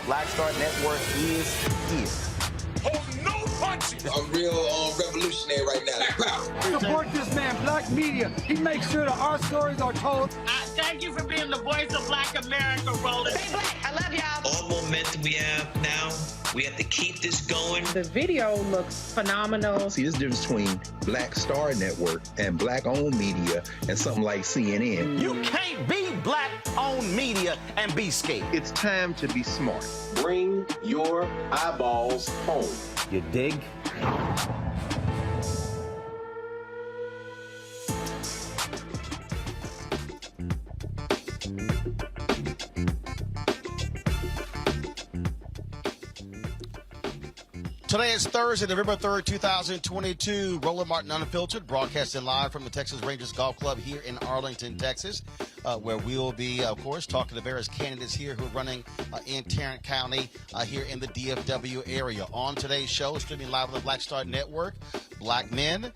Black Star Network is here. Oh, no punches! I'm real revolutionary right now. Support this man, Black Media. He makes sure that our stories are told. Thank you for being the voice of Black America, Roland. Stay black. I love y'all. All momentum we have now, we have to keep this going. The video looks phenomenal. See, this difference between Black Star Network and Black-owned media and something like CNN. You can't be Black-owned media and be scared. It's time to be smart. Bring your eyeballs home. You dig? Today is Thursday, November 3rd, 2022. Roland Martin Unfiltered, broadcasting live from the Texas Rangers Golf Club here in Arlington, Texas, where we'll be, of course, talking to various candidates here who are running in Tarrant County here in the DFW area. On today's show, streaming live on the Black Star Network, Black men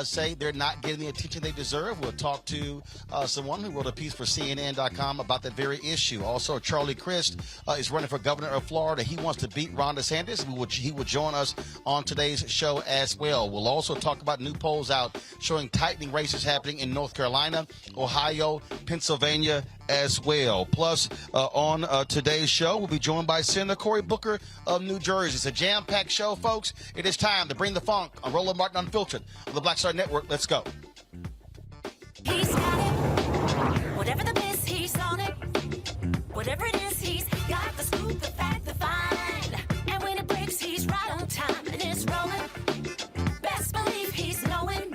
say they're not getting the attention they deserve. We'll talk to someone who wrote a piece for CNN.com about that very issue. Also, Charlie Crist is running for governor of Florida. He wants to beat Ron DeSantis. He will join us on today's show as well. We'll also talk about new polls out showing tightening races happening in North Carolina, Ohio, Pennsylvania as well. Plus, on today's show, we'll be joined by Senator Cory Booker of New Jersey. It's a jam-packed show, folks. It is time to bring the funk on Roland Martin Unfiltered on the Black Star Network. Let's go. He's got it. Whatever the miss, he's on it. Whatever it is, he's got the scoop, the fact, the find. And when it breaks, he's right on time and it's rolling. Best believe he's knowing.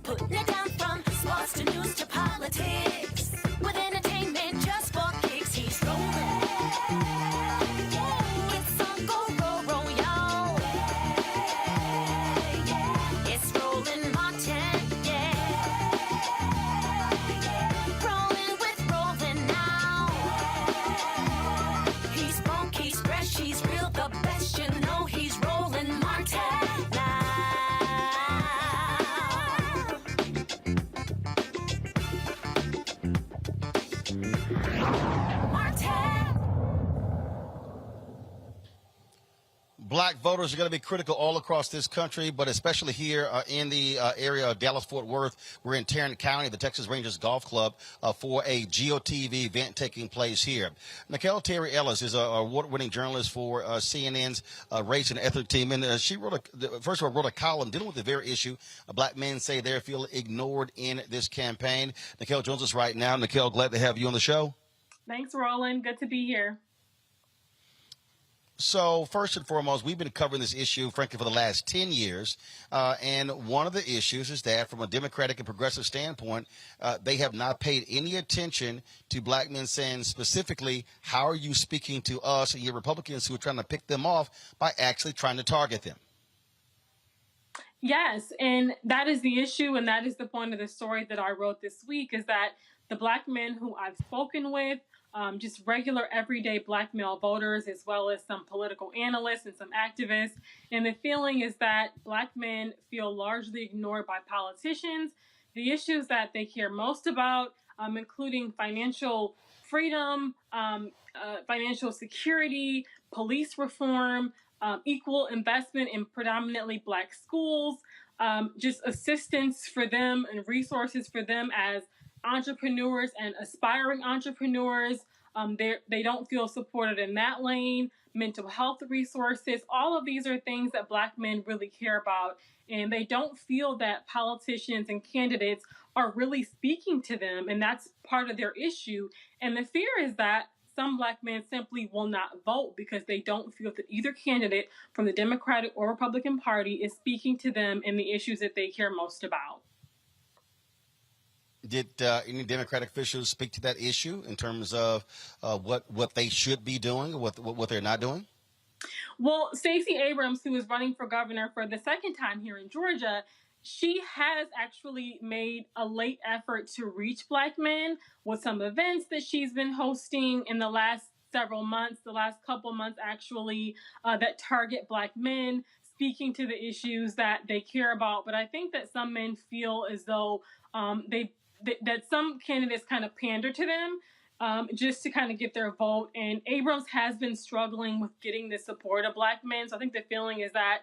Putting it down from sports to news to politics. With entertainment just for kicks, he's rolling. It's on Go, roll, y'all. It's Roland Martin, rolling with Roland now. He's funk, he's fresh, he's real, the best, you know he's Roland Martin now. Black voters are going to be critical all across this country, but especially here in the area of Dallas-Fort Worth. We're in Tarrant County, the Texas Rangers Golf Club, for a GOTV event taking place here. Nicquel Terry Ellis is an award-winning journalist for CNN's race and ethnic team, and she wrote a column dealing with the very issue. Black men say they feel ignored in this campaign. Nicquel joins us right now. Nicquel, glad to have you on the show. Thanks, Roland. Good to be here. So first and foremost, we've been covering this issue, frankly, for the last 10 years. And one of the issues is that from a Democratic and progressive standpoint, they have not paid any attention to black men saying specifically, how are you speaking to us and your Republicans who are trying to pick them off by actually trying to target them? Yes, and that is the issue, and that is the point of the story that I wrote this week, is that the black men who I've spoken with, just regular everyday black male voters, as well as some political analysts and some activists. And the feeling is that black men feel largely ignored by politicians. The issues that they care most about, including financial freedom, financial security, police reform, equal investment in predominantly black schools, just assistance for them and resources for them as entrepreneurs and aspiring entrepreneurs. They don't feel supported in that lane. Mental health resources, all of these are things that black men really care about, and they don't feel that politicians and candidates are really speaking to them, and that's part of their issue. And the fear is that some black men simply will not vote because they don't feel that either candidate from the Democratic or Republican Party is speaking to them in the issues that they care most about. Did any Democratic officials speak to that issue in terms of what they should be doing, what they're not doing? Well, Stacey Abrams, who is running for governor for the second time here in Georgia, she has actually made a late effort to reach black men with some events that she's been hosting in the last several months, the last couple months actually, that target black men, speaking to the issues that they care about. But I think that some men feel as though that some candidates kind of pander to them. just to kind of get their vote. And Abrams has been struggling with getting the support of black men. So I think the feeling is that,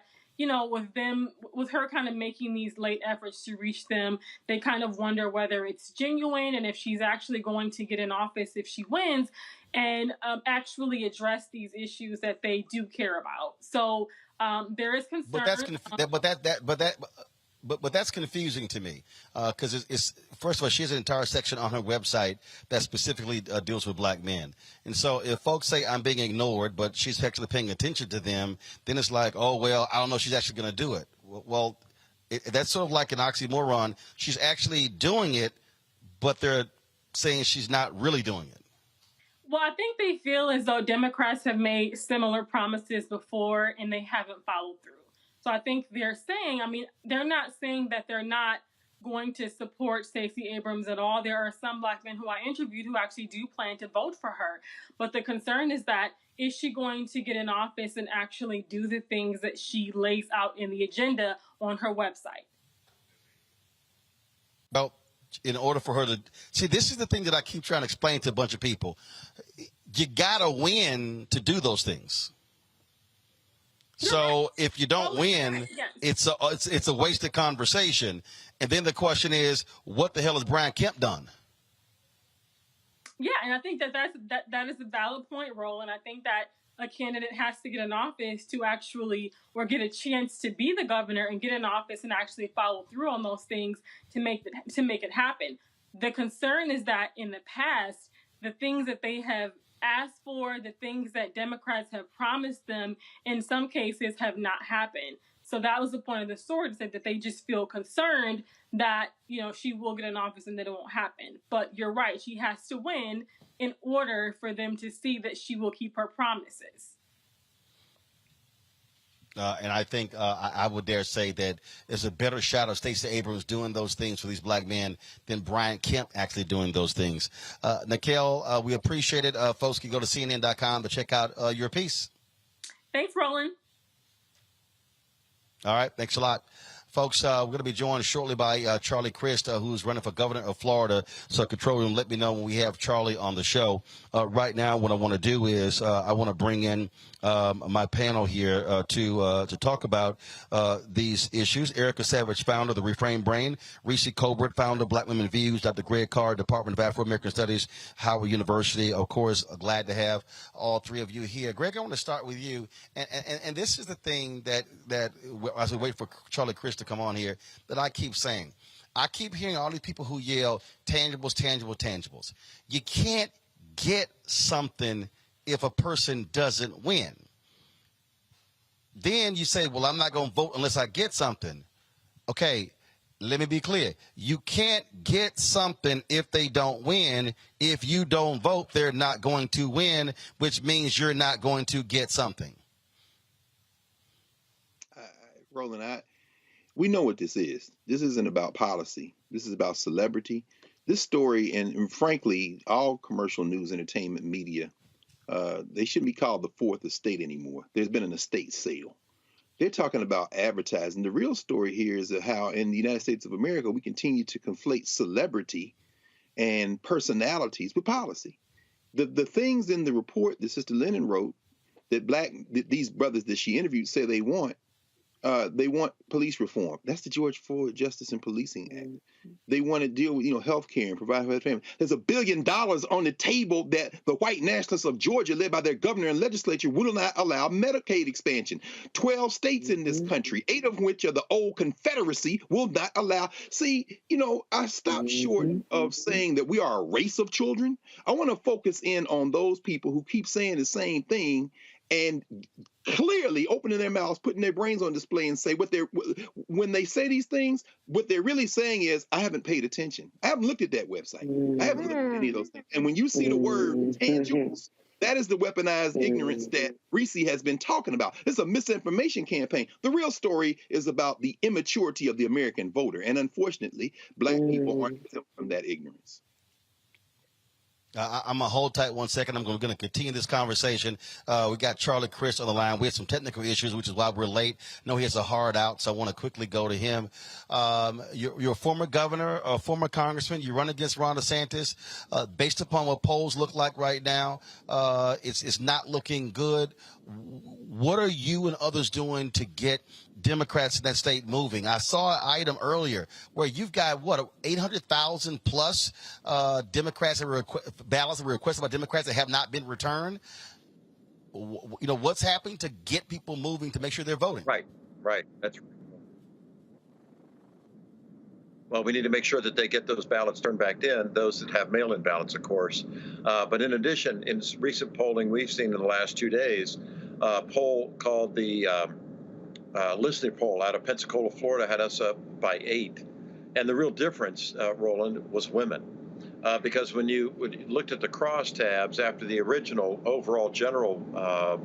with her kind of making these late efforts to reach them, they kind of wonder whether it's genuine and if she's actually going to get in office if she wins and actually address these issues that they do care about. So there is concern. But that's confusing to me because it's first of all, she has an entire section on her website that specifically deals with black men. And so if folks say I'm being ignored, but she's actually paying attention to them, then it's like, oh, well, I don't know if she's actually going to do it. Well, that's sort of like an oxymoron. She's actually doing it, but they're saying she's not really doing it. Well, I think they feel as though Democrats have made similar promises before and they haven't followed through. So I think they're saying, they're not saying that they're not going to support Stacey Abrams at all. There are some black men who I interviewed who actually do plan to vote for her. But the concern is that, is she going to get in office and actually do the things that she lays out in the agenda on her website? Well, in order for her to see, this is the thing that I keep trying to explain to a bunch of people. You got to win to do those things. So if you don't win, it's a wasted conversation. And then the question is, what the hell has Brian Kemp done? Yeah, and I think that is a valid point, Roland. I think that a candidate has to get in office to actually, or get a chance to be the governor and get in office and actually follow through on those things to make it happen. The concern is that in the past, the things that they have asked for, the things that Democrats have promised them, in some cases have not happened. So that was the point of the story, to say that they just feel concerned that, she will get in office and that it won't happen. But you're right, she has to win in order for them to see that she will keep her promises. And I think I would dare say that there's a better shot of Stacey Abrams doing those things for these black men than Brian Kemp actually doing those things. Nicquel, we appreciate it. Folks can go to CNN.com to check out your piece. Thanks, Roland. All right. Thanks a lot. Folks, we're going to be joined shortly by Charlie Crist, who's running for governor of Florida. So control room, let me know when we have Charlie on the show. Right now, what I want to do is I want to bring in my panel here to talk about these issues. Erica Savage, founder of the Reframe Brain. Reese Colbert, founder of Black Women Views. Dr. Greg Carr, Department of Afro-American Studies, Howard University. Of course, glad to have all three of you here. Greg, I want to start with you. And this is the thing that as we wait for Charlie Crist to come on here, that I keep saying. I keep hearing all these people who yell tangibles, tangible, tangibles. You can't get something if a person doesn't win. Then you say, well, I'm not going to vote unless I get something. Okay, let me be clear. You can't get something if they don't win. If you don't vote, they're not going to win, which means you're not going to get something. Roland, we know what this is. This isn't about policy. This is about celebrity. This story, and frankly, all commercial news, entertainment, media, they shouldn't be called the fourth estate anymore. There's been an estate sale. They're talking about advertising. The real story here is how in the United States of America, we continue to conflate celebrity and personalities with policy. The things in the report that Sister Lennon wrote that these brothers that she interviewed say they want police reform. That's the George Floyd Justice and Policing Act. They want to deal with, health care and provide for their family. There's $1 billion on the table that the white nationalists of Georgia, led by their governor and legislature, will not allow Medicaid expansion. 12 states in this country, 8 of which are the old Confederacy, will not allow. See, I stopped short of saying that we are a race of children. I want to focus in on those people who keep saying the same thing and clearly opening their mouths, putting their brains on display, and say when they say these things, what they're really saying is, I haven't paid attention. I haven't looked at that website. I haven't looked at any of those things. And when you see the word tangibles, that is the weaponized ignorance that Reese has been talking about. It's a misinformation campaign. The real story is about the immaturity of the American voter. And unfortunately, Black people aren't exempt from that ignorance. I'm going to hold tight 1 second. I'm going to continue this conversation. We got Charlie Crist on the line. We had some technical issues, which is why we're late. No, he has a hard out, so I want to quickly go to him. You're a former governor, a former congressman. You run against Ron DeSantis. Based upon what polls look like right now, it's not looking good. What are you and others doing to get Democrats in that state moving? I saw an item earlier where you've got, 800,000 plus Democrats that ballots that were requested by Democrats that have not been returned. What's happening to get people moving to make sure they're voting? Right. That's right. Well, we need to make sure that they get those ballots turned back in, those that have mail-in ballots, of course. But in addition, in recent polling we've seen in the last 2 days, a poll called the listening poll out of Pensacola, Florida, had us up by 8. And the real difference, Roland, was women. Because when you looked at the crosstabs after the original overall general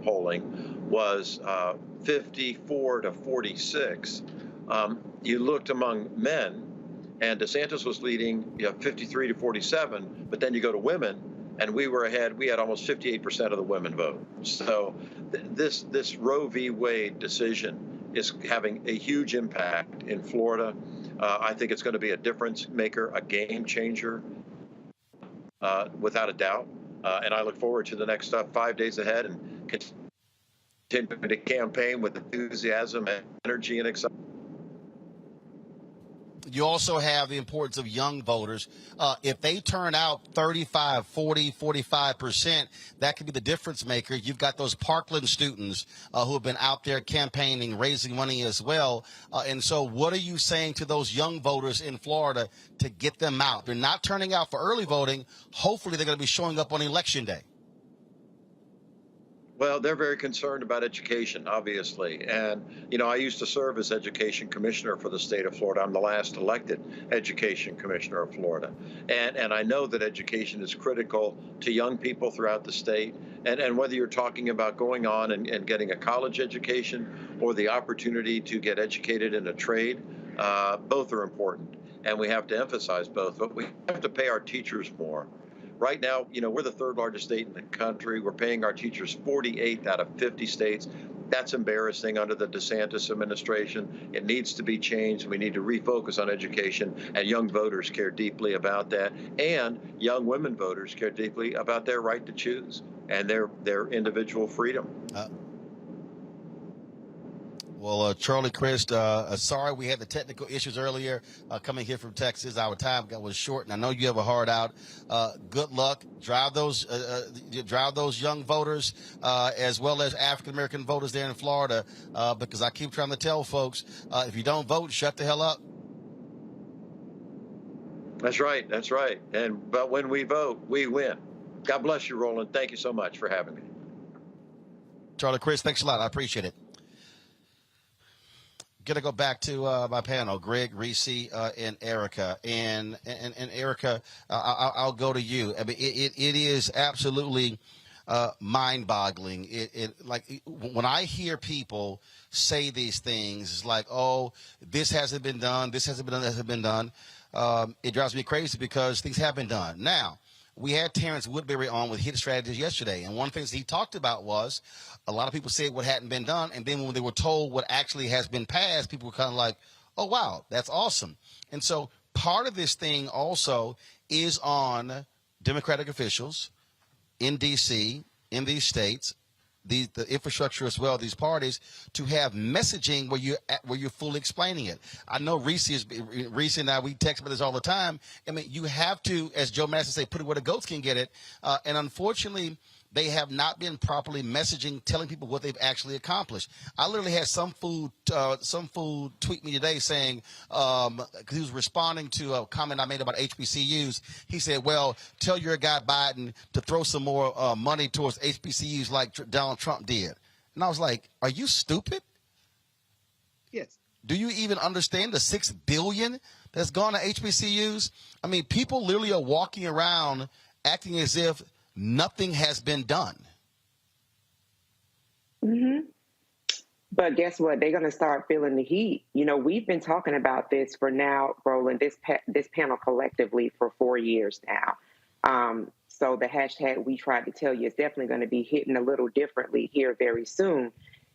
polling was 54 to 46, you looked among men, and DeSantis was leading 53 to 47, but then you go to women, and we were ahead. We had almost 58% of the women vote. So this Roe v. Wade decision is having a huge impact in Florida. I think it's going to be a difference maker, a game changer, without a doubt. And I look forward to the next 5 days ahead and continue to campaign with enthusiasm and energy and excitement. You also have the importance of young voters. If they turn out 35, 40, 45%, that could be the difference maker. You've got those Parkland students who have been out there campaigning, raising money as well. And so what are you saying to those young voters in Florida to get them out? They're not turning out for early voting. Hopefully they're going to be showing up on Election Day. Well, they're very concerned about education, obviously. And, I used to serve as education commissioner for the state of Florida. I'm the last elected education commissioner of Florida. And I know that education is critical to young people throughout the state. And whether you're talking about going on and getting a college education or the opportunity to get educated in a trade, both are important. And we have to emphasize both. But we have to pay our teachers more. Right now, we're the third largest state in the country. We're paying our teachers 48 out of 50 states. That's embarrassing under the DeSantis administration. It needs to be changed. We need to refocus on education, and young voters care deeply about that. And young women voters care deeply about their right to choose and their individual freedom. Well, Charlie Crist, sorry we had the technical issues earlier coming here from Texas. Our time was short, and I know you have a hard out. Good luck. Drive those young voters as well as African-American voters there in Florida because I keep trying to tell folks, if you don't vote, shut the hell up. That's right. But when we vote, we win. God bless you, Roland. Thank you so much for having me. Charlie Crist, thanks a lot. I appreciate it. Going to go back to my panel, Greg, Reese, and Erica. And Erica, I'll go to you. I mean, it is absolutely mind-boggling. Like when I hear people say these things, it's like, oh, this hasn't been done, this hasn't been done, that hasn't been done. It drives me crazy because things have been done. Now, we had Terrence Woodbury on with Hit Strategies yesterday, and one of the things he talked about was a lot of people said what hadn't been done, and then when they were told what actually has been passed, people were kind of like, oh, wow, that's awesome. And so part of this thing also is on Democratic officials in D.C., in these states, the infrastructure as well, these parties, to have messaging where you're fully explaining it. I know Reese and I, we text about this all the time. I mean, you have to, as Joe Madison say, put it where the goats can get it. And unfortunately, they have not been properly messaging, telling people what they've actually accomplished. I literally had some fool tweet me today saying, because he was responding to a comment I made about HBCUs. He said, well, tell your guy Biden to throw some more money towards HBCUs like Donald Trump did. And I was like, are you stupid? Yes. Do you even understand the $6 billion that's gone to HBCUs? I mean, people literally are walking around acting as if nothing has been done. Mm-hmm. But guess what? They're going to start feeling the heat. We've been talking about this for now, Roland, this panel collectively for 4 years now. So the hashtag we tried to tell you is definitely going to be hitting a little differently here very soon.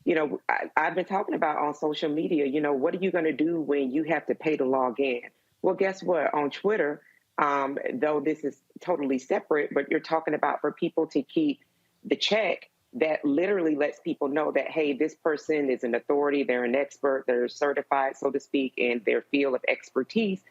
You know, I've been talking about on social media, you know, what are you going to do when you have to pay to log in? Well, guess what? On Twitter, though this is totally separate, but you're talking about for people to keep the check that literally lets people know that, hey, this person is an authority, they're an expert, they're certified, so to speak, in their field of expertise,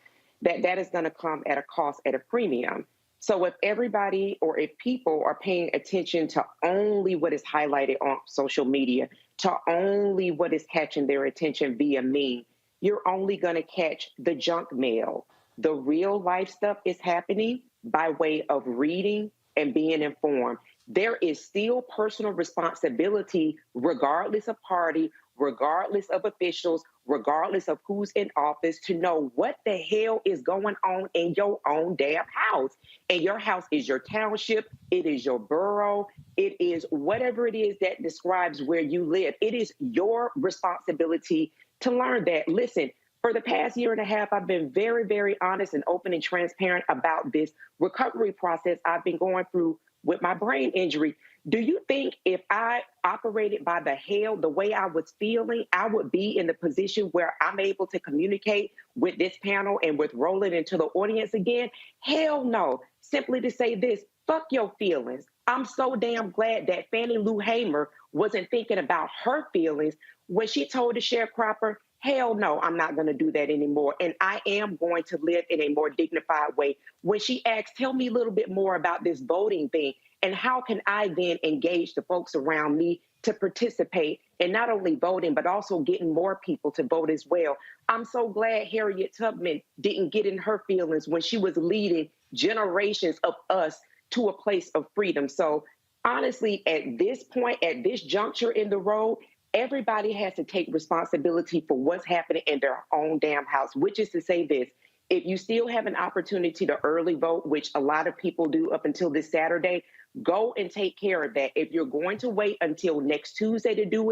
that is going to come at a cost, at a premium. So if everybody or if people are paying attention to only what is highlighted on social media, to only what is catching their attention via meme, you're only going to catch the junk mail. The real life stuff is happening by way of reading and being informed. There is still personal responsibility, regardless of party, regardless of officials, regardless of who's in office, to know what the hell is going on in your own damn house. And your house is your township, it is your borough, it is whatever it is that describes where you live. It is your responsibility to learn that. Listen, for the past year and a half, I've been very, very honest and open and transparent about this recovery process I've been going through with my brain injury. Do you think if I operated by the way I was feeling, I would be in the position where I'm able to communicate with this panel and with Roland and to the audience again? Hell no. Simply to say this, fuck your feelings. I'm so damn glad that Fannie Lou Hamer wasn't thinking about her feelings when she told the sharecropper, hell no, I'm not going to do that anymore. And I am going to live in a more dignified way. When she asked, tell me a little bit more about this voting thing, and how can I then engage the folks around me to participate in not only voting, but also getting more people to vote as well. I'm so glad Harriet Tubman didn't get in her feelings when she was leading generations of us to a place of freedom. So honestly, at this point, at this juncture in the road, everybody has to take responsibility for what's happening in their own damn house, which is to say this: if you still have an opportunity to early vote, which a lot of people do up until this Saturday, go and take care of that. If you're going to wait until next Tuesday to do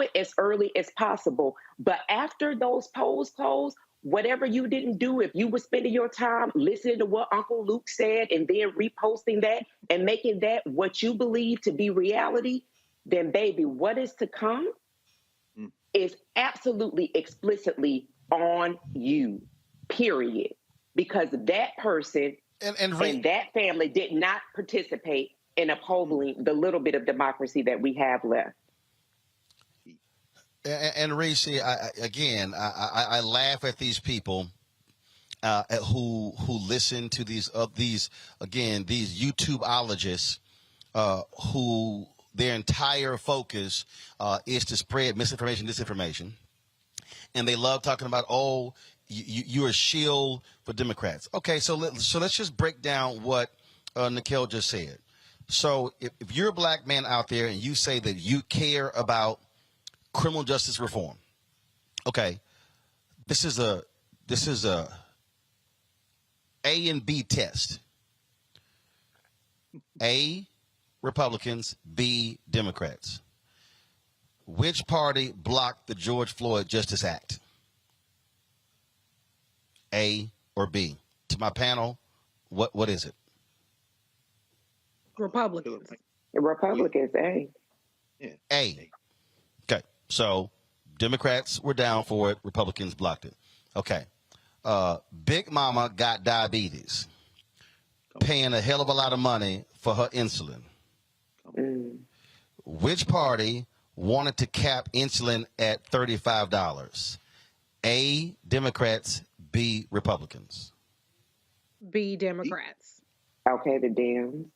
it as early as possible. But after those polls close, whatever you didn't do, if you were spending your time listening to what Uncle Luke said and then reposting that and making that what you believe to be reality, then baby, what is to come is absolutely explicitly on you, period. Because that person and that family did not participate in upholding the little bit of democracy that we have left. And Reese, I laugh at these people who listen to these YouTubeologists who their entire focus is to spread misinformation, disinformation, and they love talking about, oh, you're a shield for Democrats. Okay, so let's just break down what Nicquel just said. So if you're a black man out there and you say that you care about criminal justice reform, okay, this is a A and B test. A, Republicans, B, Democrats. Which party blocked the George Floyd Justice Act? A or B? To my panel, what is it? Republicans. Republicans, A. Yeah. A. Okay, so Democrats were down for it. Republicans blocked it. Okay. Big Mama got diabetes, paying a hell of a lot of money for her insulin. Which party wanted to cap insulin at $35? A, Democrats, B, Republicans. B, Democrats. Okay, the Dems.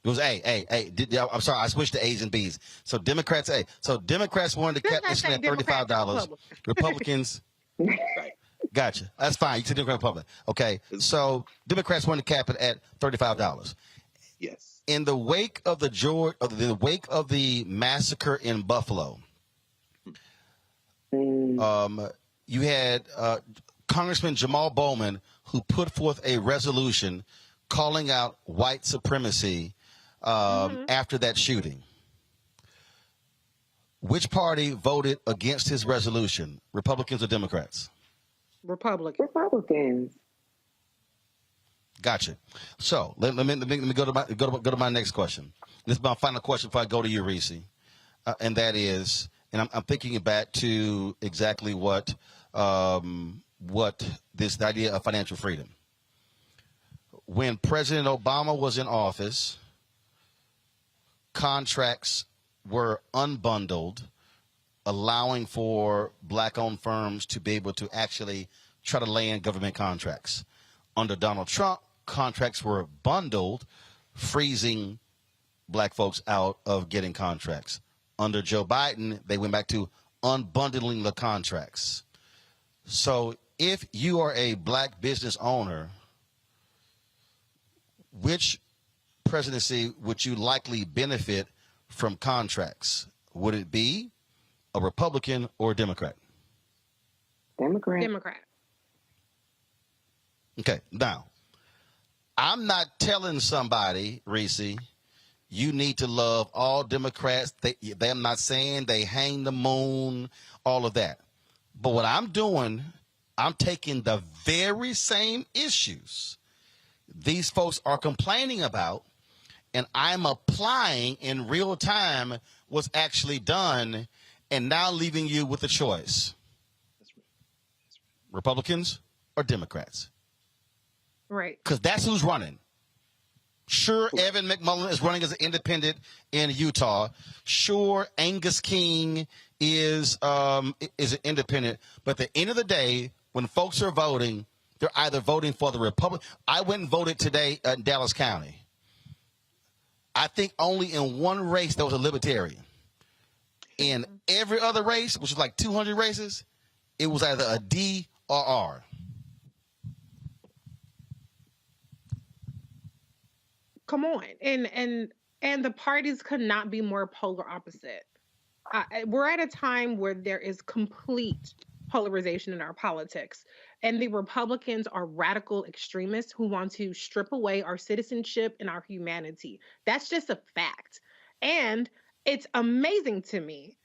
It was A. I'm sorry, I switched to A's and B's. So Democrats, A. So Democrats wanted to cap insulin at $35. Republicans. Right. Gotcha. That's fine. You said Democrat Republic. Okay. So Democrats wanted to cap it at $35. Yes. In the wake of the massacre in Buffalo, you had Congressman Jamal Bowman, who put forth a resolution calling out white supremacy after that shooting. Which party voted against his resolution, Republicans or Democrats? Republicans. Republicans. Gotcha. So let me go to my next question. This is my final question before I go to you, Reese, and that is, and I'm thinking back to exactly what this idea of financial freedom. When President Obama was in office, contracts were unbundled, allowing for black-owned firms to be able to actually try to land government contracts. Under Donald Trump, contracts were bundled, freezing black folks out of getting contracts. Under Joe Biden, they went back to unbundling the contracts. So if you are a black business owner, which presidency would you likely benefit from contracts? Would it be a Republican or a Democrat? Democrat. Okay, now, I'm not telling somebody, Reese, you need to love all Democrats. I'm not saying they hang the moon, all of that. But what I'm doing, I'm taking the very same issues these folks are complaining about, and I'm applying in real time what's actually done, and now leaving you with a choice. Republicans or Democrats? Right. Because that's who's running. Sure, Evan McMullin is running as an independent in Utah. Sure, Angus King is an independent. But at the end of the day, when folks are voting, they're either voting for the Republican. I went and voted today in Dallas County. I think only in one race there was a Libertarian. In every other race, which was like 200 races, it was either a D or R. Come on, and the parties could not be more polar opposite. We're at a time where there is complete polarization in our politics, and the Republicans are radical extremists who want to strip away our citizenship and our humanity. That's just a fact, and it's amazing to me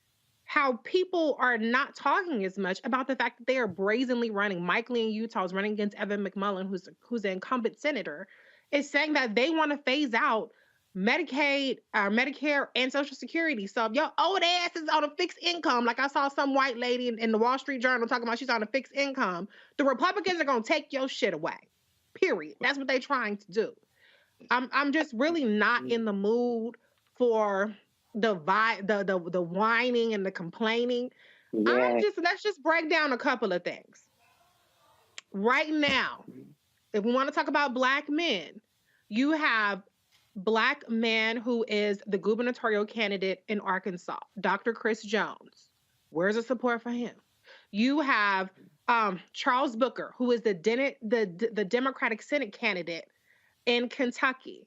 how people are not talking as much about the fact that they are brazenly running. Mike Lee in Utah is running against Evan McMullin, who's an incumbent senator, is saying that they want to phase out Medicaid, Medicare, and Social Security. So if your old ass is on a fixed income, like I saw some white lady in the Wall Street Journal talking about she's on a fixed income, the Republicans are going to take your shit away. Period. That's what they're trying to do. I'm just really not in the mood for the whining and the complaining. Yeah. Let's just break down a couple of things. Right now, if we want to talk about black men, you have black man who is the gubernatorial candidate in Arkansas, Dr. Crist Jones. Where's the support for him? You have Charles Booker, who is the Democratic Senate candidate in Kentucky.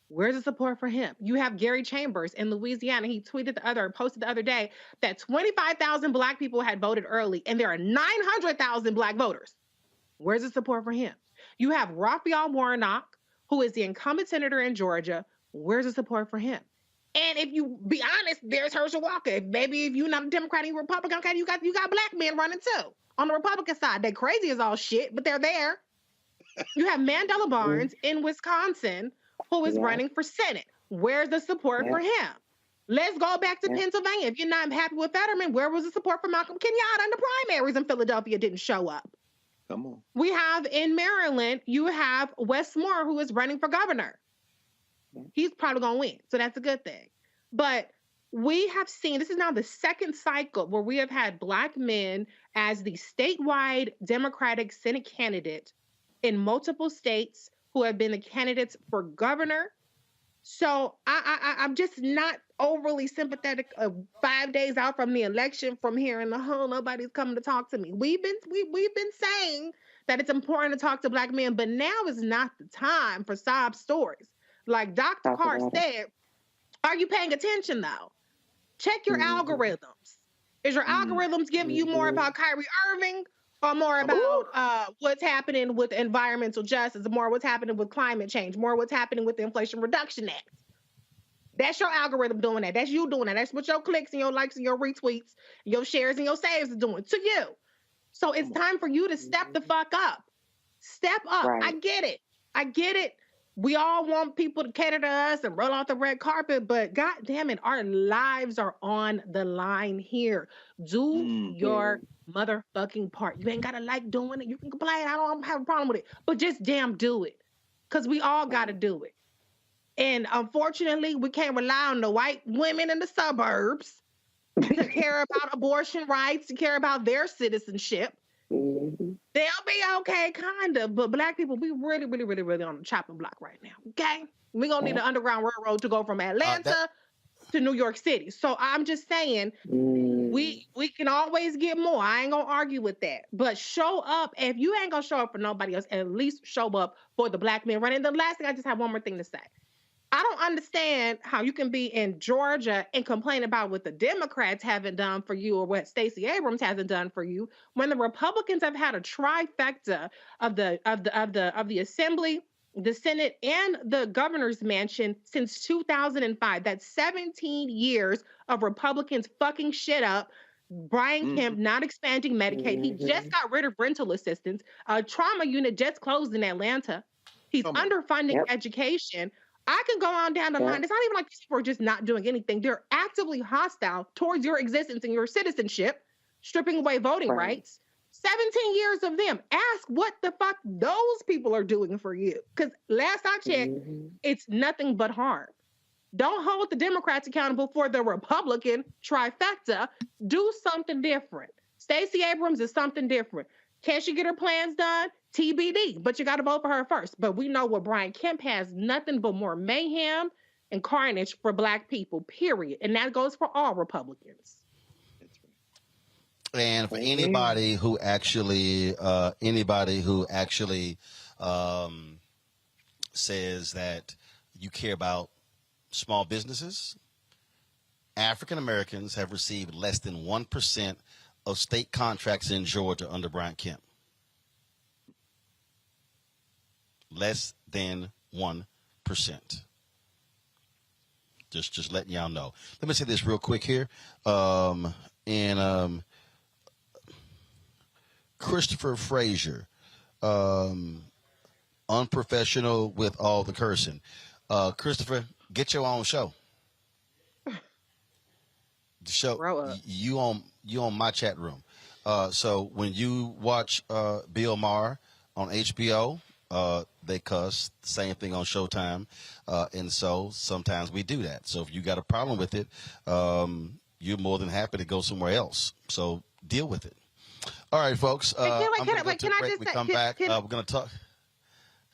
Where's the support for him? You have Gary Chambers in Louisiana. He posted the other day that 25,000 black people had voted early, and there are 900,000 black voters. Where's the support for him? You have Raphael Warnock, who is the incumbent senator in Georgia. Where's the support for him? And if you be honest, there's Herschel Walker. Maybe if you're not a Democrat and you're Republican, okay, you got black men running too. On the Republican side, they're crazy as all shit, but they're there. You have Mandela Barnes in Wisconsin, who is running for Senate. Where's the support for him? Let's go back to Pennsylvania. If you're not happy with Fetterman, where was the support for Malcolm Kenyatta in the primaries in Philadelphia? Didn't show up. Come on. We have in Maryland, you have Wes Moore, who is running for governor. He's probably going to win, so that's a good thing. But we have seen, this is now the second cycle where we have had black men as the statewide Democratic Senate candidate in multiple states who have been the candidates for governor. So I'm just not overly sympathetic 5 days out from the election from hearing nobody's coming to talk to me. We've been saying that it's important to talk to black men, but now is not the time for sob stories. Like Dr. Carr said, are you paying attention though? Check your algorithms. Is your algorithms giving you more about Kyrie Irving or more about what's happening with environmental justice, more what's happening with climate change, more what's happening with the Inflation Reduction Act? That's your algorithm doing that. That's you doing that. That's what your clicks and your likes and your retweets, your shares and your saves are doing to you. So it's time for you to step the fuck up. Step up. Right. I get it. I get it. We all want people to cater to us and roll out the red carpet, but God damn it, our lives are on the line here. Do your motherfucking part. You ain't gotta like doing it. You can complain. I don't have a problem with it, but just damn do it, because we all got to do it. And unfortunately, we can't rely on the white women in the suburbs to care about abortion rights, to care about their citizenship. They'll be okay, kind of, but Black people, we really on the chopping block right now. Okay, we're gonna need an underground railroad to go from Atlanta to New York City. So I'm just saying, we can always get more. I ain't gonna argue with that, but show up. If you ain't gonna show up for nobody else, at least show up for the Black men running. The last thing, I just have one more thing to say. I don't understand how you can be in Georgia and complain about what the Democrats haven't done for you or what Stacey Abrams hasn't done for you, when the Republicans have had a trifecta of the Assembly, the Senate, and the governor's mansion since 2005. That's 17 years of Republicans fucking shit up. Brian Kemp not expanding Medicaid. He just got rid of rental assistance. A trauma unit just closed in Atlanta. He's underfunding education. I can go on down the line. It's not even like these people are just not doing anything. They're actively hostile towards your existence and your citizenship, stripping away voting rights. 17 years of them. Ask what the fuck those people are doing for you. Because last I checked, it's nothing but harm. Don't hold the Democrats accountable for the Republican trifecta. Do something different. Stacey Abrams is something different. Can she get her plans done? TBD, but you got to vote for her first. But we know what Brian Kemp has, nothing but more mayhem and carnage for Black people, period. And that goes for all Republicans. And for anybody who actually says that you care about small businesses, African Americans have received less than 1% of state contracts in Georgia under Brian Kemp. Less than 1%. Just letting y'all know. Let me say this real quick here. Christopher Frazier, unprofessional with all the cursing. Christopher, get your own show. The show you on my chat room. So when you watch Bill Maher on HBO, they cuss. Same thing on Showtime, and so sometimes we do that. So if you got a problem with it, you're more than happy to go somewhere else. So deal with it. All right, folks. We're going to talk.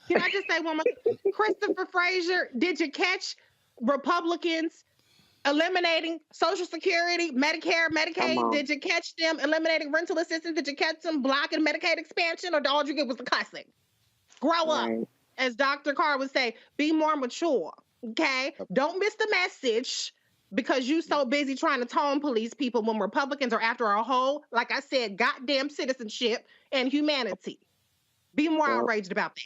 Can I just say one more thing? Christopher Frazier, did you catch Republicans eliminating Social Security, Medicare, Medicaid? Did you catch them eliminating rental assistance? Did you catch them blocking Medicaid expansion? Or all you get was the cussing? Grow up. As Dr. Carr would say, be more mature, okay? Don't miss the message because you so busy trying to tone police people when Republicans are after our whole, like I said, goddamn citizenship and humanity. Be more outraged about that.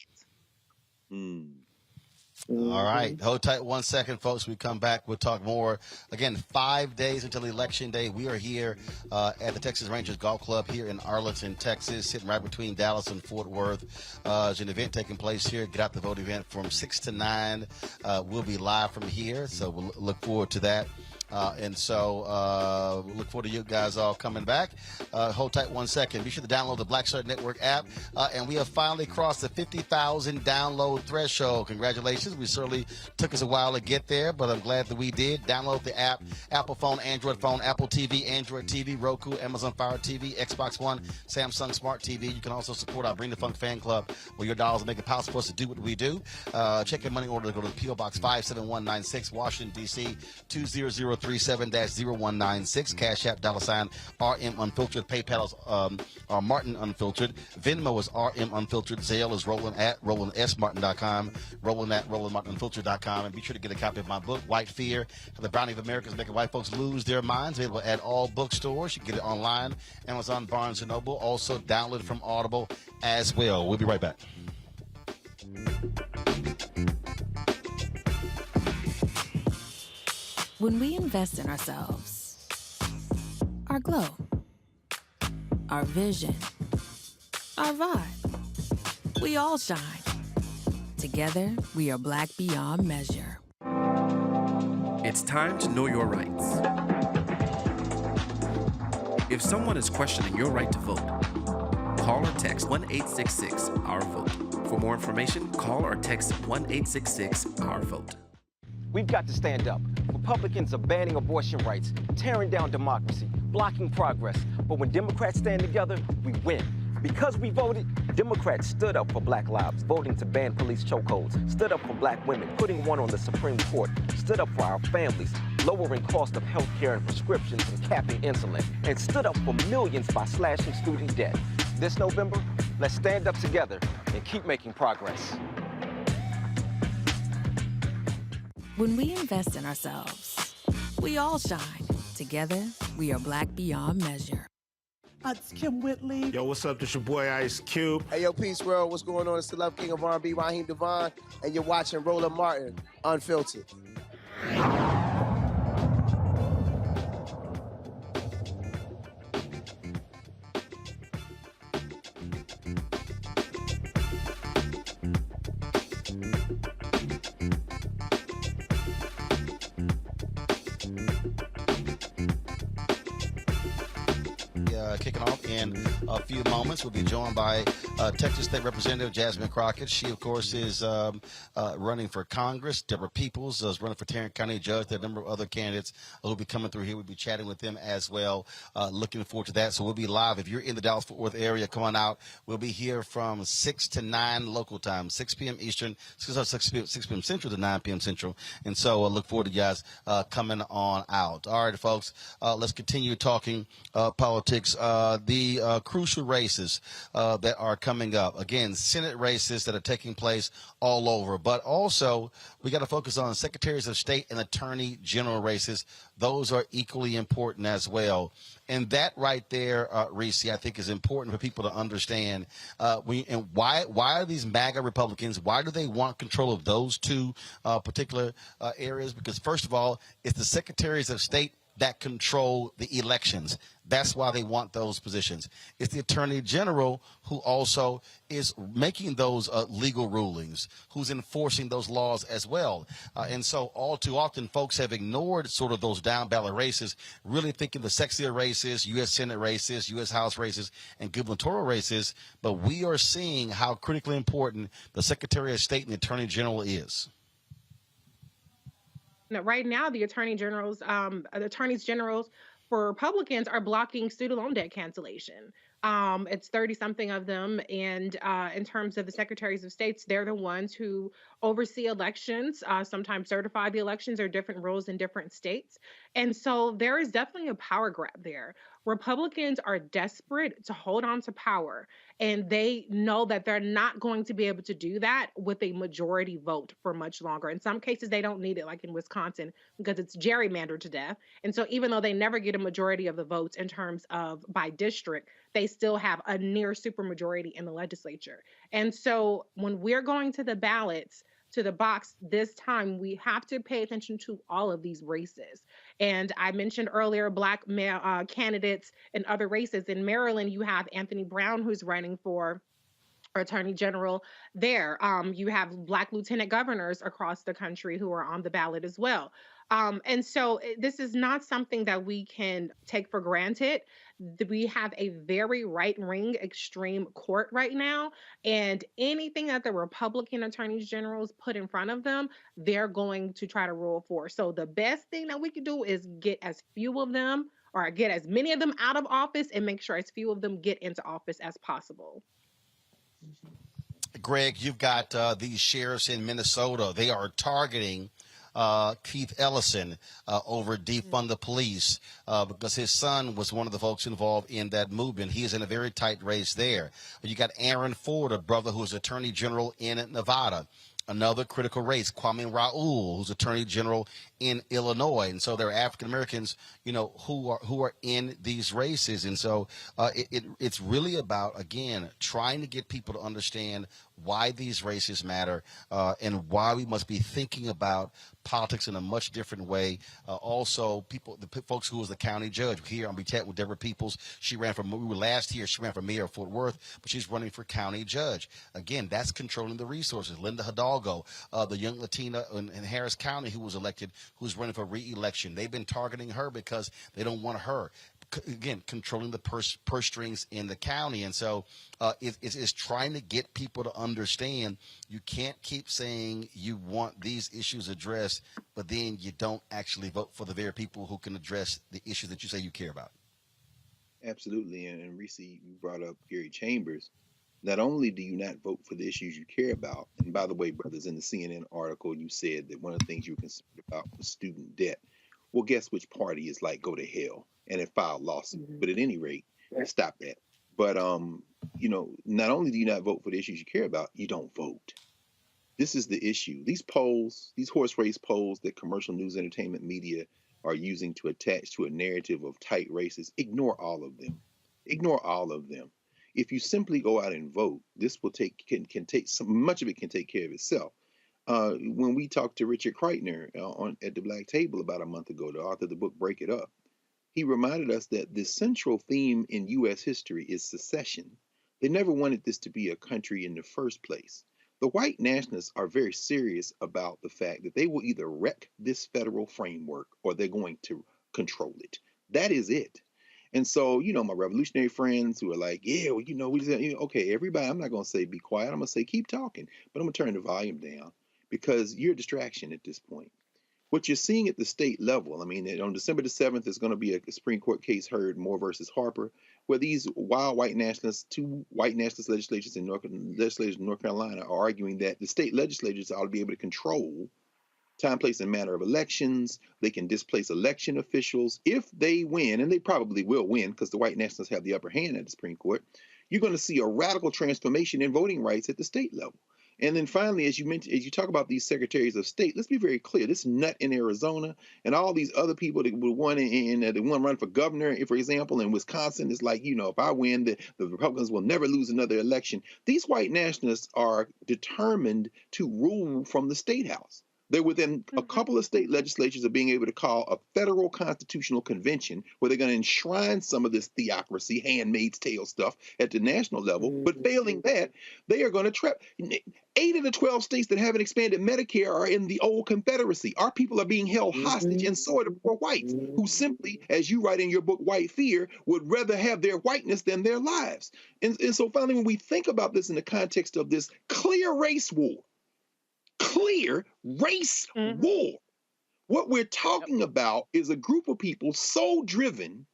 All right. Hold tight 1 second, folks. We come back. We'll talk more. Again, 5 days until Election Day. We are here at the Texas Rangers Golf Club here in Arlington, Texas, sitting right between Dallas and Fort Worth. There's an event taking place here. Get out the vote event from 6 to 9. We'll be live from here, so we'll look forward to that. And so we look forward to you guys all coming back. Hold tight 1 second. Be sure to download the Black Shirt Network app. And we have finally crossed the 50,000 download threshold. Congratulations. We certainly took us a while to get there, but I'm glad that we did. Download the app. Apple phone, Android phone, Apple TV, Android TV, Roku, Amazon Fire TV, Xbox One, Samsung Smart TV. You can also support our Bring the Funk fan club, where your dollars make it possible for us to do what we do. Check your money order to go to P.O. Box 57196, Washington, D.C., 20037-0196. Cash App, $RM Unfiltered. PayPal is Martin Unfiltered. Venmo is RM Unfiltered. Zelle is Roland at RolandSMartin.com. Roland at RolandMartinUnfiltered.com. And be sure to get a copy of my book, White Fear, How the Browning of America is Making White Folks Lose Their Minds. Available at all bookstores. You can get it online, Amazon, Barnes & Noble. Also download it from Audible as well. We'll be right back. When we invest in ourselves, our glow, our vision, our vibe, we all shine. Together, we are Black beyond measure. It's time to know your rights. If someone is questioning your right to vote, call or text 1-866-OUR-VOTE. For more information, call or text 1-866-OUR-VOTE. We've got to stand up. Republicans are banning abortion rights, tearing down democracy, blocking progress. But when Democrats stand together, we win. Because we voted, Democrats stood up for Black lives, voting to ban police chokeholds, stood up for Black women, putting one on the Supreme Court, stood up for our families, lowering cost of health care and prescriptions and capping insulin, and stood up for millions by slashing student debt. This November, let's stand up together and keep making progress. When we invest in ourselves, we all shine. Together, we are Black beyond measure. It's Kim Whitley. Yo, what's up? This your boy Ice Cube. Hey, yo, Peace World. What's going on? It's the Love King of R&B, Raheem Devon, and you're watching Roland Martin, Unfiltered. Kicking off in a few moments. We'll be joined by Texas State Representative Jasmine Crockett. She, of course, is running for Congress. Deborah Peoples is running for Tarrant County Judge. There are a number of other candidates who will be coming through here. We'll be chatting with them as well. Looking forward to that. So we'll be live. If you're in the Dallas-Fort Worth area, come on out. We'll be here from 6 to 9 local time, 6 p.m. Eastern, 6 p.m. Central to 9 p.m. Central. And so I look forward to you guys coming on out. All right, folks, let's continue talking politics. The crucial races that are coming up. Again, Senate races that are taking place all over. But also, we got to focus on secretaries of state and attorney general races. Those are equally important as well. And that right there, Reese, I think is important for people to understand. And why are these MAGA Republicans, why do they want control of those two particular areas? Because, first of all, it's the secretaries of state that control the elections. That's why they want those positions. It's the attorney general who also is making those legal rulings, who's enforcing those laws as well. And so all too often, folks have ignored sort of those down ballot races, really thinking the sexier races, U.S. Senate races, U.S. House races, and gubernatorial races. But we are seeing how critically important the Secretary of State and the Attorney General is. Right now, the attorneys generals for Republicans are blocking student loan debt cancellation. It's 30-something of them. And in terms of the secretaries of states, they're the ones who oversee elections, sometimes certify the elections. There are different rules in different states. And so there is definitely a power grab there. Republicans are desperate to hold on to power, and they know that they're not going to be able to do that with a majority vote for much longer. In some cases, they don't need it, like in Wisconsin, because it's gerrymandered to death. And so even though they never get a majority of the votes in terms of by district, they still have a near supermajority in the legislature. And so when we're going to the ballots, to the box this time, we have to pay attention to all of these races. And I mentioned earlier Black male candidates in other races. In Maryland, you have Anthony Brown, who's running for Attorney General there. You have Black lieutenant governors across the country who are on the ballot as well. And so this is not something that we can take for granted. We have a very right-wing extreme court right now, and anything that the Republican attorneys generals put in front of them, they're going to try to rule for. So the best thing that we can do is get as few of them, or get as many of them out of office, and make sure as few of them get into office as possible. Greg, you've got these sheriffs in Minnesota. They are targeting Keith Ellison over defund the police because his son was one of the folks involved in that movement. He is in a very tight race there. You got Aaron Ford, a brother who's Attorney General in Nevada. Another critical race, Kwame Raoul, who's Attorney General in Illinois. And so there are African Americans, who are in these races. And so it's really about, again, trying to get people to understand why these races matter, and why we must be thinking about politics in a much different way. Also, folks who was the county judge here on BTEC with Deborah Peoples. She ran for last year. She ran for mayor of Fort Worth, but she's running for county judge. Again, that's controlling the resources. Linda Hidalgo, the young Latina in Harris County who was elected, who's running for re-election. They've been targeting her because they don't want her. Again, controlling the purse strings in the county. And so it's trying to get people to understand you can't keep saying you want these issues addressed, but then you don't actually vote for the very people who can address the issues that you say you care about. Absolutely. And Reese, you brought up Gary Chambers. Not only do you not vote for the issues you care about, and by the way, brothers, in the CNN article, you said that one of the things you were concerned about was student debt. Well, guess which party is like, go to hell, and it filed lawsuit. But at any rate, stop that. But, not only do you not vote for the issues you care about, you don't vote. This is the issue. These polls, these horse race polls that commercial news entertainment media are using to attach to a narrative of tight races, ignore all of them. Ignore all of them. If you simply go out and vote, this will much of it can take care of itself. When we talked to Richard Kreitner at the Black Table about a month ago, the author of the book Break It Up, he reminded us that the central theme in U.S. history is secession. They never wanted this to be a country in the first place. The white nationalists are very serious about the fact that they will either wreck this federal framework or they're going to control it. That is it. And so, my revolutionary friends who are like, yeah, well, okay, everybody, I'm not going to say be quiet. I'm going to say keep talking, but I'm going to turn the volume down because you're a distraction at this point. What you're seeing at the state level, on December the 7th, there's going to be a Supreme Court case heard, Moore versus Harper, where these wild white nationalists, two white nationalist legislators in North Carolina are arguing that the state legislatures ought to be able to control time, place, and manner of elections. They can displace election officials if they win, and they probably will win because the white nationalists have the upper hand at the Supreme Court. You're going to see a radical transformation in voting rights at the state level. And then finally, as you mentioned, as you talk about these secretaries of state, let's be very clear. This nut in Arizona and all these other people that would want to run for governor, for example, in Wisconsin, is like, if I win, the Republicans will never lose another election. These white nationalists are determined to rule from the state house. They're within a couple of state legislatures of being able to call a federal constitutional convention where they're going to enshrine some of this theocracy, handmaid's tale stuff at the national level. But failing that, they are going to trap. 8 of the 12 states that haven't expanded Medicare are in the old Confederacy. Our people are being held hostage, and so are the poor whites, who simply, as you write in your book, White Fear, would rather have their whiteness than their lives. And so finally, when we think about this in the context of this clear race war, what we're talking about is a group of people so driven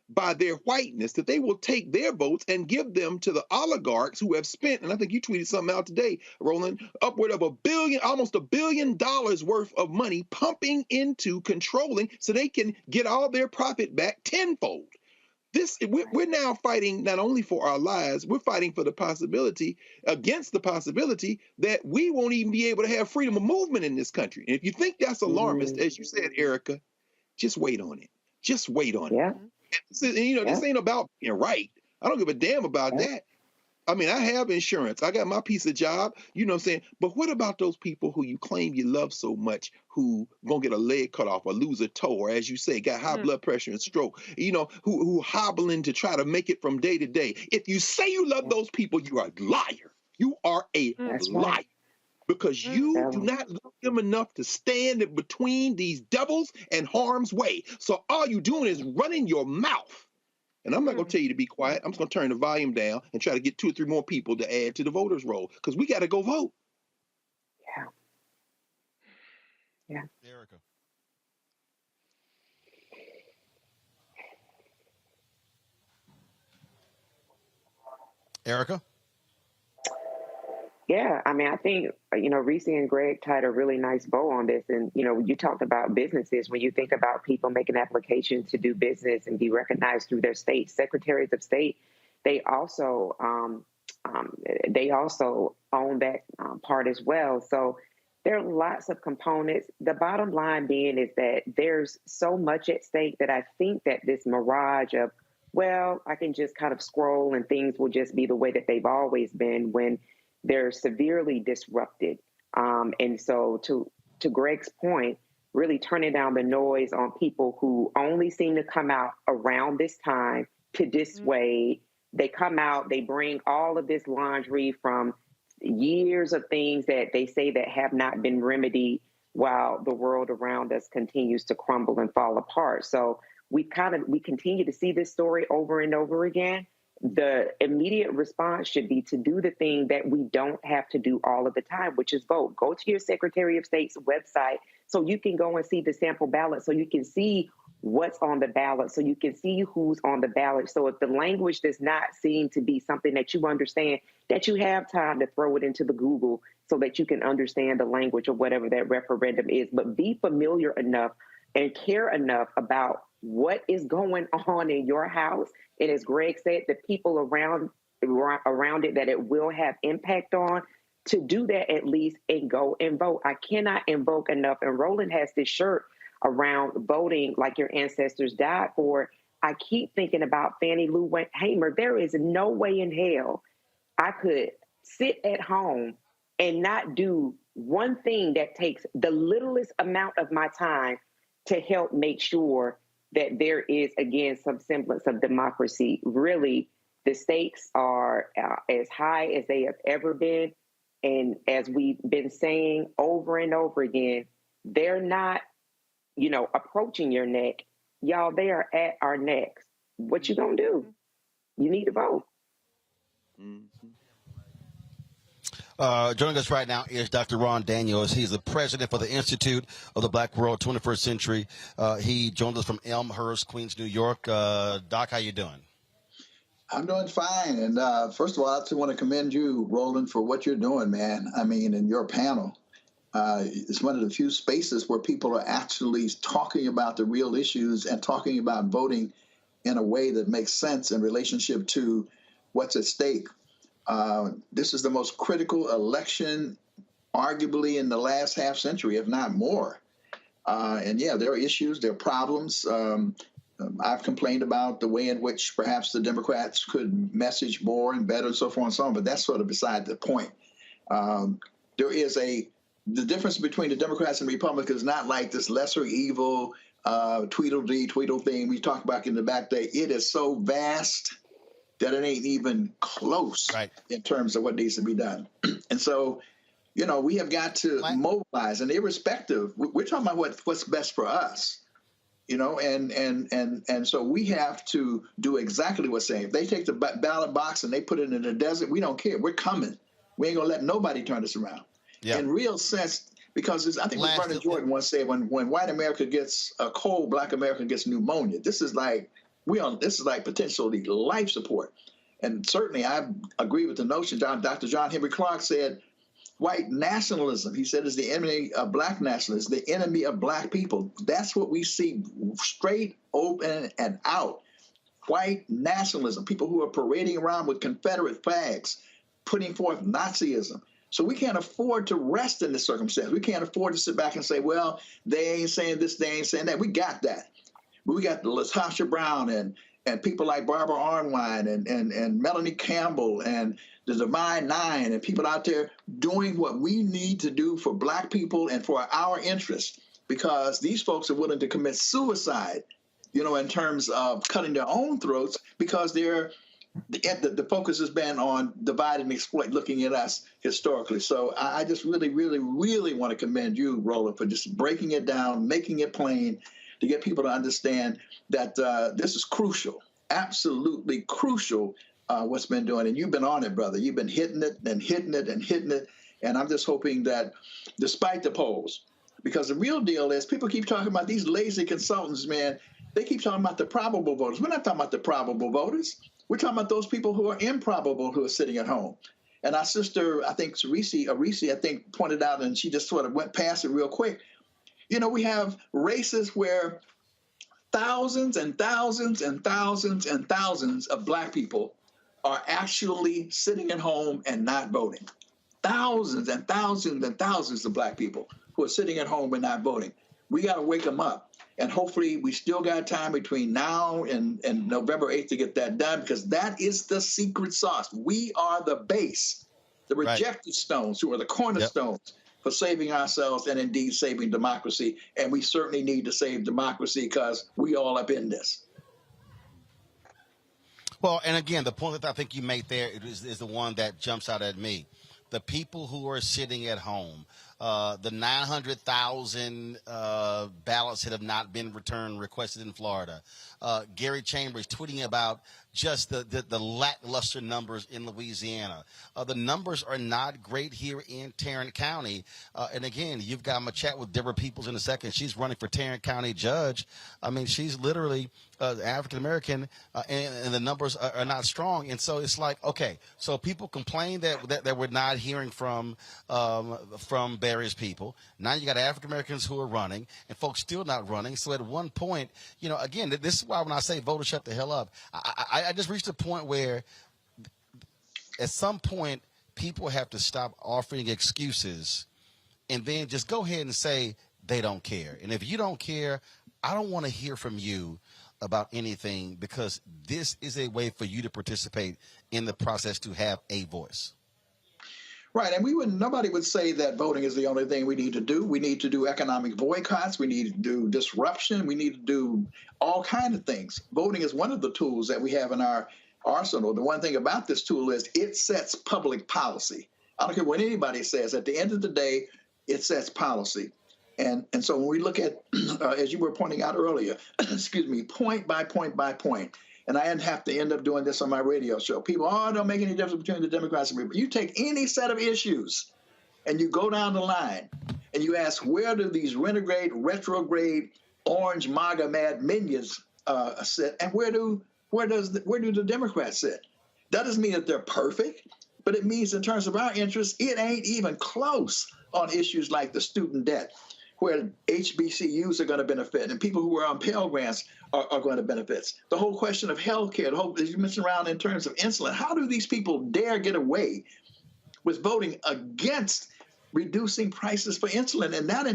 by their whiteness that they will take their votes and give them to the oligarchs who have spent, and I think you tweeted something out today, Roland, upward of almost $1 billion worth of money pumping into controlling so they can get all their profit back tenfold. We're now fighting not only for our lives, we're fighting for against the possibility that we won't even be able to have freedom of movement in this country. And if you think that's alarmist, as you said, Erica, just wait on it. Just wait on it. This ain't about being right. I don't give a damn about that. I have insurance. I got my piece of job, you know what I'm saying? But what about those people who you claim you love so much who gonna get a leg cut off or lose a toe, or as you say, got high blood pressure and stroke, who hobbling to try to make it from day to day? If you say you love those people, you are a liar. You are a liar. Because you do not love them enough to stand in between these devils and harm's way. So all you doing is running your mouth. And I'm not going to tell you to be quiet. I'm just going to turn the volume down and try to get 2 or 3 more people to add to the voters' roll because we got to go vote. Yeah. Erica. Erica? Yeah, I think, Reese and Greg tied a really nice bow on this. And, you talked about businesses. When you think about people making applications to do business and be recognized through their state, secretaries of state, they also own that part as well. So there are lots of components. The bottom line being is that there's so much at stake that I think that this mirage of, I can just kind of scroll and things will just be the way that they've always been, when they're severely disrupted. And so to Greg's point, really turning down the noise on people who only seem to come out around this time to dissuade. They come out, they bring all of this laundry from years of things that they say that have not been remedied while the world around us continues to crumble and fall apart. So we continue to see this story over and over again. The immediate response should be to do the thing that we don't have to do all of the time, which is vote. Go to your Secretary of State's website so you can go and see the sample ballot, so you can see what's on the ballot, so you can see who's on the ballot. So if the language does not seem to be something that you understand, that you have time to throw it into the Google so that you can understand the language of whatever that referendum is. But be familiar enough and care enough about what is going on in your house. And as Greg said, the people around it that it will have impact on, to do that at least and go and vote. I cannot invoke enough. And Roland has this shirt around voting like your ancestors died for. I keep thinking about Fannie Lou Hamer. There is no way in hell I could sit at home and not do one thing that takes the littlest amount of my time to help make sure that there is, again, some semblance of democracy. Really, the stakes are as high as they have ever been. And as we've been saying over and over again, they're not, approaching your neck. Y'all, they are at our necks. What you gonna do? You need to vote. Joining us right now is Dr. Ron Daniels. He's the president for the Institute of the Black World 21st Century. He joined us from Elmhurst, Queens, New York. Doc, how you doing? I'm doing fine. And first of all, I just want to commend you, Roland, for what you're doing, man. I mean, in your panel. It's one of the few spaces where people are actually talking about the real issues and talking about voting in a way that makes sense in relationship to what's at stake. This is the most critical election, arguably, in the last half century, if not more. And yeah, there are issues, there are problems. I've complained about the way in which perhaps the Democrats could message more and better and so forth and so on, but that's sort of beside the point. The difference between the Democrats and Republicans is not like this lesser evil tweedle thing we talked about in the back day. It is so vast that it ain't even close in terms of what needs to be done. And so, we have got to mobilize, and irrespective, we're talking about what's best for us, and so we have to do exactly what's saying. If they take the ballot box and they put it in the desert, we don't care. We're coming. We ain't gonna let nobody turn us around. Yeah. In real sense, because I think Vernon Jordan once said, when white America gets a cold, black America gets pneumonia. This is like potentially life support. And certainly I agree with the notion. Dr. John Henry Clark said, white nationalism, he said, is the enemy of black nationalism, the enemy of black people. That's what we see straight, open, and out. White nationalism, people who are parading around with Confederate flags, putting forth Nazism. So we can't afford to rest in this circumstance. We can't afford to sit back and say, well, they ain't saying this, they ain't saying that. We got that. We got LaTosha Brown and people like Barbara Arnwine and Melanie Campbell and the Divine Nine and people out there doing what we need to do for black people and for our interests, because these folks are willing to commit suicide, in terms of cutting their own throats, because the focus has been on divide and exploit, looking at us historically. So I just really, really, really want to commend you, Roland, for just breaking it down, making it plain, to get people to understand that this is crucial, absolutely crucial, what's been doing. And you've been on it, brother. You've been hitting it and hitting it and hitting it. And I'm just hoping that despite the polls, because the real deal is people keep talking about these lazy consultants, man. They keep talking about the probable voters. We're not talking about the probable voters. We're talking about those people who are improbable, who are sitting at home. And our sister, I think, Arisi, I think, pointed out, and she just sort of went past it real quick. We have races where thousands and thousands and thousands and thousands of black people are actually sitting at home and not voting. Thousands and thousands and thousands of black people who are sitting at home and not voting. We got to wake them up. And hopefully we still got time between now and November 8th to get that done, because that is the secret sauce. We are the base. the rejected stones, who are the cornerstones for saving ourselves and indeed saving democracy. And we certainly need to save democracy because we all up in this. Well, and again, the point that I think you made there is the one that jumps out at me. The people who are sitting at home, the 900,000 ballots that have not been returned, requested in Florida. Gary Chambers tweeting about just the lackluster numbers in Louisiana. The numbers are not great here in Tarrant County. And again, I'm going to chat with Deborah Peoples in a second. She's running for Tarrant County judge. I mean, she's literally African-American, and the numbers are not strong. And so it's like, okay, so people complain that we're not hearing from various people. Now you got African-Americans who are running and folks still not running. So at one point, again, this is why when I say voters shut the hell up, I just reached a point where at some point people have to stop offering excuses and then just go ahead and say they don't care. And if you don't care, I don't want to hear from you about anything, because this is a way for you to participate in the process, to have a voice. Right, and nobody would say that voting is the only thing we need to do. We need to do economic boycotts. We need to do disruption. We need to do all kinds of things. Voting is one of the tools that we have in our arsenal. The one thing about this tool is it sets public policy. I don't care what anybody says. At the end of the day, it sets policy. And so when we look at, as you were pointing out earlier, point by point by point, and I have to end up doing this on my radio show. People, it don't make any difference between the Democrats and Republicans. You take any set of issues and you go down the line and you ask, where do these renegade, retrograde, orange, MAGA mad minions sit, and where do the Democrats sit? That doesn't mean that they're perfect, but it means in terms of our interests, it ain't even close on issues like the student debt, where HBCUs are going to benefit and people who are on Pell Grants are going to benefit. The whole question of health care, as you mentioned around in terms of insulin, how do these people dare get away with voting against reducing prices for insulin? And that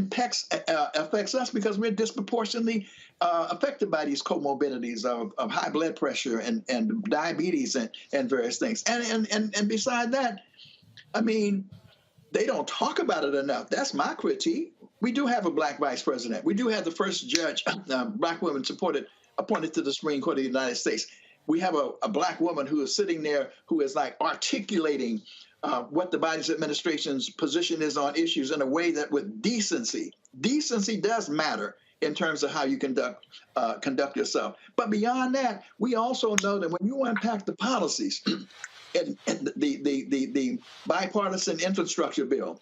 affects us because we're disproportionately affected by these comorbidities of high blood pressure and diabetes and various things. And beside that, I mean, they don't talk about it enough. That's my critique. We do have a black vice president. We do have the first judge, black woman appointed to the Supreme Court of the United States. We have a black woman who is sitting there who is like articulating what the Biden administration's position is on issues in a way that with decency. Decency does matter in terms of how you conduct yourself. But beyond that, we also know that when you unpack the policies and the bipartisan infrastructure bill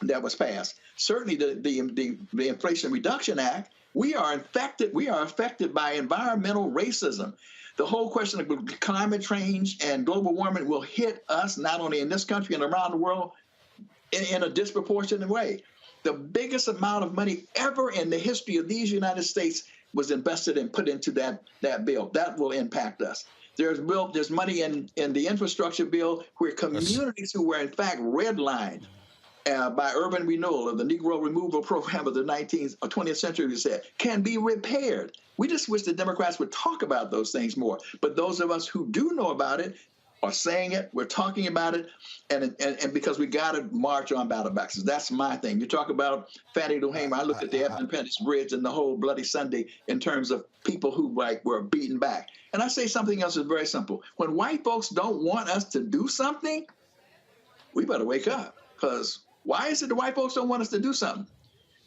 that was passed, certainly the Inflation Reduction Act, we are affected by environmental racism. The whole question of climate change and global warming will hit us not only in this country and around the world in a disproportionate way. The biggest amount of money ever in the history of these United States was invested and put into that bill. That will impact us. There's money in the infrastructure bill where communities who were in fact redlined by urban renewal of the Negro removal program of the 19th or 20th century, we said, can be repaired. We just wish the Democrats would talk about those things more. But those of us who do know about it are saying it, we're talking about it, and because we got to march on ballot boxes. That's my thing. You talk about Fannie Lou Hamer. I looked at the Evan Pettis Bridge and the whole Bloody Sunday in terms of people who were beaten back. And I say something else is very simple. When white folks don't want us to do something, we better wake up. Because why is it the white folks don't want us to do something?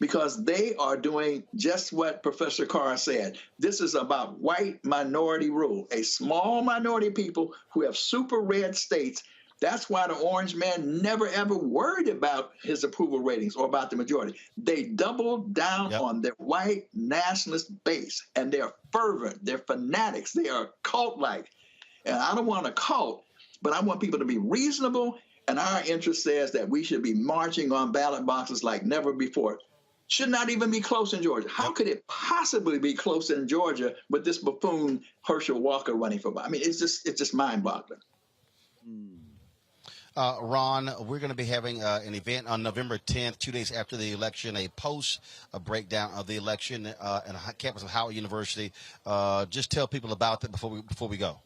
Because they are doing just what Professor Carr said. This is about white minority rule, a small minority of people who have super red states. That's why the orange man never, ever worried about his approval ratings or about the majority. They doubled down on their white nationalist base, and they're fervent, they're fanatics, they are cult-like. And I don't want a cult, but I want people to be reasonable, and our interest says that we should be marching on ballot boxes like never before. Should not even be close in Georgia. How could it possibly be close in Georgia with this buffoon Herschel Walker running for? I mean, it's just mind-boggling. Ron, we're going to be having an event on November 10th, 2 days after the election, a breakdown of the election at campus of Howard University. Just tell people about that before we go.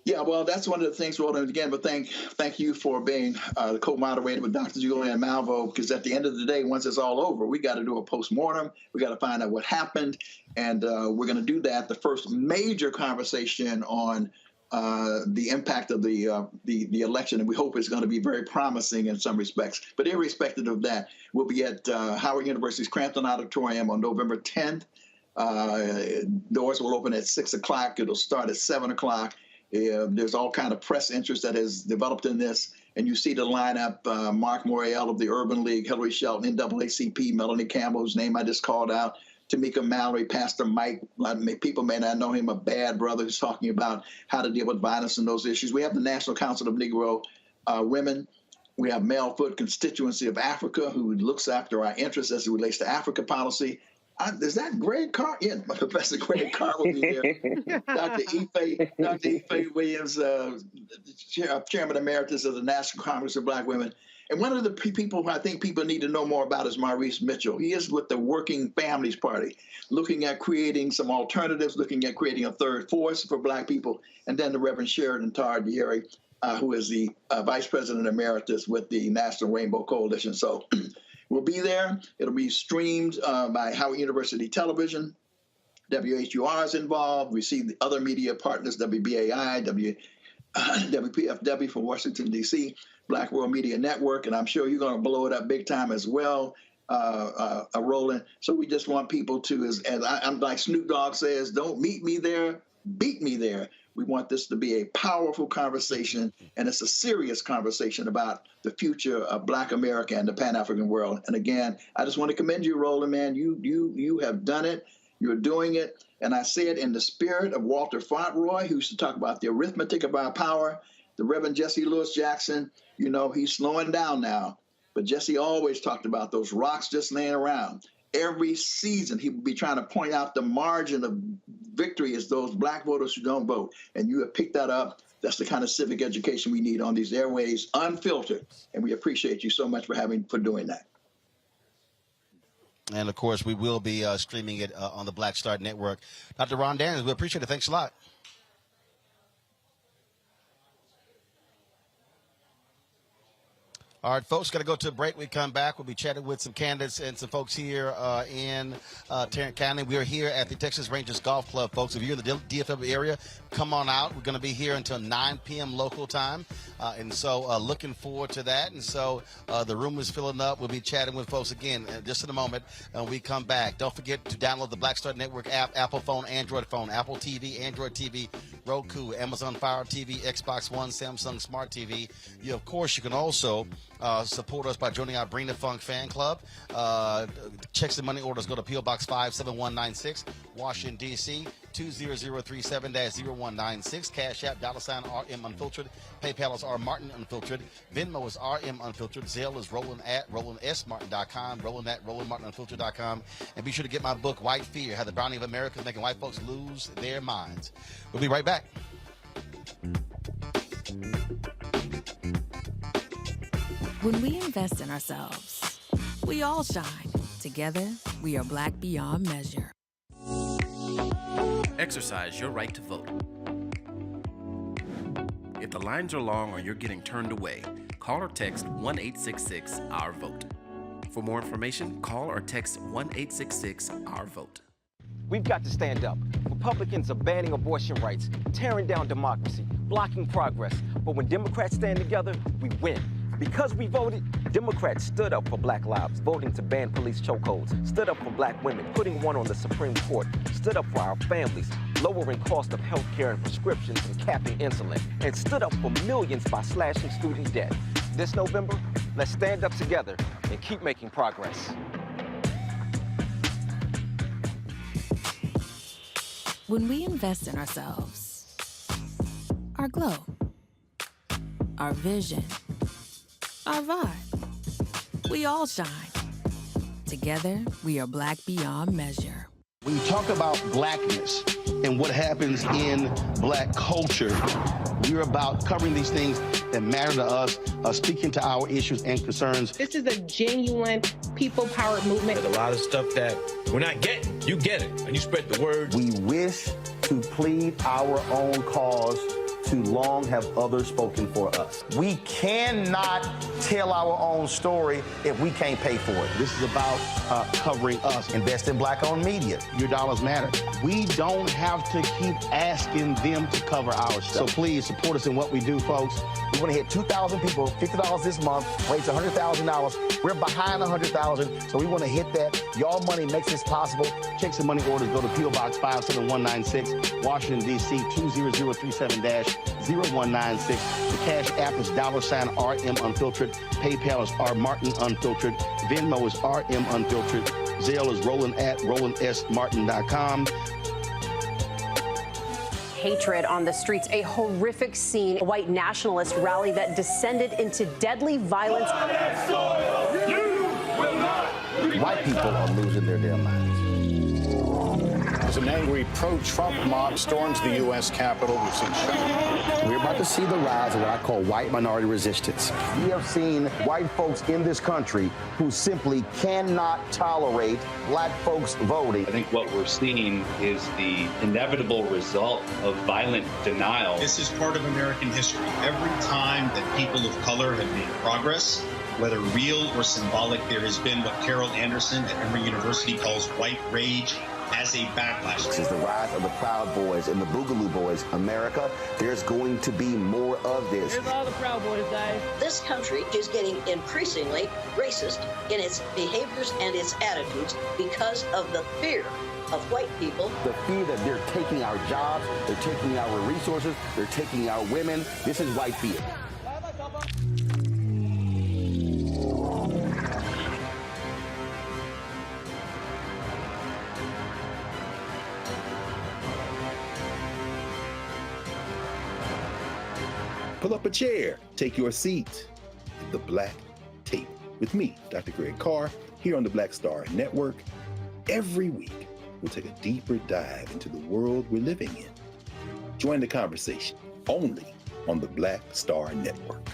Yeah, well, that's one of the things, Roland, again, but thank you for being the co-moderator with Dr. Julian Malvo, because at the end of the day, once it's all over, we got to do a post-mortem. We got to find out what happened, and we're going to do that. The first major conversation on the impact of the election, and we hope it's going to be very promising in some respects. But irrespective of that, we'll be at Howard University's Crampton Auditorium on November 10th. Doors will open at 6 o'clock. It'll start at 7 o'clock. There's all kind of press interest that has developed in this, and you see the lineup: Mark Morial of the Urban League, Hillary Shelton, NAACP, Melanie Campbell, whose name I just called out, Tamika Mallory, Pastor Mike. People may not know him, a bad brother who's talking about how to deal with violence and those issues. We have the National Council of Negro Women. We have Male Foot Constituency of Africa, who looks after our interests as it relates to Africa policy. Is that Greg Carr? Yeah, Professor Greg Carr will be there. Dr. Ife Williams, Chairman Emeritus of the National Congress of Black Women. And one of the people who I think people need to know more about is Maurice Mitchell. He is with the Working Families Party, looking at creating some alternatives, looking at creating a third force for Black people. And then the Reverend Sheridan Tardieri, who is the Vice President Emeritus with the National Rainbow Coalition. So we'll be there. It'll be streamed by Howard University Television. WHUR is involved. We see the other media partners, WBAI, WPFW from Washington, D.C., Black World Media Network, and I'm sure you're going to blow it up big time as well, Roland. So we just want people to, as I'm like Snoop Dogg says, don't meet me there, beat me there. We want this to be a powerful conversation, and it's a serious conversation about the future of Black America and the Pan-African world. And again, I just want to commend you, Roland, man. You have done it. You're doing it. And I say it in the spirit of Walter Fauntleroy, who used to talk about the arithmetic of our power. The Reverend Jesse Lewis Jackson, you know, he's slowing down now. But Jesse always talked about those rocks just laying around. Every season, he would be trying to point out the margin of victory is those Black voters who don't vote. And you have picked that up. That's the kind of civic education we need on these airways, unfiltered. And we appreciate you so much for doing that. And, of course, we will be streaming it on the Black Star Network. Dr. Ron Daniels, we appreciate it. Thanks a lot. All right, folks, got to go to a break. We come back. We'll be chatting with some candidates and some folks here in Tarrant County. We are here at the Texas Rangers Golf Club, folks. If you're in the DFW area, come on out. We're going to be here until 9 p.m. local time. And so looking forward to that. And so the room is filling up. We'll be chatting with folks again just in a moment when we come back. Don't forget to download the Black Star Network app, Apple phone, Android phone, Apple TV, Android TV, Roku, Amazon Fire TV, Xbox One, Samsung Smart TV. Of course, you can also support us by joining our Bring the Funk fan club. Checks and money orders go to P.O. Box 57196, Washington, D.C., 20037-0196. Cash App, $RM Unfiltered. PayPal is R Martin Unfiltered. Venmo is RM Unfiltered. Zelle is Roland at RolandSMartin.com. Roland at RolandMartinUnfiltered.com. And be sure to get my book, White Fear, How the Browning of America is Making White Folks Lose Their Minds. We'll be right back. When we invest in ourselves, we all shine. Together, we are Black beyond measure. Exercise your right to vote. If the lines are long or you're getting turned away, call or text 1-866-OUR-VOTE. For more information, call or text 1-866-OUR-VOTE. We've got to stand up. Republicans are banning abortion rights, tearing down democracy, blocking progress. But when Democrats stand together, we win. Because we voted, Democrats stood up for Black lives, voting to ban police chokeholds, stood up for Black women, putting one on the Supreme Court, stood up for our families, lowering cost of health care and prescriptions and capping insulin, and stood up for millions by slashing student debt. This November, let's stand up together and keep making progress. When we invest in ourselves, our glow, our vision, our vibe, we all shine. Together, we are Black beyond measure. When you talk about blackness and what happens in Black culture, we're about covering these things that matter to us, speaking to our issues and concerns. This is a genuine people-powered movement. There's a lot of stuff that we're not getting. You get it, and you spread the word. We wish to plead our own cause too long have others spoken for us. We cannot tell our own story if we can't pay for it. This is about covering us. Invest in black-owned media. Your dollars matter. We don't have to keep asking them to cover our stuff. So please support us in what we do, folks. We want to hit 2,000 people, $50 this month, raise $100,000. We're behind 100,000, so we want to hit that. Y'all money makes this possible. Checks and money orders go to P.O. Box 57196, Washington, D.C. 20037-0196. The Cash App is $RM Unfiltered. PayPal is R Martin Unfiltered. Venmo is RM Unfiltered. Zelle is roland@rolandsmartin.com. Hatred on the streets, a horrific scene, a white nationalist rally that descended into deadly violence. White people are losing their damn minds. As an angry pro-Trump mob storms the U.S. Capitol, we've seen shooting. We're about to see the rise of what I call white minority resistance. We have seen white folks in this country who simply cannot tolerate black folks voting. I think what we're seeing is the inevitable result of violent denial. This is part of American history. Every time that people of color have made progress, whether real or symbolic, there has been what Carol Anderson at Emory University calls white rage as a backlash. This is the rise of the Proud Boys and the Boogaloo Boys. America, there's going to be more of this. Here's all the Proud Boys, guys. This country is getting increasingly racist in its behaviors and its attitudes because of the fear of white people. The fear that they're taking our jobs, they're taking our resources, they're taking our women. This is white fear. Pull up a chair, take your seat at the Black Table with me, Dr. Greg Carr, here on the Black Star Network. Every week, we'll take a deeper dive into the world we're living in. Join the conversation only on the Black Star Network.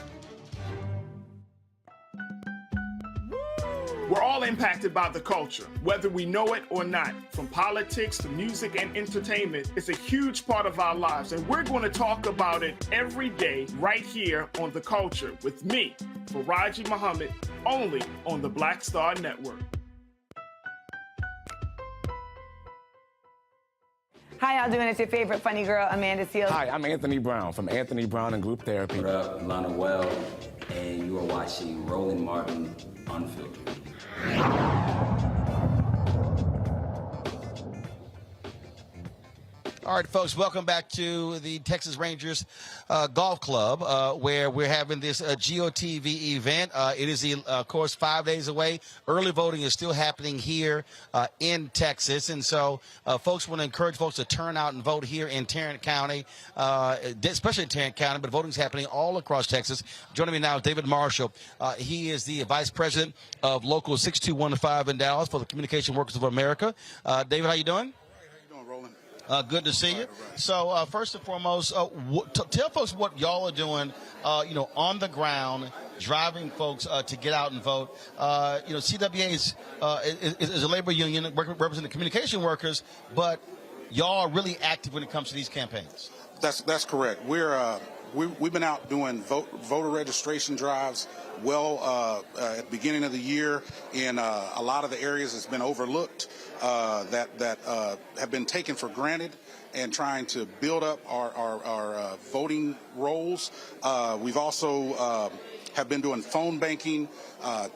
We're all impacted by the culture, whether we know it or not. From politics to music and entertainment, it's a huge part of our lives, and we're going to talk about it every day right here on The Culture with me, Faraji Muhammad, only on the Black Star Network. How y'all doing? It's your favorite funny girl, Amanda Seals. Hi, I'm Anthony Brown from Anthony Brown and Group Therapy. What up, Lana Well, and you are watching Roland Martin Unfiltered. All right, folks, welcome back to the Texas Rangers Golf Club, where we're having this GOTV event. It is, of course, 5 days away. Early voting is still happening here in Texas. And so folks want to encourage folks to turn out and vote here in Tarrant County, especially in Tarrant County, but voting is happening all across Texas. Joining me now is David Marshall. He is the Vice President of Local 6215 in Dallas for the Communication Workers of America. David, how you doing? Good to see you. So first and foremost, tell folks what y'all are doing, on the ground, driving folks to get out and vote. CWA is a labor union representing communication workers, but y'all are really active when it comes to these campaigns. That's correct. We've been out doing voter registration drives at the beginning of the year in a lot of the areas that's been overlooked that have been taken for granted, and trying to build up our voting rolls. We've also have been doing phone banking,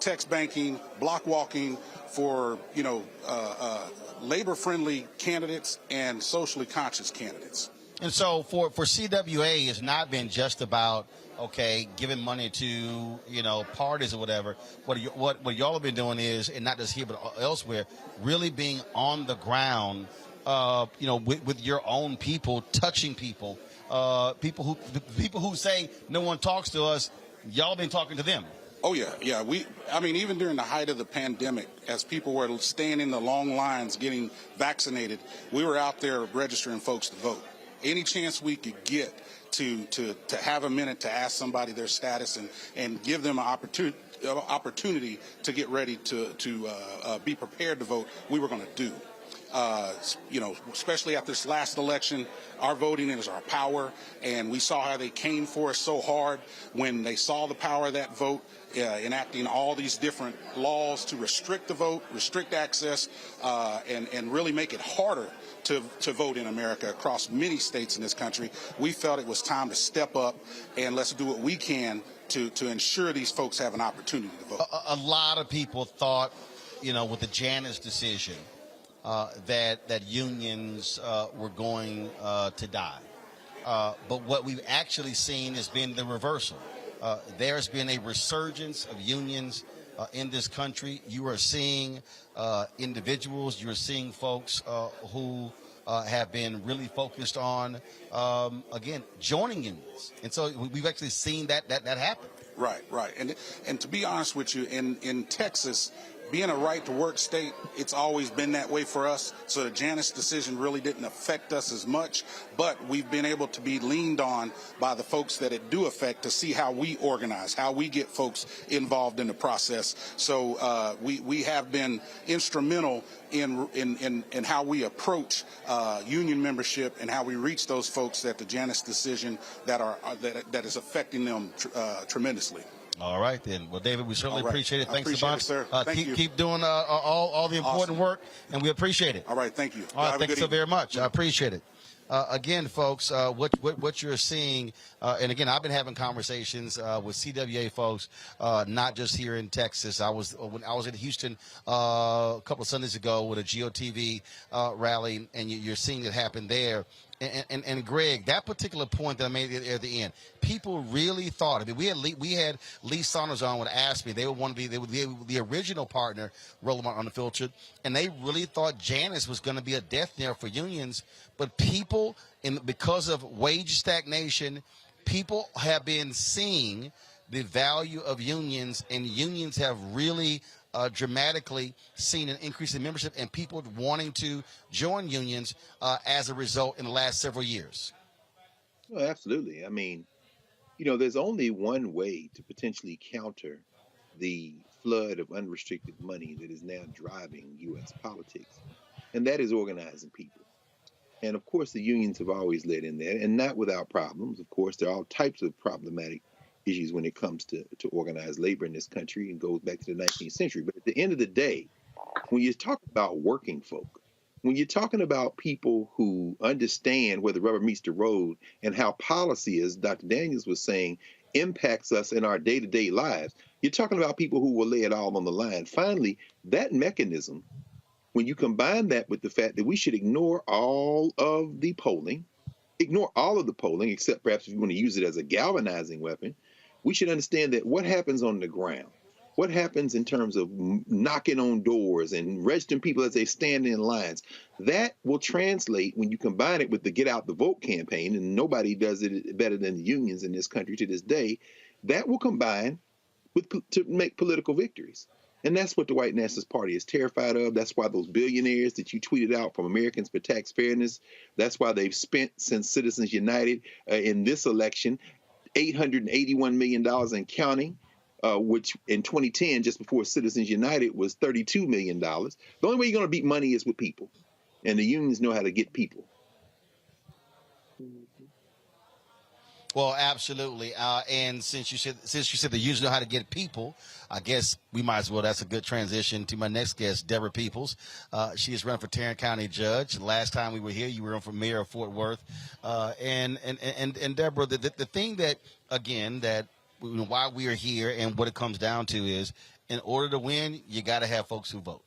text banking, block walking for labor-friendly candidates and socially conscious candidates. And so for CWA, it's not been just about, giving money to, parties or whatever. What y'all have been doing is, and not just here but elsewhere, really being on the ground, with your own people, touching people, people who say no one talks to us. Y'all been talking to them. Oh, yeah. Even during the height of the pandemic, as people were staying in the long lines getting vaccinated, we were out there registering folks to vote. Any chance we could get to have a minute to ask somebody their status and give them an opportunity to get ready to be prepared to vote, we were going to do. especially after this last election, our voting is our power, and we saw how they came for us so hard when they saw the power of that vote, enacting all these different laws to restrict the vote, restrict access, and really make it harder to vote in America across many states in this country. We felt it was time to step up and let's do what we can to ensure these folks have an opportunity to vote. A lot of people thought, with the Janus decision, that unions were going to die. But what we've actually seen has been the reversal. There's been a resurgence of unions in this country. You are seeing individuals, you're seeing folks who have been really focused on, again, joining unions. And so we've actually seen that happen. Right. And to be honest with you, in Texas, being a right-to-work state, it's always been that way for us. So the Janus decision really didn't affect us as much, but we've been able to be leaned on by the folks that it do affect to see how we organize, how we get folks involved in the process. So we have been instrumental in how we approach union membership and how we reach those folks at the Janus decision that is affecting them tremendously. All right, then. Well, David, we certainly appreciate it. Thanks a bunch. Sir. Thank you. Keep doing all the important work, and we appreciate it. All right, thank you. All right, thanks so very much. I appreciate it. Again, folks, what you're seeing, and again, I've been having conversations with CWA folks, not just here in Texas. When I was in Houston a couple of Sundays ago with a GOTV rally, and you're seeing it happen there. And Greg, that particular point that I made at the end, people really thought. I mean, we had Lee Saunders on would ask me. They would be the original partner, Roland Martin Unfiltered, and they really thought Janus was going to be a death knell for unions. But people, because of wage stagnation, people have been seeing the value of unions, and unions have really dramatically seen an increase in membership and people wanting to join unions as a result in the last several years. Well, absolutely. I mean, there's only one way to potentially counter the flood of unrestricted money that is now driving U.S. politics, and that is organizing people. And of course, the unions have always led in there, and not without problems. Of course, there are all types of problematic issues when it comes to organized labor in this country, and goes back to the 19th century. But at the end of the day, when you're talking about working folk, when you're talking about people who understand where the rubber meets the road and how policy, as Dr. Daniels was saying, impacts us in our day-to-day lives, you're talking about people who will lay it all on the line. Finally, that mechanism, when you combine that with the fact that we should ignore all of the polling, except perhaps if you want to use it as a galvanizing weapon, we should understand that what happens on the ground, what happens in terms of knocking on doors and registering people as they stand in lines, that will translate when you combine it with the Get Out the Vote campaign, and nobody does it better than the unions in this country to this day, that will combine to make political victories. And that's what the White Nationalist Party is terrified of. That's why those billionaires that you tweeted out from Americans for Tax Fairness, that's why they've spent since Citizens United in this election $881 million and counting, which in 2010, just before Citizens United, was $32 million. The only way you're going to beat money is with people, and the unions know how to get people. Well, absolutely. And since you said the unions know how to get people, I guess we might as well. That's a good transition to my next guest, Deborah Peoples. She is running for Tarrant County Judge. Last time we were here, you were running for Mayor of Fort Worth. And Deborah, the thing that, again, that why we are here and what it comes down to is, in order to win, you got to have folks who vote.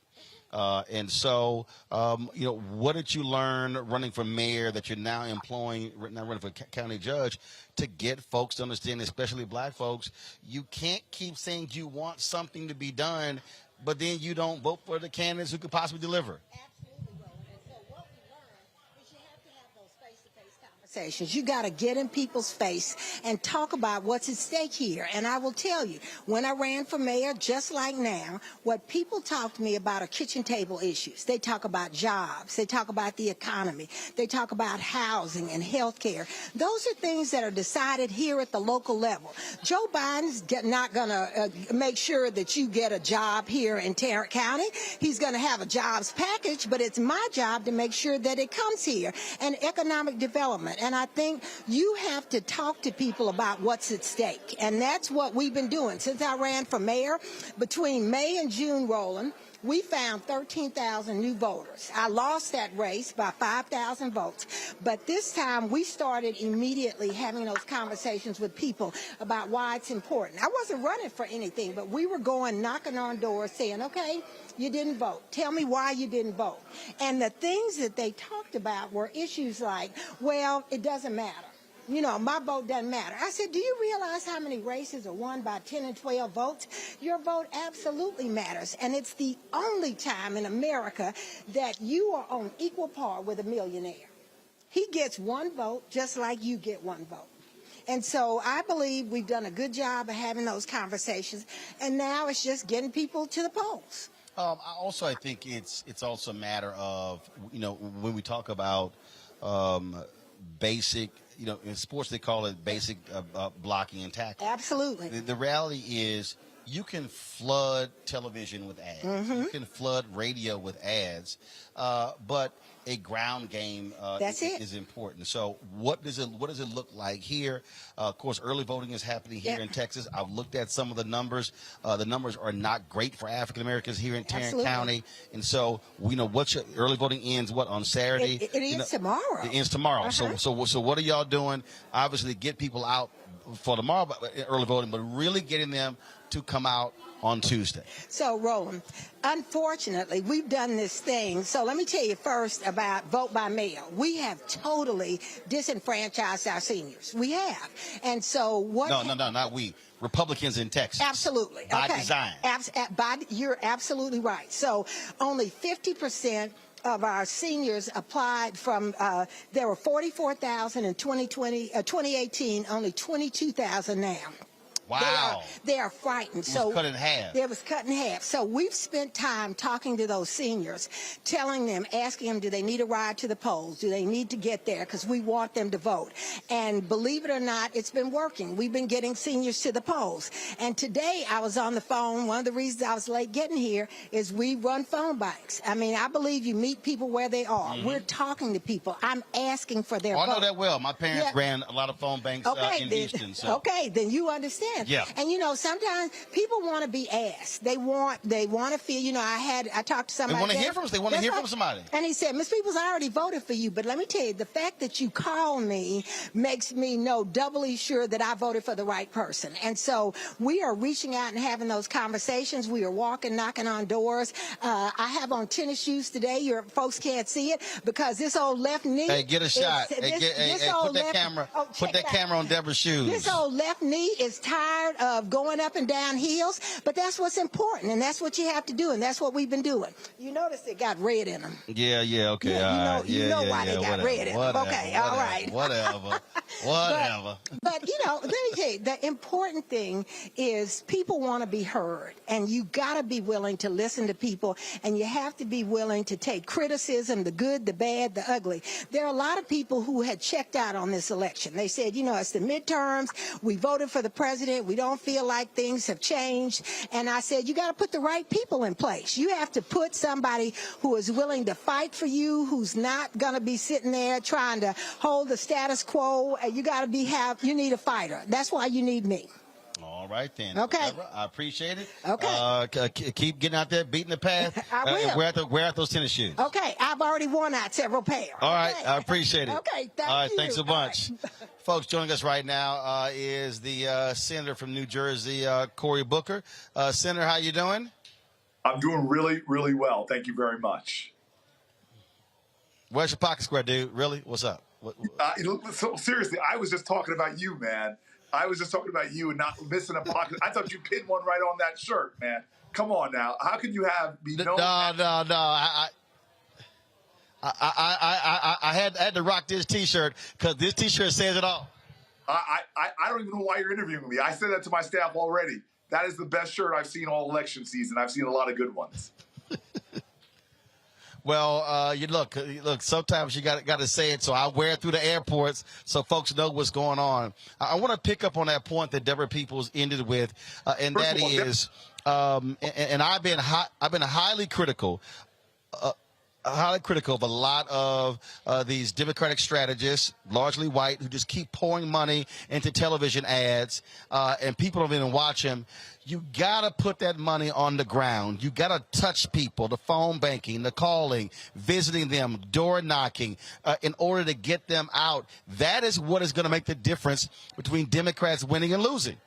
And so, what did you learn running for mayor that you're now running for county judge, to get folks to understand, especially black folks, you can't keep saying you want something to be done, but then you don't vote for the candidates who could possibly deliver? Absolutely, Roland. And so what we learned is you have to have those face-to-face conversations. You got to get in people's face and talk about what's at stake here. And I will tell you, when I ran for mayor, just like now, what people talk to me about are kitchen table issues. They talk about jobs. They talk about the economy. They talk about housing and health care. Those are things that are decided here at the local level. Joe Biden's not going to make sure that you get a job here in Tarrant County. He's going to have a jobs package, but it's my job to make sure that it comes here. And economic development. And I think you have to talk to people about what's at stake. And that's what we've been doing. Since I ran for mayor, between May and June, Roland, we found 13,000 new voters. I lost that race by 5,000 votes. But this time, we started immediately having those conversations with people about why it's important. I wasn't running for anything, but we were going knocking on doors saying, okay, you didn't vote. Tell me why you didn't vote. And the things that they talked about were issues like, well, it doesn't matter. You know, my vote doesn't matter. I said, do you realize how many races are won by 10 and 12 votes? Your vote absolutely matters. And it's the only time in America that you are on equal par with a millionaire. He gets one vote just like you get one vote. And so I believe we've done a good job of having those conversations. And now it's just getting people to the polls. I think it's also a matter of, you know, when we talk about basic, you know, in sports they call it basic blocking and tackling. Absolutely. The reality is you can flood television with ads. Mm-hmm. You can flood radio with ads, but a ground game is important. So what does it look like here? Of course, early voting is happening here in Texas. I've looked at some of the numbers. The numbers are not great for African Americans here in Tarrant County. And so we know early voting ends on Saturday. It ends tomorrow. It ends tomorrow. Uh-huh. So what are y'all doing? Obviously, get people out for tomorrow, early voting, but really getting them to come out on Tuesday. So, Roland, unfortunately, we've done this thing. So let me tell you first about vote by mail. We have totally disenfranchised our seniors. We have. And so what... No, not we. Republicans in Texas. Absolutely. By design. You're absolutely right. So only 50% of our seniors applied from, there were 44,000 in 2018, only 22,000 now. Wow. They are frightened. It was cut in half. It was cut in half. So we've spent time talking to those seniors, telling them, asking them, do they need a ride to the polls? Do they need to get there? Because we want them to vote. And believe it or not, it's been working. We've been getting seniors to the polls. And today I was on the phone. One of the reasons I was late getting here is we run phone banks. I mean, I believe you meet people where they are. Mm-hmm. We're talking to people. I'm asking for their vote. I know that well. My parents ran a lot of phone banks in Houston. So. Okay, then you understand. Yeah. And you know, sometimes people want to be asked. They want to feel, you know, I talked to somebody. They want to hear from us. They want to hear from somebody. And he said, Ms. Peoples, I already voted for you, but let me tell you, the fact that you call me makes me know doubly sure that I voted for the right person. And so we are reaching out and having those conversations. We are walking, knocking on doors. I have on tennis shoes today. Your folks can't see it because this old left knee. Hey, get a shot. Put that camera on Deborah's shoes. This old left knee is tired of going up and down hills, but that's what's important, and that's what you have to do, and that's what we've been doing. You notice it got red in them. Yeah, okay. You know why they got red in them. Okay, all right. Whatever. But, you know, let me tell you, the important thing is people want to be heard, and you got to be willing to listen to people, and you have to be willing to take criticism, the good, the bad, the ugly. There are a lot of people who had checked out on this election. They said, you know, it's the midterms. We voted for the president. We don't feel like things have changed. And I said, you got to put the right people in place. You have to put somebody who is willing to fight for you, who's not going to be sitting there trying to hold the status quo. You got to you need a fighter. That's why you need me. All right, then. Okay. Deborah, I appreciate it. Okay. Keep getting out there, beating the path. I will. Wear out those tennis shoes. Okay. I've already worn out several pairs. All right. I appreciate it. Okay. All right. Thanks a bunch. Folks, joining us right now is the Senator from New Jersey, Cory Booker. Senator, how you doing? I'm doing really, really well. Thank you very much. Where's your pocket square, dude? Really? What's up? So, seriously, I was just talking about you, man. I was just talking about you and not missing a pocket. I thought you pinned one right on that shirt, man. Come on now. How could you be known? No. I had to rock this T-shirt because this T-shirt says it all. I don't even know why you're interviewing me. I said that to my staff already. That is the best shirt I've seen all election season. I've seen a lot of good ones. Well, you look. Sometimes you got to say it, so I wear it through the airports so folks know what's going on. I want to pick up on that point that Deborah Peoples ended with, and that is, and I've been highly critical. Highly critical of a lot of these Democratic strategists, largely white, who just keep pouring money into television ads, and people don't even watch them. You got to put that money on the ground. You got to touch people, the phone banking, the calling, visiting them, door knocking, in order to get them out. That is what is going to make the difference between Democrats winning and losing.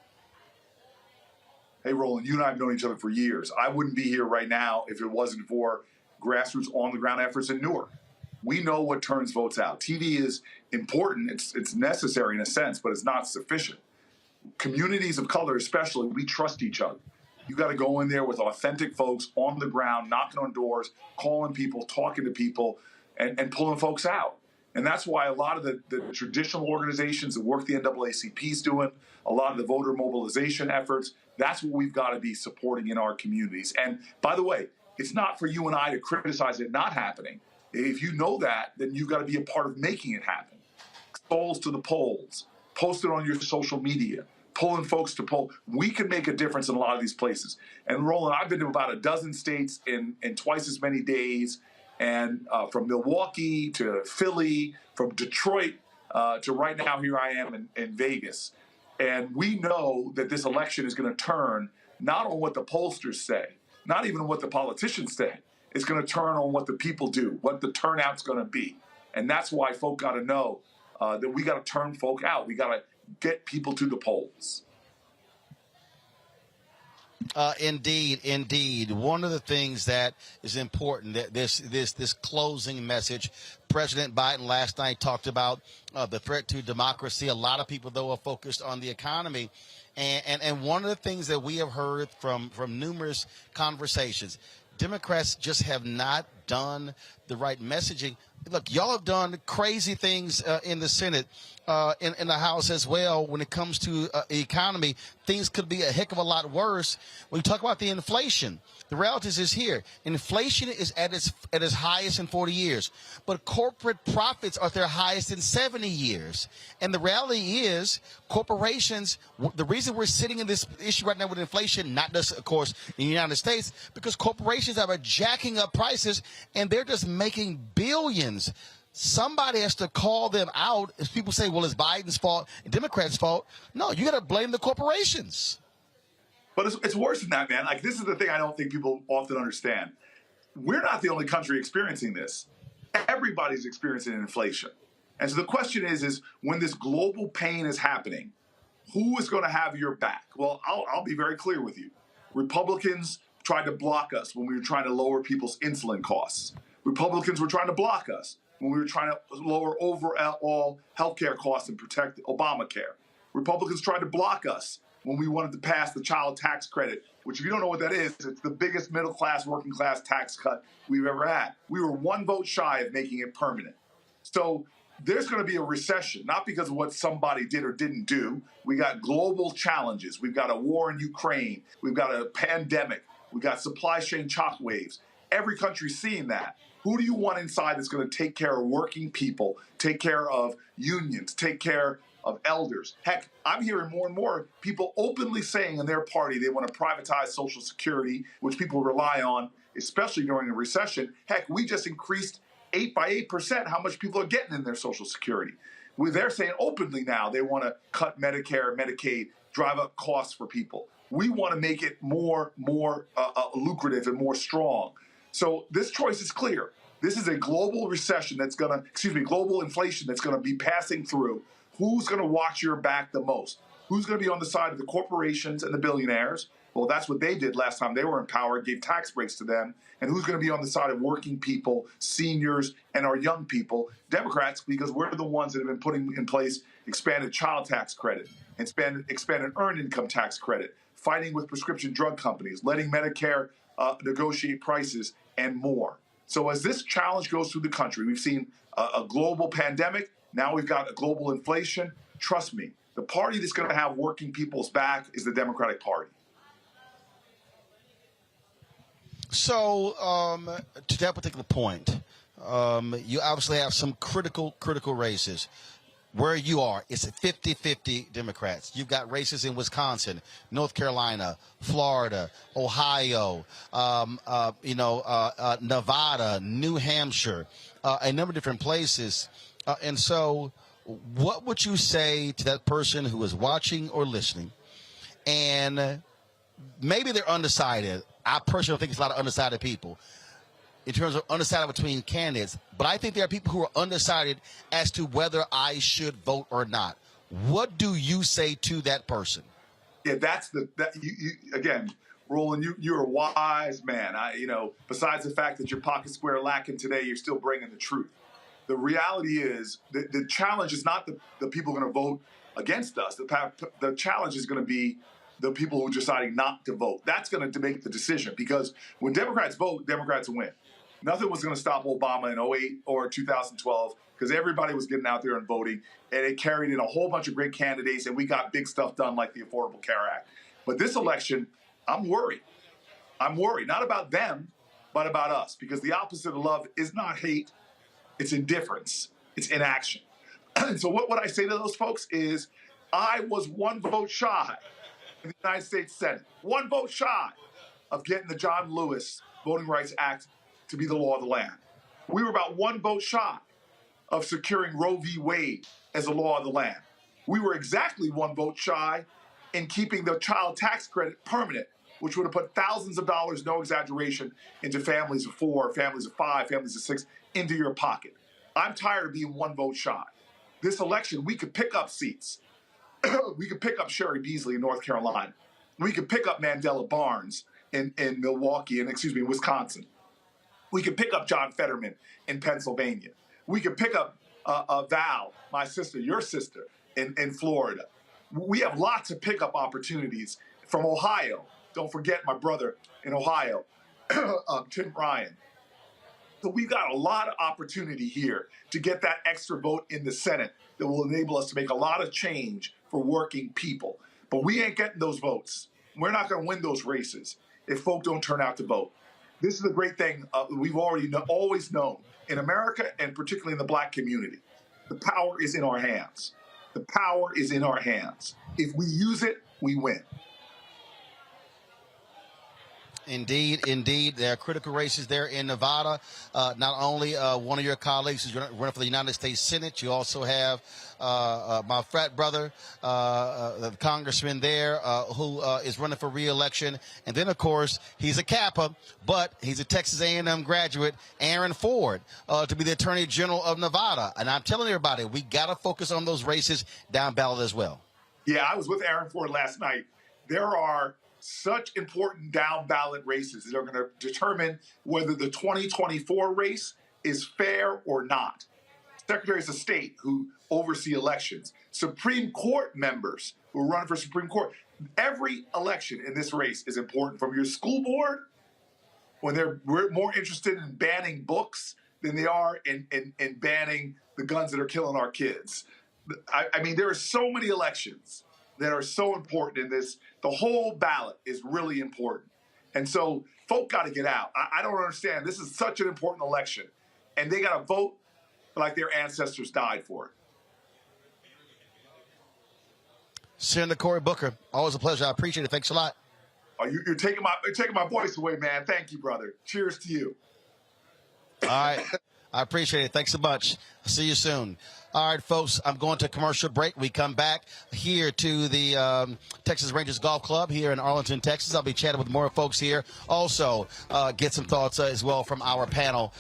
Hey, Roland, you and I have known each other for years. I wouldn't be here right now if it wasn't for grassroots on-the-ground efforts in Newark. We know what turns votes out. TV is important. It's necessary in a sense, but it's not sufficient. Communities of color especially, we trust each other. You got to go in there with authentic folks on the ground, knocking on doors, calling people, talking to people, and pulling folks out. And that's why a lot of the traditional organizations, the work the NAACP is doing, a lot of the voter mobilization efforts, that's what we've got to be supporting in our communities. And by the way, it's not for you and I to criticize it not happening. If you know that, then you've got to be a part of making it happen. Souls to the polls, post it on your social media, pulling folks to poll. We can make a difference in a lot of these places. And Roland, I've been to about a dozen states in twice as many days, and from Milwaukee to Philly, from Detroit to right now here I am in Vegas. And we know that this election is going to turn not on what the pollsters say, not even what the politicians say. It's going to turn on what the people do, what the turnout's going to be. And that's why folk got to know that we got to turn folk out. We got to get people to the polls. Indeed. One of the things that is important, that this closing message, President Biden last night talked about the threat to democracy. A lot of people, though, are focused on the economy. And one of the things that we have heard from numerous conversations, Democrats just have not done the right messaging. Look, y'all have done crazy things in the Senate, in the House as well. When it comes to the economy, things could be a heck of a lot worse. When you talk about the inflation, the reality is here. Inflation is at its highest in 40 years, but corporate profits are at their highest in 70 years. And the reality is, corporations, the reason we're sitting in this issue right now with inflation, not just, of course, in the United States, because corporations are jacking up prices and they're just making billions. Somebody has to call them out. As people say, well, it's Biden's fault and Democrats' fault. No, you got to blame the corporations. But it's worse than that, man. Like, this is the thing I don't think people often understand. We're not the only country experiencing this. Everybody's experiencing inflation. And so the question is when this global pain is happening, who is going to have your back? Well, I'll be very clear with you. Republicans tried to block us when we were trying to lower people's insulin costs. Republicans were trying to block us when we were trying to lower overall health care costs and protect Obamacare. Republicans tried to block us when we wanted to pass the child tax credit, which, if you don't know what that is, it's the biggest middle-class, working-class tax cut we've ever had. We were one vote shy of making it permanent. So there's going to be a recession, not because of what somebody did or didn't do. We got global challenges. We've got a war in Ukraine. We've got a pandemic. We've got supply chain shockwaves. Every country's seeing that. Who do you want inside that's going to take care of working people, take care of unions, take care of elders? Heck, I'm hearing more and more people openly saying in their party they want to privatize Social Security, which people rely on, especially during a recession. Heck, we just increased 8% how much people are getting in their Social Security. They're saying openly now they want to cut Medicare, Medicaid, drive up costs for people. We want to make it more lucrative and more strong. So this choice is clear. This is a global recession global inflation that's going to be passing through. Who's going to watch your back the most? Who's going to be on the side of the corporations and the billionaires? Well, that's what they did last time they were in power, gave tax breaks to them. And who's going to be on the side of working people, seniors, and our young people? Democrats, because we're the ones that have been putting in place expanded child tax credit, expanded earned income tax credit, fighting with prescription drug companies, letting Medicare negotiate prices, and more. So as this challenge goes through the country, we've seen a global pandemic. Now we've got a global inflation. Trust me, the party that's going to have working people's back is the Democratic Party. So to that particular point, you obviously have some critical races. Where you are, it's 50-50 Democrats. You've got races in Wisconsin, North Carolina, Florida, Ohio, Nevada, New Hampshire, a number of different places. And so what would you say to that person who is watching or listening, and maybe they're undecided? I personally think it's a lot of undecided people in terms of undecided between candidates, but I think there are people who are undecided as to whether I should vote or not. What do you say to that person? Yeah, again, Roland, you're a wise man. Besides the fact that your pocket square lacking today, you're still bringing the truth. The reality is the challenge is not the people going to vote against us. The challenge is going to be the people who are deciding not to vote. That's going to make the decision, because when Democrats vote, Democrats win. Nothing was going to stop Obama in 2008 or 2012 because everybody was getting out there and voting, and it carried in a whole bunch of great candidates, and we got big stuff done like the Affordable Care Act. But this election, I'm worried. I'm worried, not about them, but about us, because the opposite of love is not hate. It's indifference. It's inaction. And so what I say to those folks is, I was one vote shy in the United States Senate, one vote shy of getting the John Lewis Voting Rights Act to be the law of the land. We were about one vote shy of securing Roe v. Wade as a law of the land. We were exactly one vote shy in keeping the child tax credit permanent, which would have put thousands of dollars, no exaggeration, into families of 4, families of 5, families of 6, into your pocket. I'm tired of being one vote shy. This election, we could pick up seats. We could pick up Sherry Beasley in North Carolina. We could pick up Mandela Barnes in Milwaukee, in Wisconsin. We could pick up John Fetterman in Pennsylvania. We could pick up Val, my sister, your sister, in Florida. We have lots of pickup opportunities from Ohio. Don't forget my brother in Ohio, Tim Ryan. So we've got a lot of opportunity here to get that extra vote in the Senate that will enable us to make a lot of change for working people. But we ain't getting those votes. We're not going to win those races if folk don't turn out to vote. This is the great thing we've always known in America, and particularly in the Black community. The power is in our hands. The power is in our hands. If we use it, we win. Indeed. There are critical races there in Nevada. Not only one of your colleagues is running for the United States Senate, you also have my frat brother, the congressman there, who is running for re-election. And then, of course, he's a Kappa, but he's a Texas A&M graduate, Aaron Ford, to be the Attorney General of Nevada. And I'm telling everybody, we got to focus on those races down ballot as well. Yeah, I was with Aaron Ford last night. There are such important down ballot races that are going to determine whether the 2024 race is fair or not. Secretaries of State who oversee elections, Supreme Court members who run for Supreme Court. Every election in this race is important, from your school board, when they're more interested in banning books than they are in banning the guns that are killing our kids. I mean, there are so many elections that are so important in this. The whole ballot is really important. And so folk got to get out. I don't understand. This is such an important election, and they got to vote like their ancestors died for it. Senator Cory Booker, always a pleasure. I appreciate it. Thanks a lot. Oh, you're taking my voice away, man. Thank you, brother. Cheers to you. All right. I appreciate it. Thanks so much. See you soon. All right, folks, I'm going to a commercial break. We come back here to the Texas Rangers Golf Club here in Arlington, Texas. I'll be chatting with more folks here. Also, get some thoughts as well from our panel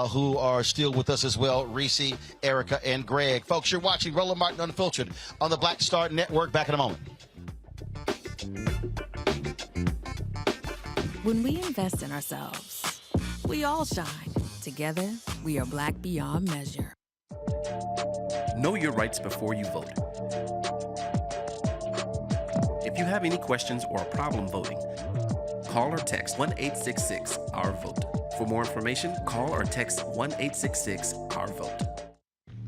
who are still with us as well, Reese, Erica, and Greg. Folks, you're watching Roland Martin Unfiltered on the Black Star Network. Back in a moment. When we invest in ourselves, we all shine. Together, we are black beyond measure. Know your rights before you vote. If you have any questions or a problem voting, Call or text 1-866-OUR-VOTE. For more information, call or text 1-866-OUR-VOTE.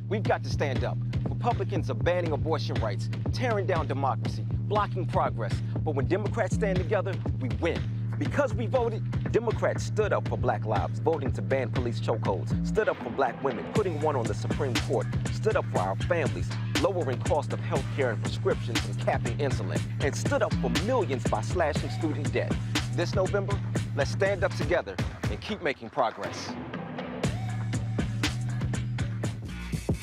We've got to stand up. Republicans are banning abortion rights, tearing down democracy, blocking progress. But when Democrats stand together, we win. Because we voted, Democrats stood up for black lives, voting to ban police chokeholds, stood up for black women, putting one on the Supreme Court, stood up for our families, lowering cost of health care and prescriptions and capping insulin, and stood up for millions by slashing student debt. This November, let's stand up together and keep making progress.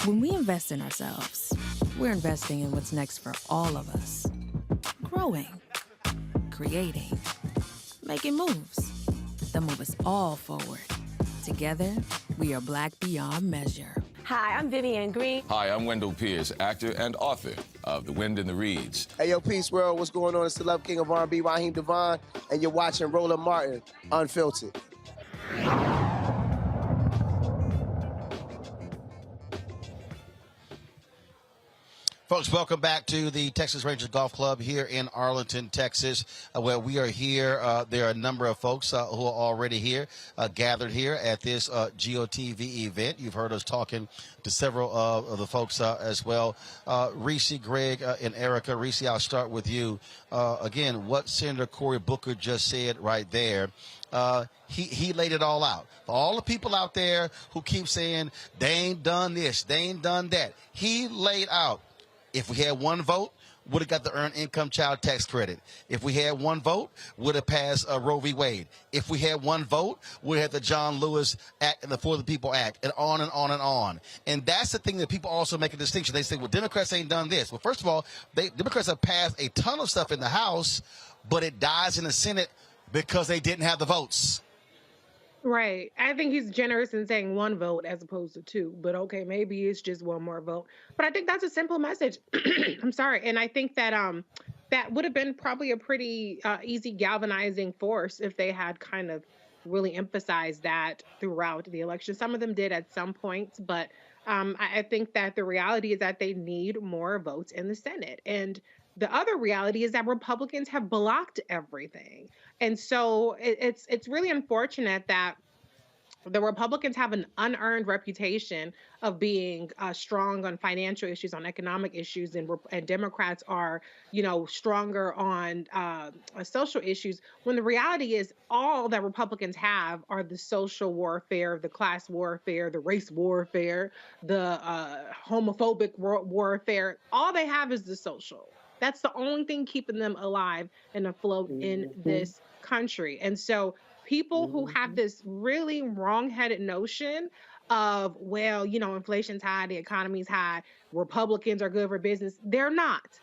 When we invest in ourselves, we're investing in what's next for all of us. Growing, creating, making moves that move us all forward. Together, we are Black beyond measure. Hi, I'm Vivian Green. Hi, I'm Wendell Pierce, actor and author of The Wind in the Reeds. Hey, yo, Peace World, what's going on? It's the Love King of R&B, Raheem Devon, and you're watching Roland Martin, Unfiltered. Folks, welcome back to the Texas Rangers Golf Club here in Arlington, Texas, where we are here. There are a number of folks who are already here, gathered here at this GOTV event. You've heard us talking to several of the folks as well. Reese, Greg, and Erica. Reese, I'll start with you. Again, what Senator Cory Booker just said right there. He laid it all out. For all the people out there who keep saying they ain't done this, they ain't done that, he laid out. If we had one vote, would have got the Earned Income Child Tax Credit. If we had one vote, would have passed Roe v. Wade. If we had one vote, would have had the John Lewis Act and the For the People Act, and on and on and on. And that's the thing that people also make a distinction. They say, well, Democrats ain't done this. Well, first of all, Democrats have passed a ton of stuff in the House, but it dies in the Senate because they didn't have the votes. Right. I think he's generous in saying one vote as opposed to two, but okay, maybe it's just one more vote. But I think that's a simple message. I'm sorry. And I think that that would have been probably a pretty easy galvanizing force if they had kind of really emphasized that throughout the election. Some of them did at some points, but I think that the reality is that they need more votes in the Senate. And the other reality is that Republicans have blocked everything. And so it's really unfortunate that the Republicans have an unearned reputation of being strong on financial issues, on economic issues, and Democrats are, stronger on social issues, when the reality is all that Republicans have are the social warfare, the class warfare, the race warfare, the homophobic warfare. All they have is the social. That's the only thing keeping them alive and afloat in this country. And so people who have this really wrong-headed notion of, well, inflation's high, the economy's high, Republicans are good for business, they're not.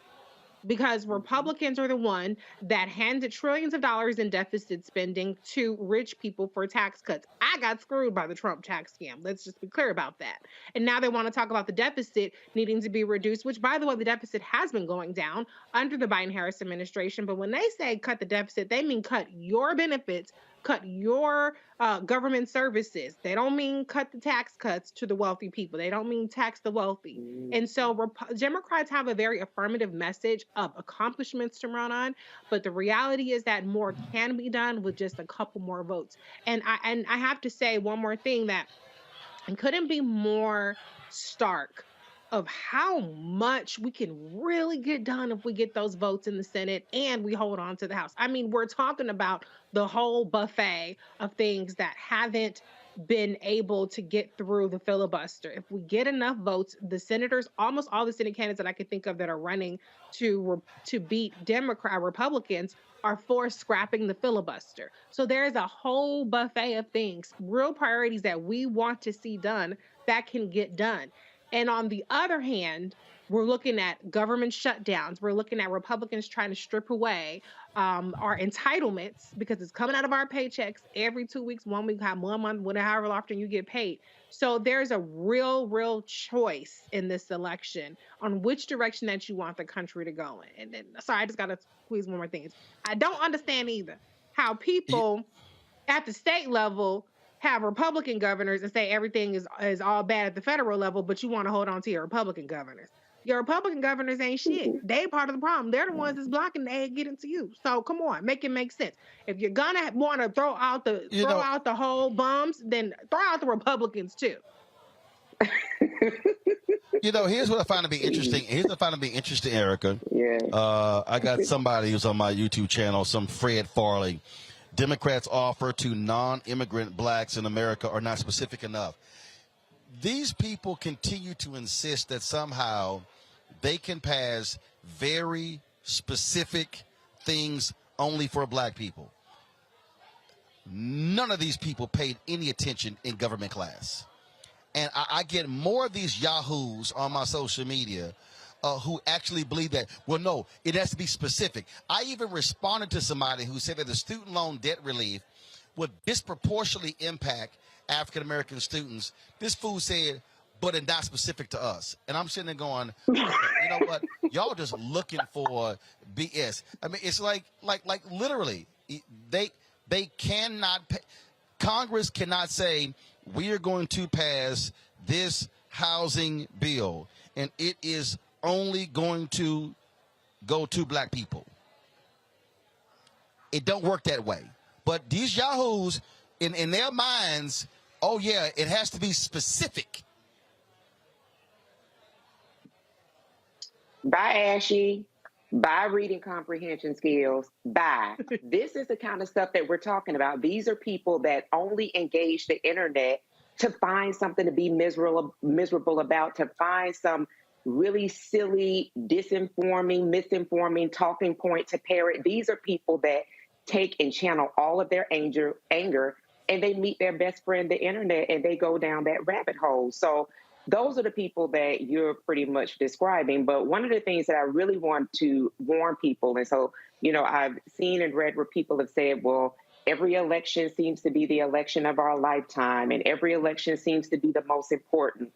Because Republicans are the one that handed trillions of dollars in deficit spending to rich people for tax cuts. I got screwed by the Trump tax scam. Let's just be clear about that. And now they want to talk about the deficit needing to be reduced, which, by the way, the deficit has been going down under the Biden-Harris administration. But when they say cut the deficit, they mean cut your benefits, cut your government services. They don't mean cut the tax cuts to the wealthy people. They don't mean tax the wealthy. And so Democrats have a very affirmative message of accomplishments to run on, but the reality is that more can be done with just a couple more votes. And I have to say one more thing that couldn't be more stark of how much we can really get done if we get those votes in the Senate and we hold on to the House. I mean, we're talking about the whole buffet of things that haven't been able to get through the filibuster. If we get enough votes, the senators, almost all the Senate candidates that I could think of that are running to beat Republicans are for scrapping the filibuster. So there's a whole buffet of things, real priorities that we want to see done that can get done. And on the other hand, we're looking at government shutdowns. We're looking at Republicans trying to strip away our entitlements because it's coming out of our paychecks every 2 weeks, 1 week, 1 month, whatever often you get paid. So there's a real choice in this election on which direction that you want the country to go in. And then, sorry, I just got to squeeze one more thing. I don't understand either how people at the state level have Republican governors and say everything is all bad at the federal level, but you want to hold on to your Republican governors. Your Republican governors ain't shit. They part of the problem. They're the ones that's blocking the aid getting to you. So come on, make it make sense. If you're gonna want to throw out the whole bums, then throw out the Republicans too. Here's what I find to be interesting. Erica. Yeah. I got somebody who's on my YouTube channel, some Fred Farley. Democrats' offer to non-immigrant blacks in America are not specific enough. These people continue to insist that somehow they can pass very specific things only for black people. None of these people paid any attention in government class. And I get more of these yahoos on my social media who actually believe that, well, no, it has to be specific. I even responded to somebody who said that the student loan debt relief would disproportionately impact African-American students. This fool said, but it's not specific to us. And I'm sitting there going, okay, you know what? Y'all just looking for BS. I mean, it's like literally, they cannot pay. Congress cannot say, we are going to pass this housing bill, and it is only going to go to black people. It don't work that way. But these yahoos, in their minds, oh, yeah, it has to be specific. Bye, Ashy. Bye, reading comprehension skills. Bye. This is the kind of stuff that we're talking about. These are people that only engage the internet to find something to be miserable about, to find some really silly, misinforming talking point to parrot. These are people that take and channel all of their anger, and they meet their best friend, the internet, and they go down that rabbit hole. So those are the people that you're pretty much describing. But one of the things that I really want to warn people, and so, I've seen and read where people have said, well, every election seems to be the election of our lifetime, and every election seems to be the most important.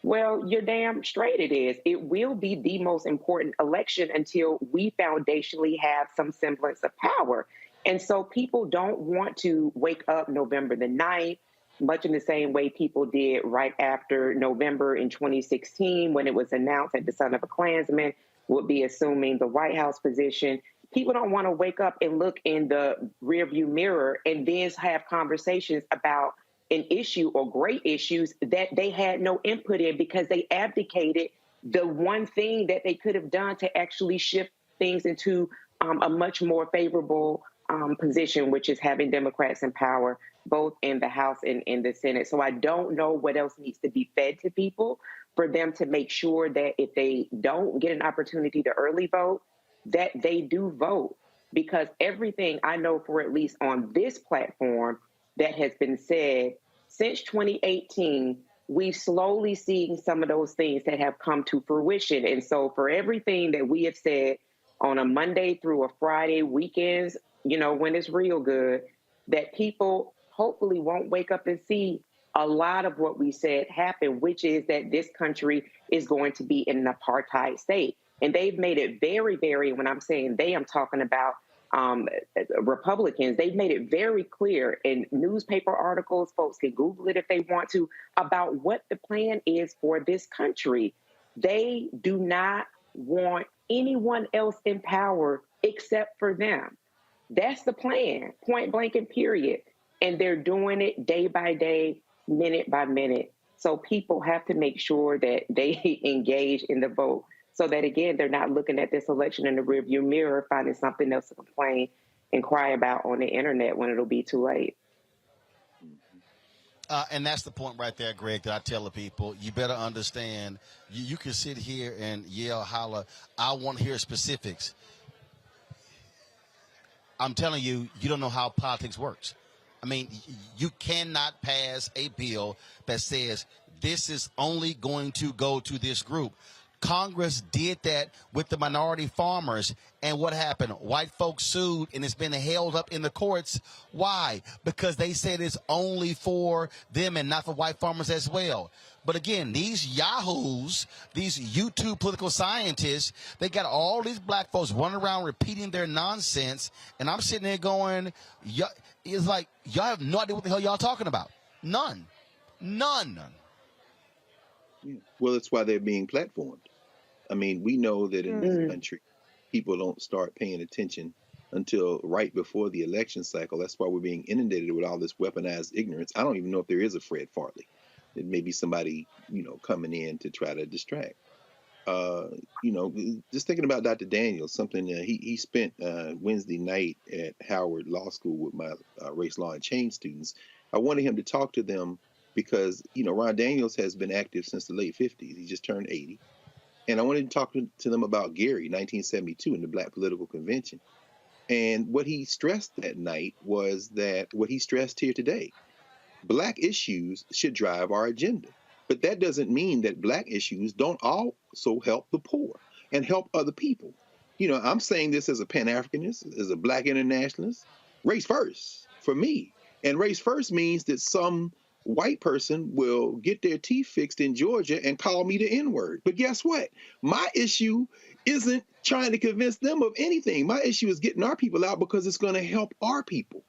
Well, you're damn straight it is. It will be the most important election until we foundationally have some semblance of power. And so people don't want to wake up November the 9th, much in the same way people did right after November in 2016, when it was announced that the son of a Klansman would be assuming the White House position. People don't want to wake up and look in the rearview mirror and then have conversations about an issue or great issues that they had no input in because they abdicated the one thing that they could have done to actually shift things into a much more favorable position, which is having Democrats in power, both in the House and in the Senate. So I don't know what else needs to be fed to people for them to make sure that if they don't get an opportunity to early vote, that they do vote. Because everything I know, for at least on this platform, that has been said since 2018, we've slowly seen some of those things that have come to fruition. And so for everything that we have said on a Monday through a Friday, weekends, when it's real good, that people hopefully won't wake up and see a lot of what we said happen, which is that this country is going to be in an apartheid state. And they've made it very, very, when I'm saying they, I'm talking about Republicans, they've made it very clear in newspaper articles, folks can Google it if they want to, about what the plan is for this country. They do not want anyone else in power except for them. That's the plan, point blank and period. And they're doing it day by day, minute by minute. So people have to make sure that they engage in the vote so that, again, they're not looking at this election in the rearview mirror, finding something else to complain and cry about on the internet when it'll be too late. And that's the point right there, Greg, that I tell the people. You better understand, you can sit here and yell, holler, I want to hear specifics. I'm telling you, you don't know how politics works. I mean, you cannot pass a bill that says this is only going to go to this group. Congress did that with the minority farmers, and what happened? White folks sued, and it's been held up in the courts. Why? Because they said it's only for them and not for white farmers as well. But again, these yahoos, these YouTube political scientists, they got all these black folks running around repeating their nonsense, and I'm sitting there going, it's like, y'all have no idea what the hell y'all talking about. None. Well, that's why they're being platformed. I mean, we know that in this country, people don't start paying attention until right before the election cycle. That's why we're being inundated with all this weaponized ignorance. I don't even know if there is a Fred Farley. It may be somebody, coming in to try to distract. Just thinking about Dr. Daniels, something he spent Wednesday night at Howard Law School with my race, law, and change students. I wanted him to talk to them because, Ron Daniels has been active since the late 50s. He just turned 80. And I wanted to talk to them about Gary, 1972, in the Black Political Convention. And what he stressed that night was that what he stressed here today, Black issues should drive our agenda. But that doesn't mean that Black issues don't also help the poor and help other people. I'm saying this as a Pan-Africanist, as a Black internationalist. Race first for me. And race first means that some white person will get their teeth fixed in Georgia and call me the N-word. But guess what? My issue isn't trying to convince them of anything. My issue is getting our people out because it's going to help our people.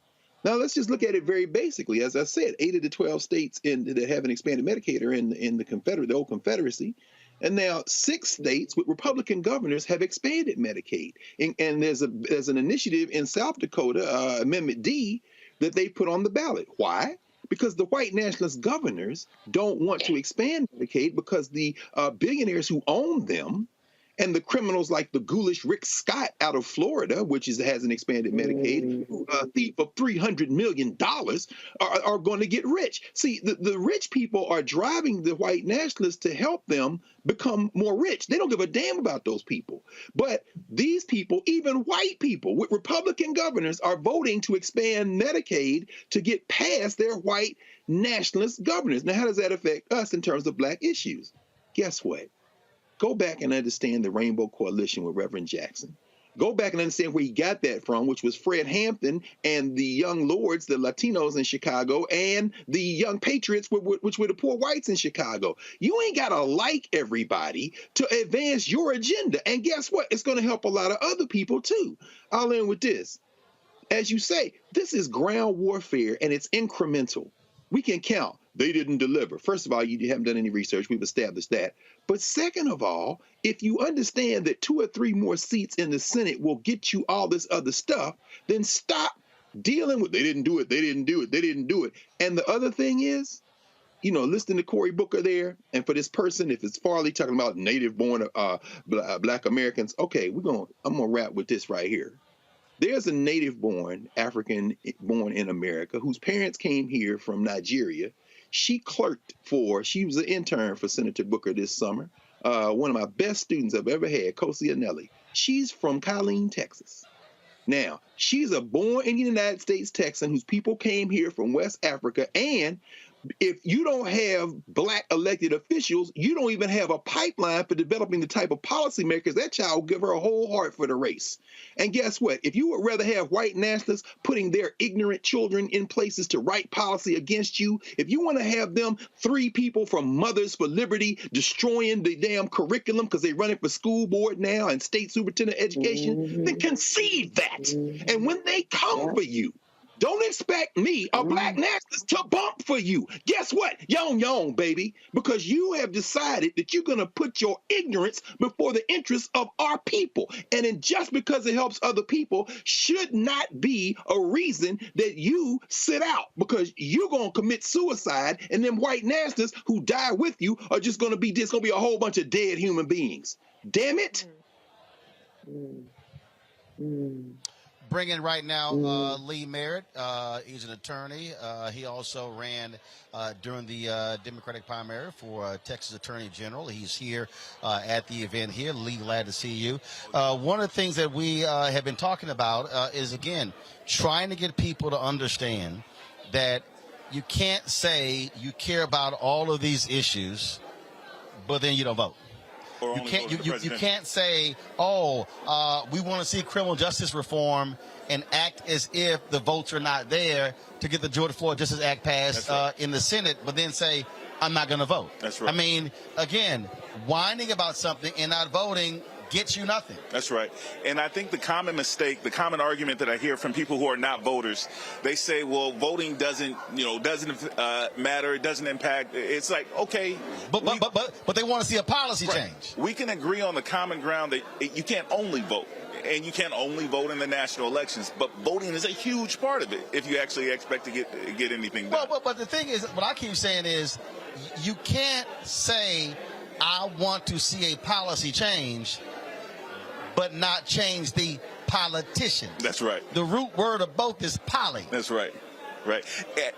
Now, let's just look at it very basically. As I said, 8 of the 12 states that have an expanded Medicaid are in the old Confederacy. And now 6 states with Republican governors have expanded Medicaid. And there's an initiative in South Dakota, Amendment D, that they put on the ballot. Why? Because the white nationalist governors don't want to expand Medicaid because the billionaires who own them and the criminals like the ghoulish Rick Scott out of Florida, which has an expanded Medicaid, a thief of $300 million, are going to get rich. See, the rich people are driving the white nationalists to help them become more rich. They don't give a damn about those people. But these people, even white people with Republican governors, are voting to expand Medicaid to get past their white nationalist governors. Now, how does that affect us in terms of Black issues? Guess what? Go back and understand the Rainbow Coalition with Reverend Jackson. Go back and understand where he got that from, which was Fred Hampton and the Young Lords, the Latinos in Chicago, and the Young Patriots, which were the poor whites in Chicago. You ain't got to like everybody to advance your agenda. And guess what? It's going to help a lot of other people, too. I'll end with this. As you say, this is ground warfare, and it's incremental. We can count. They didn't deliver. First of all, you haven't done any research. We've established that. But second of all, if you understand that 2 or 3 more seats in the Senate will get you all this other stuff, then stop dealing with they didn't do it, they didn't do it, they didn't do it. And the other thing is, listening to Cory Booker there, and for this person, if it's Farley talking about native-born Black Americans, okay, I'm going to wrap with this right here. There's a native-born, African-born in America whose parents came here from Nigeria. She was an intern for Senator Booker this summer. One of my best students I've ever had, Kosi Anelli. She's from Colleen, Texas. Now, she's a born in the United States Texan whose people came here from West Africa. And if you don't have Black elected officials, you don't even have a pipeline for developing the type of policymakers. That child will give her a whole heart for the race. And guess what? If you would rather have white nationalists putting their ignorant children in places to write policy against you, if you want to have them 3 people from Mothers for Liberty destroying the damn curriculum because they're running for school board now and state superintendent education, then concede that. And when they come for you, don't expect me, a Black nationalist, to bump for you. Guess what? Yon, baby. Because you have decided that you're going to put your ignorance before the interests of our people. And then just because it helps other people should not be a reason that you sit out. Because you're going to commit suicide, and them white nationalists who die with you are just going to be, there's going to be a whole bunch of dead human beings. Damn it. Bring in right now Lee Merritt. He's an attorney. He also ran during the Democratic primary for Texas Attorney General. He's here at the event here. Lee, glad to see you. One of the things that we have been talking about is, again, trying to get people to understand that you can't say you care about all of these issues, but then you don't vote. You can't say, we want to see criminal justice reform and act as if the votes are not there to get the George Floyd Justice Act passed in the Senate, but then say, I'm not going to vote. That's right. I mean, again, whining about something and not voting gets you nothing. That's right. And I think the common mistake, the common argument that I hear from people who are not voters, they say, well, voting doesn't matter. It doesn't impact. It's like, okay. But they want to see a policy change. We can agree on the common ground that you can't only vote. And you can't only vote in the national elections, but voting is a huge part of it if you actually expect to get anything done. Well, but the thing is, what I keep saying is, you can't say, I want to see a policy change, but not change the politician. That's right. The root word of both is poly. That's right. Right.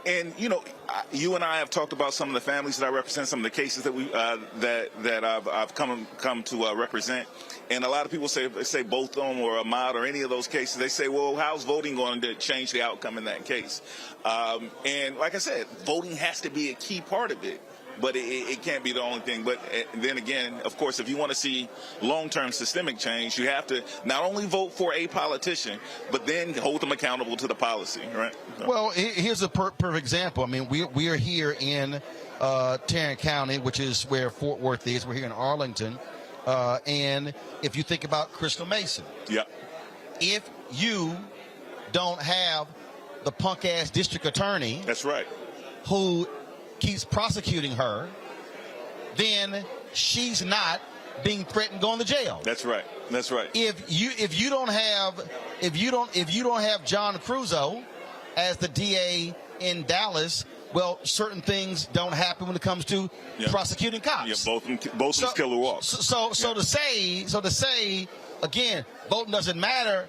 And you know, you and I have talked about some of the families that I represent, some of the cases that we that I've come to represent. And a lot of people say both of them or Ahmaud or any of those cases. They say, well, how's voting going to change the outcome in that case? And like I said, voting has to be a key part of it. But it can't be the only thing. But then again, of course, if you want to see long-term systemic change, you have to not only vote for a politician, but then hold them accountable to the policy, right? Well, here's a perfect example. I mean, we are here in Tarrant County, which is where Fort Worth is. We're here in Arlington. And if you think about Crystal Mason, if you don't have the punk-ass district attorney, that's right, who keeps prosecuting her, then she's not being threatened going to jail. That's right. That's right. If you don't have John Cruzo as the DA in Dallas, well, certain things don't happen when it comes to prosecuting cops. Yeah, both of them killer walks. So to say again, voting doesn't matter.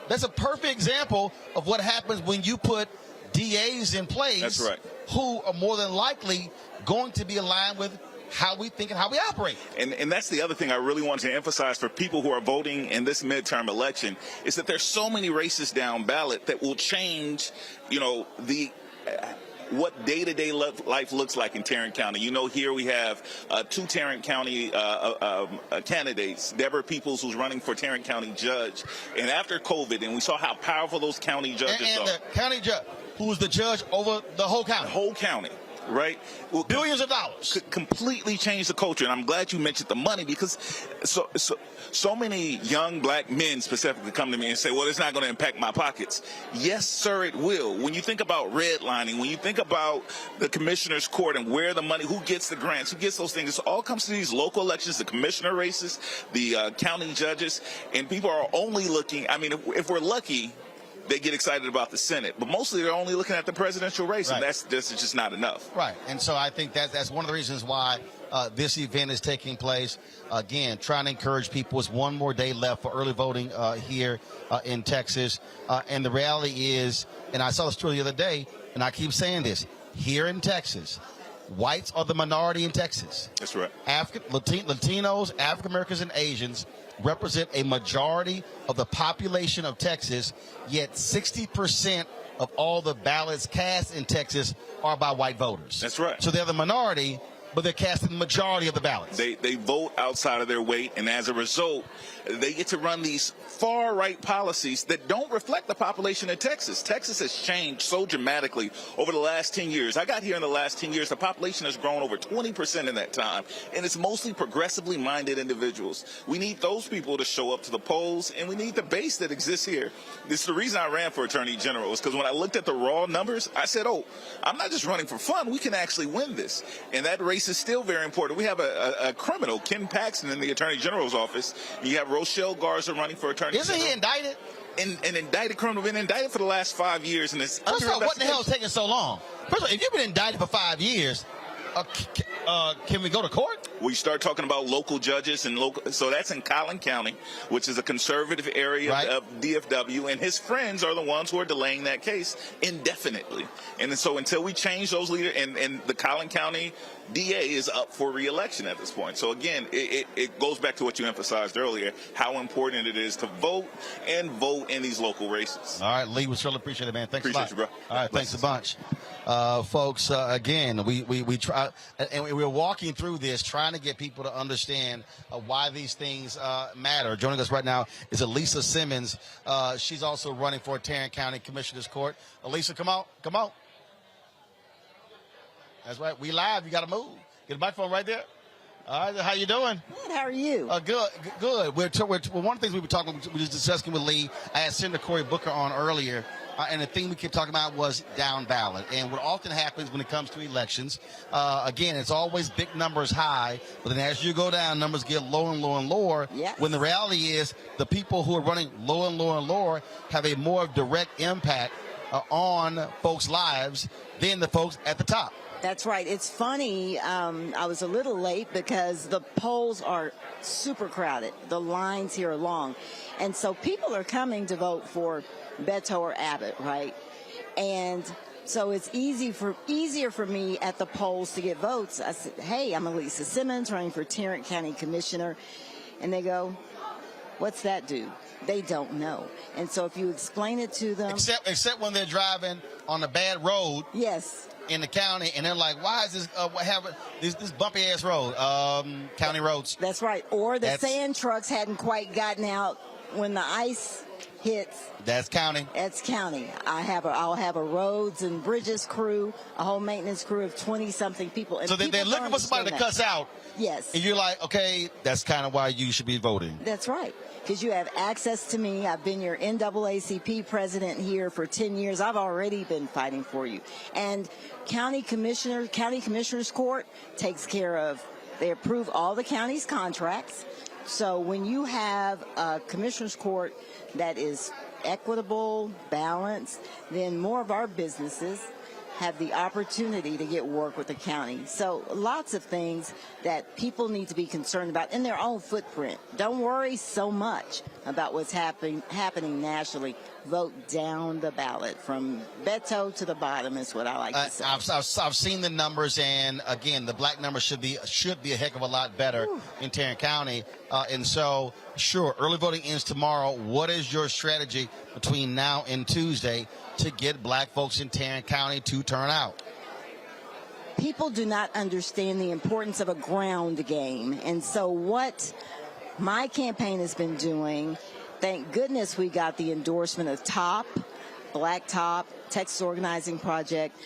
That's a perfect example of what happens when you put DAs in place. That's right. Who are more than likely going to be aligned with how we think and how we operate. And that's the other thing I really want to emphasize for people who are voting in this midterm election is that there's so many races down ballot that will change, what day-to-day life looks like in Tarrant County. You know, here we have two Tarrant County candidates, Deborah Peoples, who's running for Tarrant County judge. And after COVID, and we saw how powerful those county judges are. And the county judge, who was the judge over the whole county. The whole county. Right? Well, billions of dollars. Could completely change the culture. And I'm glad you mentioned the money because so many young black men specifically come to me and say, well, it's not going to impact my pockets. Yes, sir, it will. When you think about redlining, when you think about the commissioner's court and where the money, who gets the grants, who gets those things, it all comes to these local elections, the commissioner races, the county judges, and people are only looking, I mean, if we're lucky, they get excited about the Senate, but mostly they're only looking at the presidential race, and that's just not enough. Right, and so I think that's one of the reasons why this event is taking place. Again, trying to encourage people. It's one more day left for early voting here in Texas, and the reality is, and I saw the story the other day, and I keep saying this, here in Texas, whites are the minority in Texas. That's right. Latinos, African Americans, and Asians represent a majority of the population of Texas, yet 60% of all the ballots cast in Texas are by white voters. That's right. So they're the minority, but they're casting the majority of the ballots. They vote outside of their weight, and as a result, they get to run these far-right policies that don't reflect the population in Texas. Texas has changed so dramatically over the last 10 years. I got here in the last 10 years. The population has grown over 20% in that time, and it's mostly progressively minded individuals. We need those people to show up to the polls, and we need the base that exists here. This is the reason I ran for Attorney General, is because when I looked at the raw numbers, I said, oh, I'm not just running for fun. We can actually win this. And that race is still very important. We have a criminal, Ken Paxton, in the Attorney General's office. You have Rochelle Garza running for Attorney General. Isn't he indicted? An indicted criminal, been indicted for the last 5 years, and it's First of all, what the hell is taking so long? First of all, if you've been indicted for 5 years, can we go to court? We start talking about local judges and local. So that's in Collin County, which is a conservative area of DFW, and his friends are the ones who are delaying that case indefinitely. And so until we change those leaders, and the Collin County DA is up for re-election at this point. So again, it goes back to what you emphasized earlier, how important it is to vote and vote in these local races. All right, Lee, we surely appreciate it, man. Thanks a lot. Appreciate you, bro. All right, thanks a bunch. Folks, again, we try, and we're walking through this, trying to get people to understand why these things matter. Joining us right now is Elisa Simmons. She's also running for Tarrant County Commissioner's Court. Elisa, come on. That's right. We live. You got to move. Get the microphone right there. All right, how you doing? Good. How are you? Good. One of the things we were talking, we were discussing with Lee. I had Senator Cory Booker on earlier, and the thing we kept talking about was down ballot. And what often happens when it comes to elections, again, it's always big numbers high, but then as you go down, numbers get lower and lower and lower. Yes. When the reality is, the people who are running lower and lower and lower have a more direct impact on folks' lives than the folks at the top. That's right. It's funny. I was a little late because the polls are super crowded. The lines here are long. And so people are coming to vote for Beto or Abbott, right? And so it's easier for me at the polls to get votes. I said, hey, I'm Elisa Simmons running for Tarrant County Commissioner. And they go, what's that do? They don't know. And so if you explain it to them. Except when they're driving on a bad road. Yes. In the county, and they're like, why is this this bumpy ass road, county roads? That's right. Or the sand trucks hadn't quite gotten out when the ice hits. That's county. That's county. I'll have a roads and bridges crew, a whole maintenance crew of 20-something people. And so they're looking for somebody to cuss out. Yes. And you're like, okay, that's kind of why you should be voting. That's right. Because you have access to me. I've been your NAACP president here for 10 years. I've already been fighting for you. And county commissioners court takes care of, they approve all the county's contracts. So when you have a commissioners court that is equitable, balanced, then more of our businesses have the opportunity to get work with the county. So lots of things that people need to be concerned about in their own footprint. Don't worry so much about what's happening nationally. Vote down the ballot from Beto to the bottom is what I like to say. I've seen the numbers, and again, the black number should be a heck of a lot better in Tarrant County. And so, sure, early voting ends tomorrow. What is your strategy between now and Tuesday to get black folks in Tarrant County to turn out? People do not understand the importance of a ground game. And so what my campaign has been doing, thank goodness we got the endorsement of TOP, Black Top, Texas Organizing Project,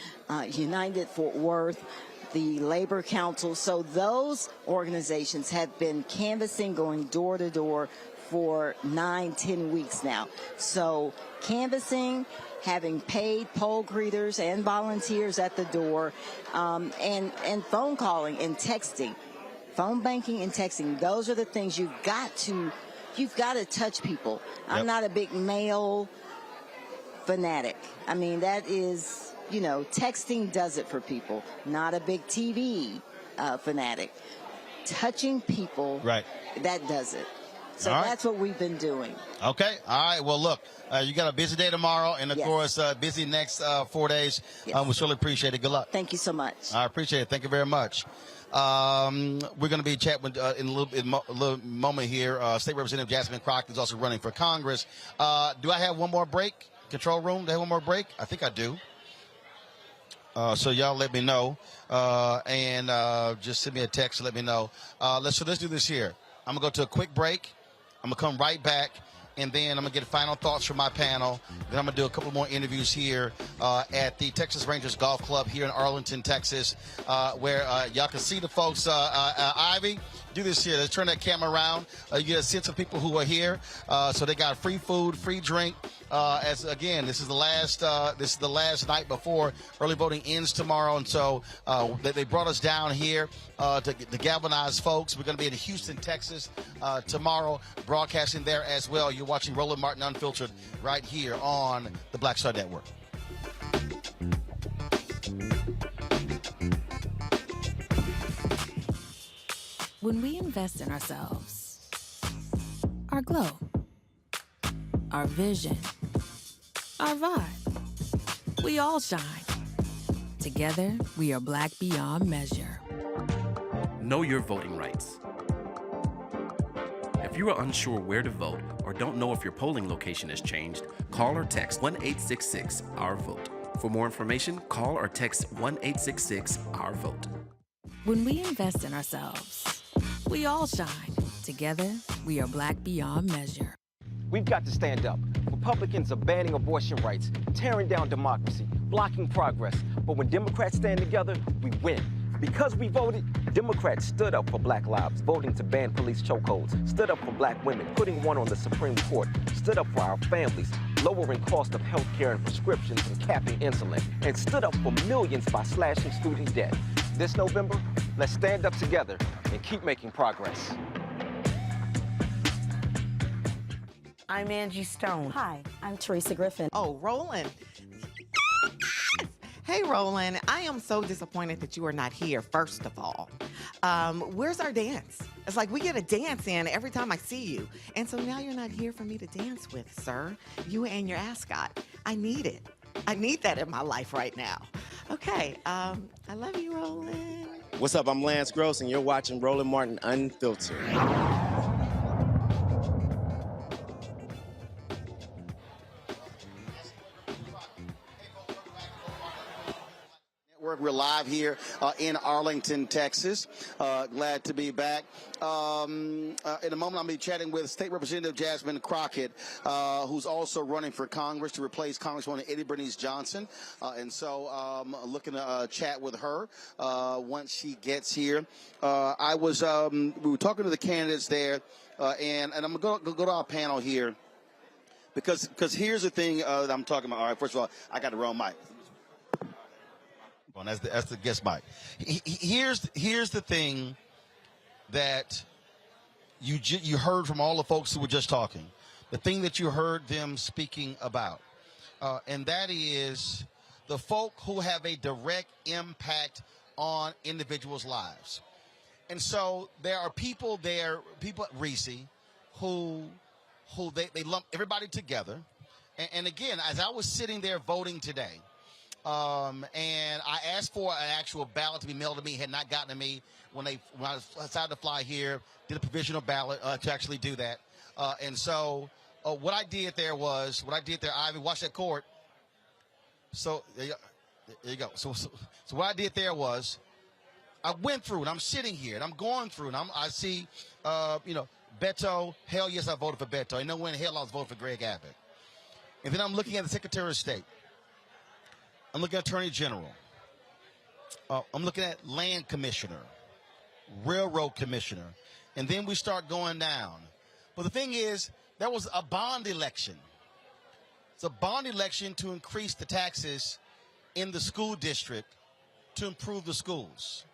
United Fort Worth, the Labor Council. So those organizations have been canvassing, going door to door for 9-10 weeks now. So canvassing, having paid poll greeters and volunteers at the door, and phone calling and texting, phone banking and texting. Those are the things you've got to touch people. Yep. I'm not a big mail fanatic. I mean, that is, texting does it for people. Not a big TV fanatic. Touching people, right? That does it. So that's what we've been doing. Okay. All right. Well, look, you got a busy day tomorrow, and of course, busy next 4 days. Yes. We surely appreciate it. Good luck. Thank you so much. I appreciate it. Thank you very much. We're going to be chatting with, in a little moment here. State Representative Jasmine Crockett is also running for Congress. Do I have one more break? Control room, do I have one more break? I think I do. So y'all let me know. And just send me a text to let me know. Let's do this here. I'm going to go to a quick break. I'm going to come right back. And then I'm going to get final thoughts from my panel. Then I'm going to do a couple more interviews here at the Texas Rangers Golf Club here in Arlington, Texas, where y'all can see the folks. Ivy, do this here. Let's turn that camera around. You get a sense of people who are here. So they got free food, free drink. This is the last night before early voting ends tomorrow, and so they brought us down here to galvanize folks. We're going to be in Houston, Texas tomorrow, broadcasting there as well. You're watching Roland Martin Unfiltered right here on the Black Star Network. When we invest in ourselves, our glow, our vision, our vibe, we all shine. Together, we are black beyond measure. Know your voting rights. If you are unsure where to vote or don't know if your polling location has changed, call or text 1-866-OUR-VOTE. For more information, call or text 1-866-OUR-VOTE. When we invest in ourselves, we all shine. Together, we are black beyond measure. We've got to stand up. Republicans are banning abortion rights, tearing down democracy, blocking progress. But when Democrats stand together, we win. Because we voted, Democrats stood up for black lives, voting to ban police chokeholds, stood up for black women, putting one on the Supreme Court, stood up for our families, lowering cost of health care and prescriptions and capping insulin, and stood up for millions by slashing student debt. This November, let's stand up together and keep making progress. I'm Angie Stone. Hi, I'm Teresa Griffin. Oh, Roland. Hey, Roland, I am so disappointed that you are not here, first of all. Where's our dance? It's like we get a dance in every time I see you. And so now you're not here for me to dance with, sir. You and your ascot. I need it. I need that in my life right now. Okay, I love you, Roland. What's up? I'm Lance Gross, and you're watching Roland Martin Unfiltered. We're live here in Arlington, Texas. Glad to be back. In a moment, I'll be chatting with State Representative Jasmine Crockett, who's also running for Congress to replace Congresswoman Eddie Bernice Johnson. And so looking to chat with her once she gets here. We were talking to the candidates there, and I'm going to go to our panel here because here's the thing that I'm talking about. All right, first of all, I got the wrong mic. That's the guest mic. Here's the thing that you heard from all the folks who were just talking. The thing that you heard them speaking about, and that is the folk who have a direct impact on individuals' lives. And so there are people there, people at Reese, who they lump everybody together. And again, as I was sitting there voting today. And I asked for an actual ballot to be mailed to me, had not gotten to me when I decided to fly here, did a provisional ballot to actually do that. And so what I did there, Ivy, watch that court. So there you go. So what I did there was I went through and I'm sitting here and I'm going through and I see, Beto. Hell yes, I voted for Beto. And no way in hell I was voting for Greg Abbott. And then I'm looking at the Secretary of State. I'm looking at Attorney General. I'm looking at Land Commissioner, Railroad Commissioner. And then we start going down. But the thing is, there was a bond election. It's a bond election to increase the taxes in the school district to improve the schools.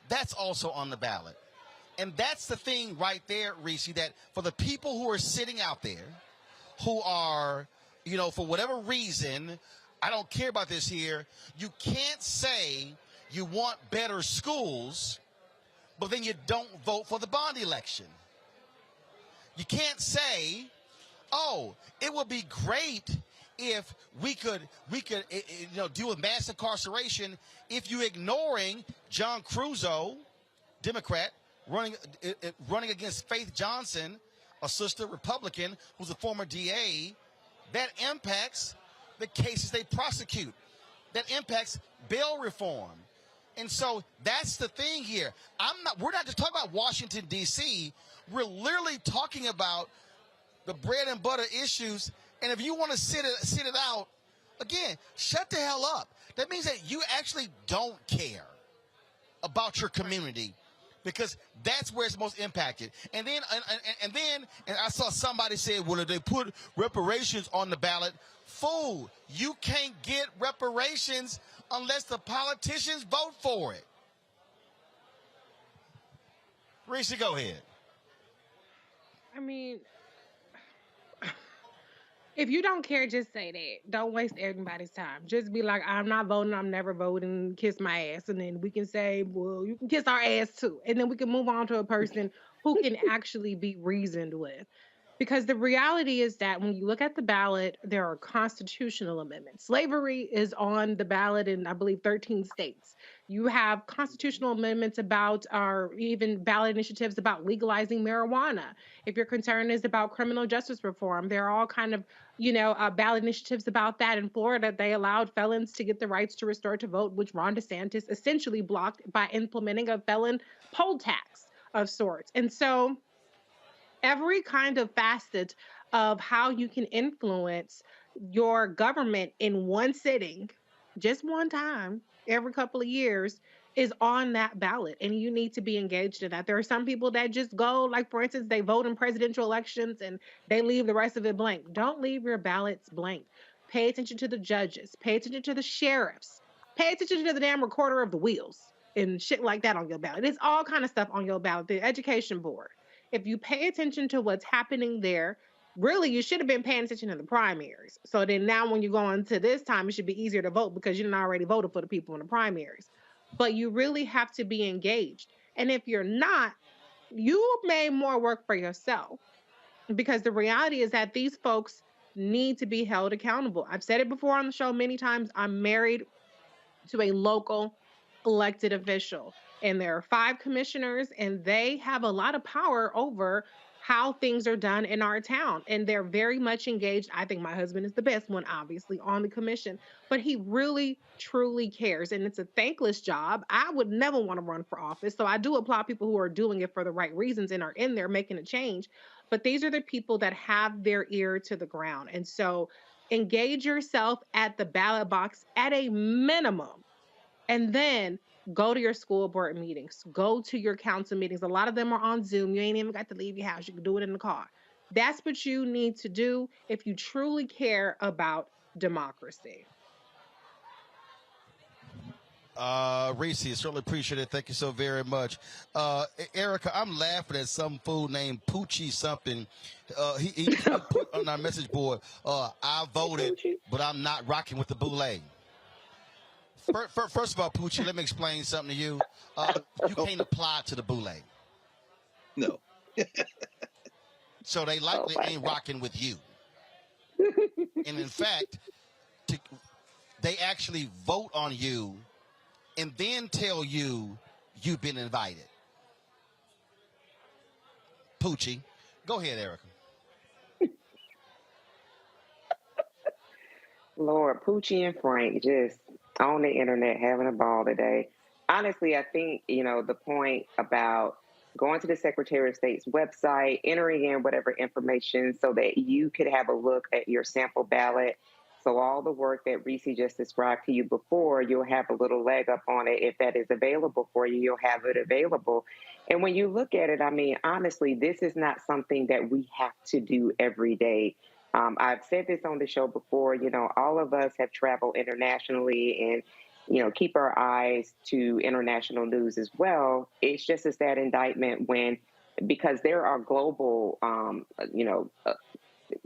That's also on the ballot. And that's the thing right there, Reese, that for the people who are sitting out there, who are, for whatever reason, I don't care about this here. You can't say you want better schools, but then you don't vote for the bond election. You can't say, oh, it would be great if we could deal with mass incarceration if you ignoring John Crusoe, Democrat, running against Faith Johnson, a sister Republican who's a former DA. That impacts the cases they prosecute. That impacts bail reform. And so that's the thing here. We're not just talking about Washington, D.C. We're literally talking about the bread and butter issues. And if you want to sit it out, again, shut the hell up. That means that you actually don't care about your community, because that's where it's most impacted. And then I saw somebody say, well, if they put reparations on the ballot, fool, you can't get reparations unless the politicians vote for it. Reese, go ahead. I mean, if you don't care, just say that. Don't waste everybody's time. Just be like, I'm not voting, I'm never voting, kiss my ass. And then we can say, well, you can kiss our ass too. And then we can move on to a person who can actually be reasoned with. Because the reality is that when you look at the ballot, there are constitutional amendments. Slavery is on the ballot in, I believe, 13 states. You have constitutional amendments about, or even ballot initiatives about legalizing marijuana. If your concern is about criminal justice reform, there are all kind of, ballot initiatives about that. In Florida, they allowed felons to get the rights to restore to vote, which Ron DeSantis essentially blocked by implementing a felon poll tax of sorts. And so every kind of facet of how you can influence your government in one sitting, just one time, every couple of years, is on that ballot, and you need to be engaged in that. There are some people that just go, like for instance, they vote in presidential elections and they leave the rest of it blank. Don't leave your ballots blank. Pay attention to the judges, pay attention to the sheriffs, pay attention to the damn recorder of the wheels and shit like that on your ballot. It's all kind of stuff on your ballot. The education board. If you pay attention to what's happening there, really you should have been paying attention to the primaries. So then now when you go into this time, it should be easier to vote because you didn't already voted for the people in the primaries. But you really have to be engaged. And if you're not, you made more work for yourself, because the reality is that these folks need to be held accountable. I've said it before on the show many times. I'm married to a local elected official, and there are 5 commissioners, and they have a lot of power over how things are done in our town, and they're very much engaged. I think my husband is the best one, obviously, on the commission, but he really truly cares, and it's a thankless job. I would never want to run for office, so I do applaud people who are doing it for the right reasons and are in there making a change. But these are the people that have their ear to the ground, and so engage yourself at the ballot box at a minimum. And then go to your school board meetings, go to your council meetings. A lot of them are on Zoom. You ain't even got to leave your house. You can do it in the car. That's what you need to do if you truly care about democracy. Reese, certainly appreciate it. Thank you so very much. Erica, I'm laughing at some fool named Poochie something. He put on our message board, I voted, but I'm not rocking with the boule. First of all, Poochie, let me explain something to you. You can't apply to the boule. No. So they likely ain't rocking with you. And in fact, they actually vote on you and then tell you you've been invited. Poochie. Go ahead, Erica. Lord, Poochie and Frank just on the internet having a ball today. Honestly, I think, the point about going to the Secretary of State's website, entering in whatever information so that you could have a look at your sample ballot. So all the work that Reese just described to you before, you'll have a little leg up on it. If that is available for you, you'll have it available. And when you look at it, I mean, honestly, this is not something that we have to do every day. I've said this on the show before, all of us have traveled internationally and, keep our eyes to international news as well. It's just a sad indictment because there are global,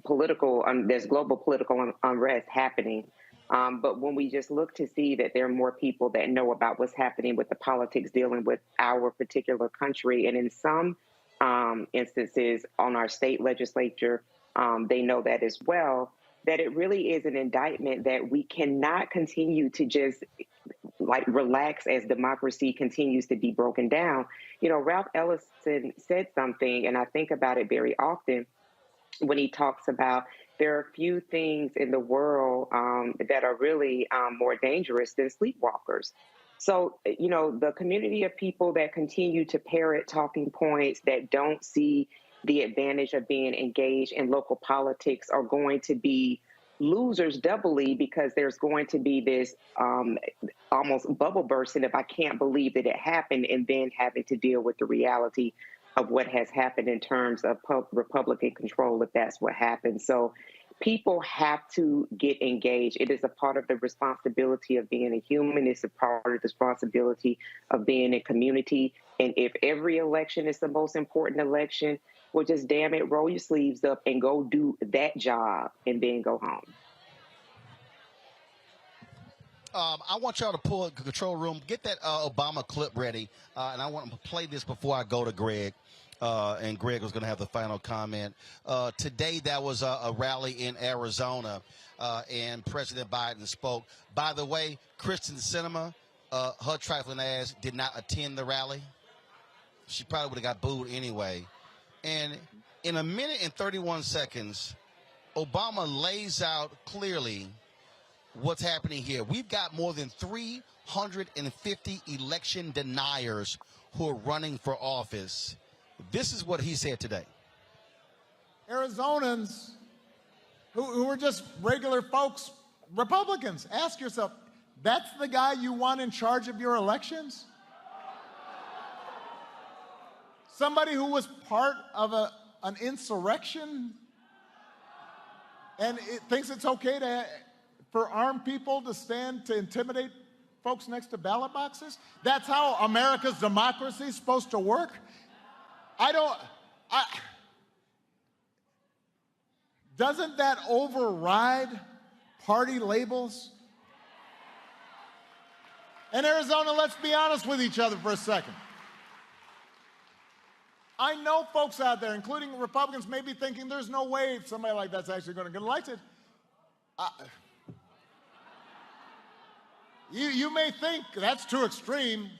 there's global political unrest happening. But when we just look to see that there are more people that know about what's happening with the politics dealing with our particular country, and in some instances on our state legislature, they know that as well, that it really is an indictment that we cannot continue to just relax as democracy continues to be broken down. Ralph Ellison said something, and I think about it very often when he talks about there are few things in the world that are really more dangerous than sleepwalkers. So, the community of people that continue to parrot talking points, that don't see the advantage of being engaged in local politics, are going to be losers doubly, because there's going to be this almost bubble bursting if I can't believe that it happened, and then having to deal with the reality of what has happened in terms of Republican control, if that's what happened. So people have to get engaged. It is a part of the responsibility of being a human. It's a part of the responsibility of being a community. And if every election is the most important election, well, just damn it, roll your sleeves up and go do that job and then go home. I want y'all to pull the control room, get that Obama clip ready, and I want to play this before I go to Greg. And Greg was going to have the final comment. Today, there was a rally in Arizona, and President Biden spoke. By the way, Kristen Sinema, her trifling ass, did not attend the rally. She probably would have got booed anyway. And in a minute and 31 seconds, Obama lays out clearly what's happening here. We've got more than 350 election deniers who are running for office. This is what he said today. Arizonans who are just regular folks, Republicans, ask yourself, that's the guy you want in charge of your elections? Somebody who was part of an insurrection and it thinks it's okay for armed people to stand to intimidate folks next to ballot boxes? That's how America's democracy is supposed to work? Doesn't that override party labels? In Arizona, let's be honest with each other for a second. I know folks out there, including Republicans, may be thinking there's no way somebody like that's actually going to get elected. You may think that's too extreme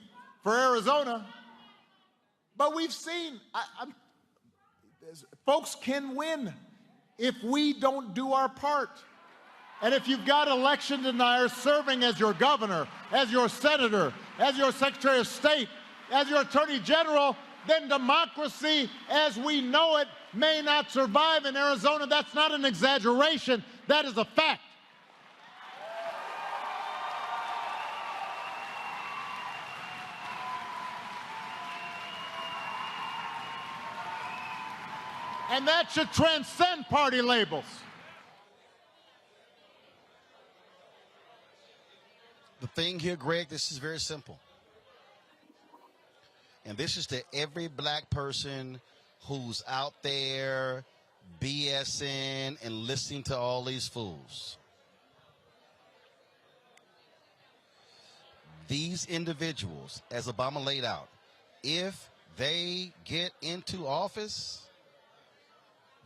for Arizona, but we've seen folks can win if we don't do our part. And if you've got election deniers serving as your governor, as your senator, as your secretary of state, as your attorney general, then democracy as we know it may not survive in Arizona. That's not an exaggeration. That is a fact. And that should transcend party labels. The thing here, Greg, this is very simple. And this is to every black person who's out there BSing and listening to all these fools. These individuals, as Obama laid out, if they get into office,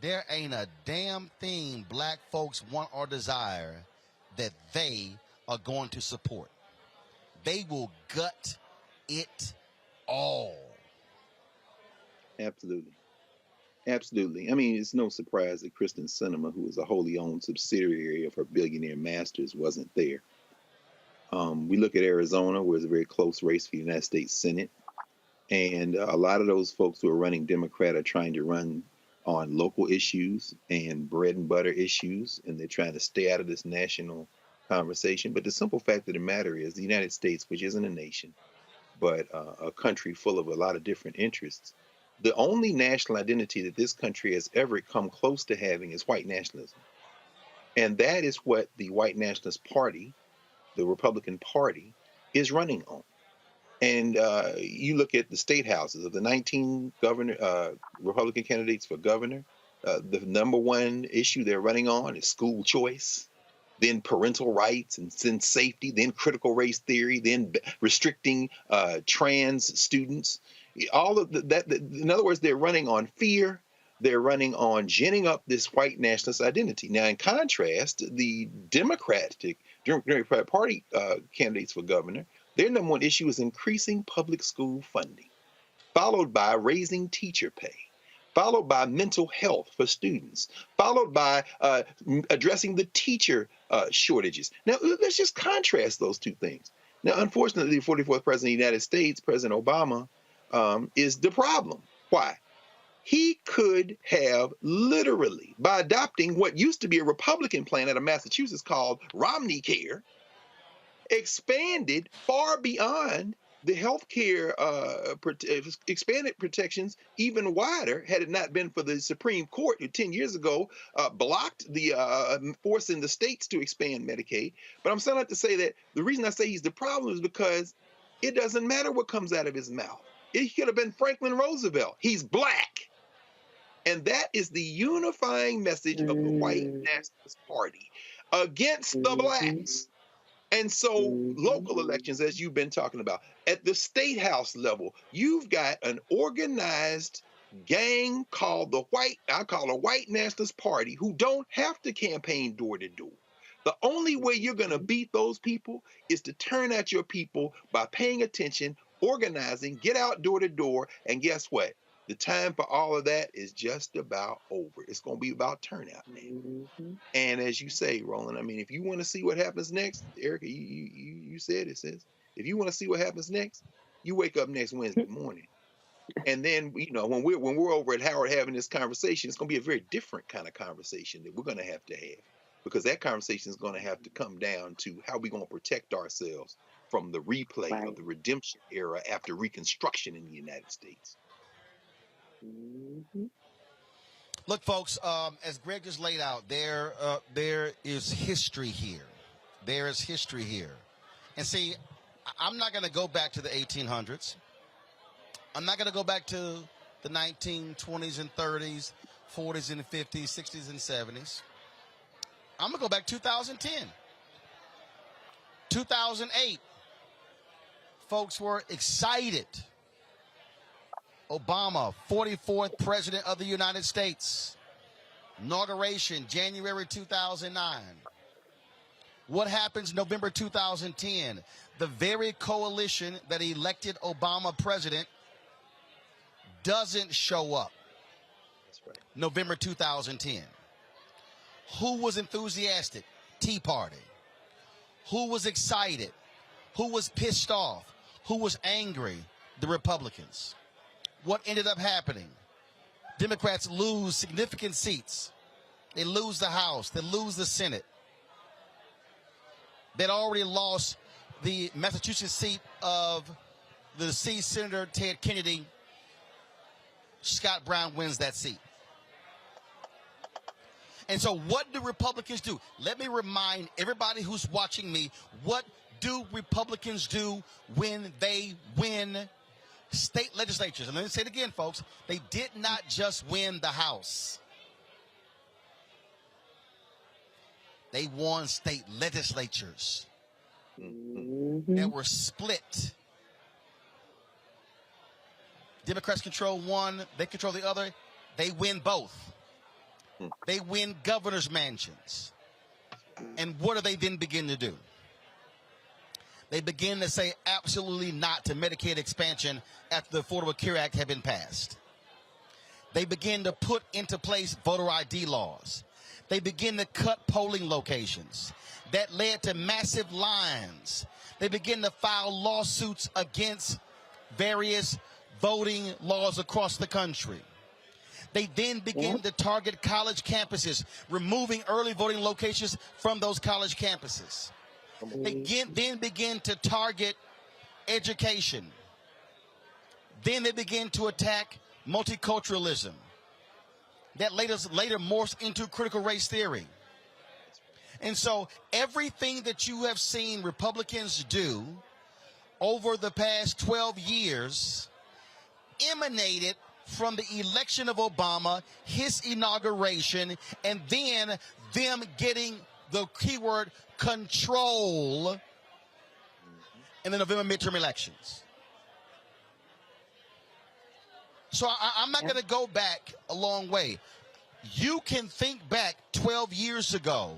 there ain't a damn thing black folks want or desire that they are going to support. They will gut it all. Absolutely. Absolutely. I mean, it's no surprise that Kristen Sinema, who is a wholly owned subsidiary of her billionaire masters, wasn't there. We look at Arizona, where it's a very close race for the United States Senate. And a lot of those folks who are running Democrat are trying to run on local issues and bread and butter issues, and they're trying to stay out of this national conversation. But the simple fact of the matter is the United States, which isn't a nation, but a country full of a lot of different interests, the only national identity that this country has ever come close to having is white nationalism. And that is what the white nationalist party, the Republican Party, is running on. And you look at the state houses of the 19 Republican candidates for governor, the number one issue they're running on is school choice, then parental rights, and then safety, then critical race theory, then restricting trans students. All of that, in other words, they're running on fear. They're running on ginning up this white nationalist identity. Now, in contrast, the Democratic Party candidates for governor, their number one issue is increasing public school funding, followed by raising teacher pay, followed by mental health for students, followed by addressing the teacher shortages. Now, let's just contrast those two things. Now, unfortunately, the 44th president of the United States, President Obama, is the problem. Why? He could have literally, by adopting what used to be a Republican plan out of Massachusetts called Romney Care, expanded far beyond the health care, expanded protections even wider, had it not been for the Supreme Court, who 10 years ago blocked the forcing the states to expand Medicaid. But I'm saying that to say that the reason I say he's the problem is because it doesn't matter what comes out of his mouth. It could have been Franklin Roosevelt. He's black. And that is the unifying message of the white nationalist party against the blacks. And so local elections, as you've been talking about, at the state house level, you've got an organized gang called I call a white nationalist party, who don't have to campaign door to door. The only way you're going to beat those people is to turn out your people by paying attention, organizing, get out door to door, and guess what? The time for all of that is just about over. It's going to be about turnout now. And as you say, Roland, I mean, if you want to see what happens next, Erica, you said it, sis. If you want to see what happens next, you wake up next Wednesday morning. And then, you know, when we're over at Howard having this conversation, it's going to be a very different kind of conversation that we're going to have, because that conversation is going to have to come down to how we're going to protect ourselves from the replay of the redemption era after Reconstruction in the United States. Look, folks, as Greg just laid out, there is history here. There is history here. And see, I'm not going to go back to the 1800s. I'm not going to go back to the 1920s and 30s, 40s and 50s, 60s and 70s. I'm going to go back 2010. 2008. Folks were excited. Obama, 44th President of the United States. Inauguration, January 2009. What happens November 2010? The very coalition that elected Obama president doesn't show up. That's right. November 2010. Who was enthusiastic? Tea Party. Who was excited? Who was pissed off? Who was angry? The Republicans. What ended up happening? Democrats lose significant seats. They lose the House. They lose the Senate. They'd already lost the Massachusetts seat of the Senator Ted Kennedy. Scott Brown wins that seat. And so what do Republicans do? Let me remind everybody who's watching me, what do Republicans do when they win state legislatures? And let me say it again, folks. They did not just win the House. They won state legislatures that were split. Democrats control one, they control the other. They win both. They win governor's mansions. And what do they then begin to do? They begin to say absolutely not to Medicaid expansion after the Affordable Care Act had been passed. They begin to put into place voter ID laws. They begin to cut polling locations. That led to massive lines. They begin to file lawsuits against various voting laws across the country. They then begin to target college campuses, removing early voting locations from those college campuses. They then begin to target education. Then they begin to attack multiculturalism. That later morphs into critical race theory. And so everything that you have seen Republicans do over the past 12 years emanated from the election of Obama, his inauguration, and then them getting the keyword control in the November midterm elections. So I'm not going to go back a long way. You can think back 12 years ago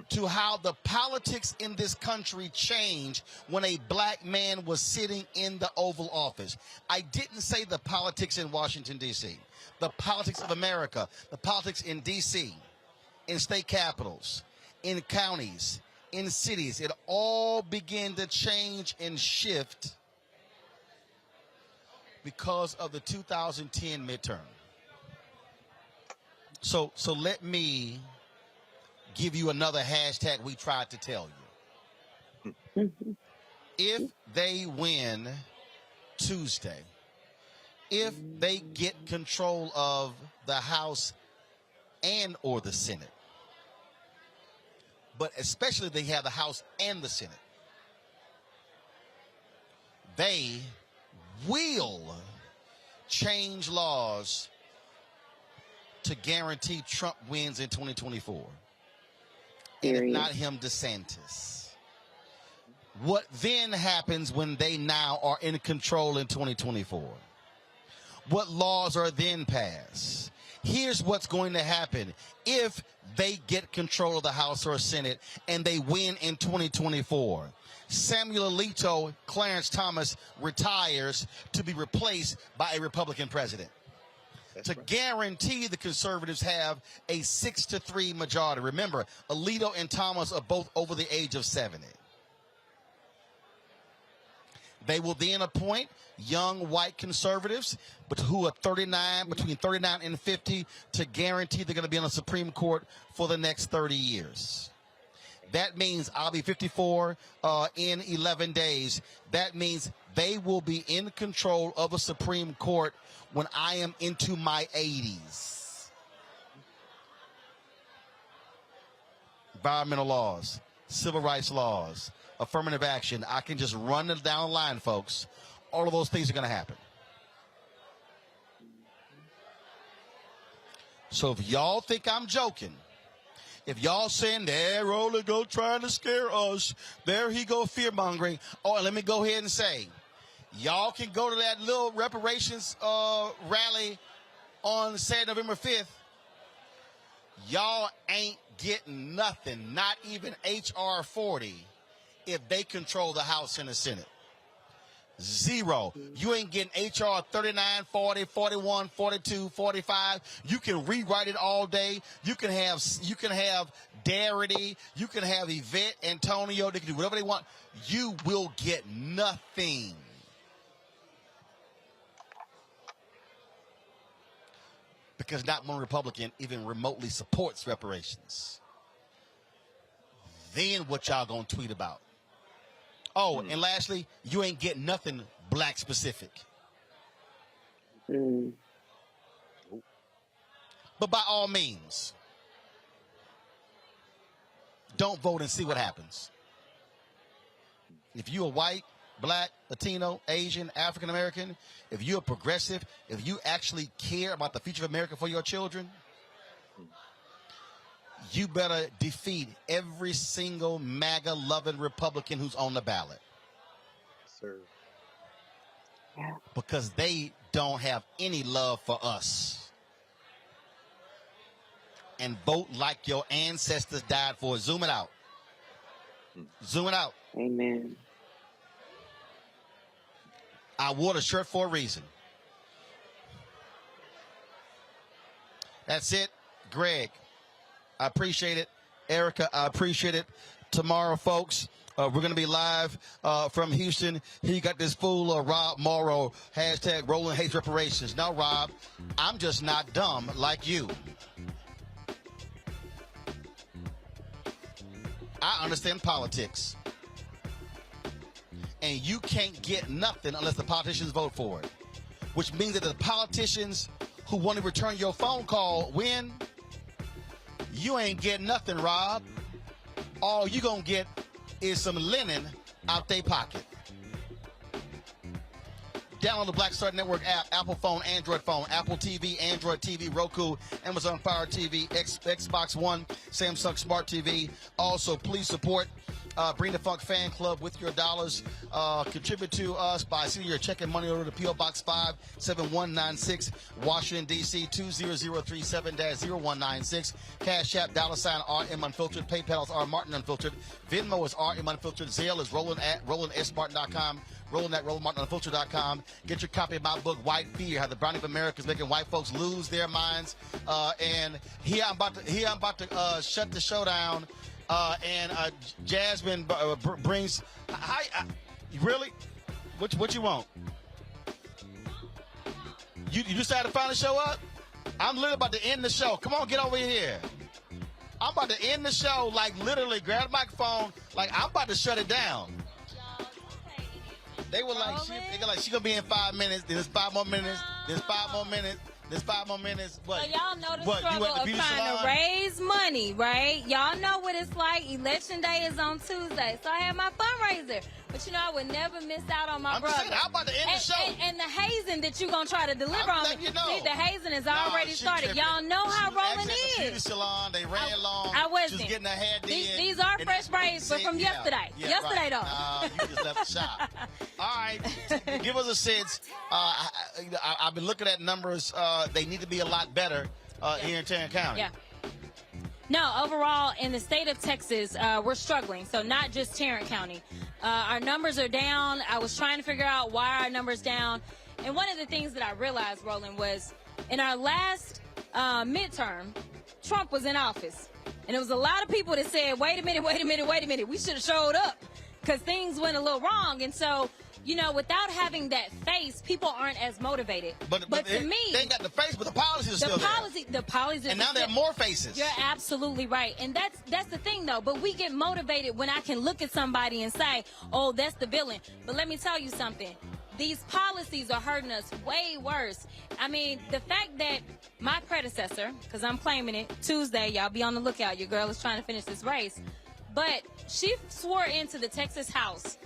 to how the politics in this country changed when a black man was sitting in the Oval Office. I didn't say the politics in Washington, D.C., the politics of America, the politics in D.C., in state capitals, in counties, in cities. It all began to change and shift because of the 2010 midterm. So let me give you another hashtag we tried to tell you. If they win Tuesday, if they get control of the House and or the Senate, but especially they have the House and the Senate, they will change laws to guarantee Trump wins in 2024. And if not him, DeSantis. What then happens when they now are in control in 2024? What laws are then passed? Here's what's going to happen if they get control of the House or Senate and they win in 2024. Samuel Alito, Clarence Thomas retires to be replaced by a Republican president. To guarantee the conservatives have a 6-3 majority. Remember, Alito and Thomas are both over the age of 70. They will then appoint young white conservatives, but who are between 39 and 50, to guarantee they're going to be on the Supreme Court for the next 30 years. That means I'll be 54 in 11 days. That means they will be in control of a Supreme Court when I am into my 80s. Environmental laws, civil rights laws, affirmative action. I can just run it down the line, folks. All of those things are going to happen. So if y'all think I'm joking, if y'all saying, there Roland go trying to scare us, there he go fear-mongering. Oh, and let me go ahead and say, y'all can go to that little reparations rally on Saturday, November 5th. Y'all ain't getting nothing, not even H.R. 40, if they control the House and the Senate. Zero. You ain't getting H.R. 39, 40, 41, 42, 45. You can rewrite it all day. You can have Darity. You can have Yvette, Antonio. They can do whatever they want. You will get nothing. Because not one Republican even remotely supports reparations. Then what y'all gonna tweet about? Oh, and lastly, you ain't getting nothing black specific. But by all means, don't vote and see what happens. If you're white, black, Latino, Asian, African American, if you're a progressive, if you actually care about the future of America for your children, you better defeat every single MAGA-loving Republican who's on the ballot. Sir. Yeah. Because they don't have any love for us. And vote like your ancestors died for. Zoom it out. Zoom it out. Amen. I wore the shirt for a reason. That's it. Greg, I appreciate it. Erica, I appreciate it. Tomorrow, folks, we're going to be live from Houston. He got this fool, Rob Morrow, hashtag Roland Hates Reparations. Now, Rob, I'm just not dumb like you. I understand politics. And you can't get nothing unless the politicians vote for it. Which means that the politicians who want to return your phone call win. You ain't getting nothing, Rob. All you gonna get is some linen out their pocket. Download the Black Star Network app, Apple phone, Android phone, Apple TV, Android TV, Roku, Amazon Fire TV, Xbox One, Samsung Smart TV. Also, please support Bring the Funk Fan Club with your dollars. Contribute to us by sending your check and money order to P.O. Box 57196, Washington, D.C. 20037-0196. Cash App, $RM Unfiltered. PayPal is R Martin Unfiltered. Venmo is RM Unfiltered. Zelle is Roland@RolandSMartin.com. Roland@RolandMartinUnfiltered.com. Get your copy of my book, White Fear: How the Browning of America is Making White Folks Lose Their Minds. And here I'm about to shut the show down. Jasmine brings. Really? What you want? You decided to finally show up? I'm literally about to end the show. Come on, get over here. I'm about to end the show. Like literally, grab the microphone. Like I'm about to shut it down. They were like, she gonna be in 5 minutes. Then there's 5 more minutes. There's 5 more minutes. There's 5 more minutes. What? So y'all know the what, struggle of trying to raise money, right? Y'all know what it's like. Election day is on Tuesday. So I had my fundraiser. But you know, I would never miss out on my brother. I'm about to end the show. And the hazing that you're going to try to deliver on me. You know. See, the hazing has already started. Y'all know how Roland is. Beauty salon, they ran long. I wasn't. She was getting her hair did. These are fresh braids, but from yesterday. Yesterday, though. You just left the shop. All right. Give us a sense. I've been looking at numbers. They need to be a lot better here in Tarrant County. Yeah. No, overall, in the state of Texas, we're struggling. So not just Tarrant County. Our numbers are down. I was trying to figure out why our numbers down. And one of the things that I realized, Roland, was in our last midterm, Trump was in office. And there was a lot of people that said, wait a minute. We should have showed up because things went a little wrong. And so without having that face, people aren't as motivated. But to me, they ain't got the face, but the policies are still there. The policies, and now there are more faces. You're absolutely right, and that's the thing though. But we get motivated when I can look at somebody and say, "Oh, that's the villain." But let me tell you something. These policies are hurting us way worse. I mean, the fact that my predecessor, because I'm claiming it, Tuesday, y'all be on the lookout. Your girl is trying to finish this race. But she swore into the Texas House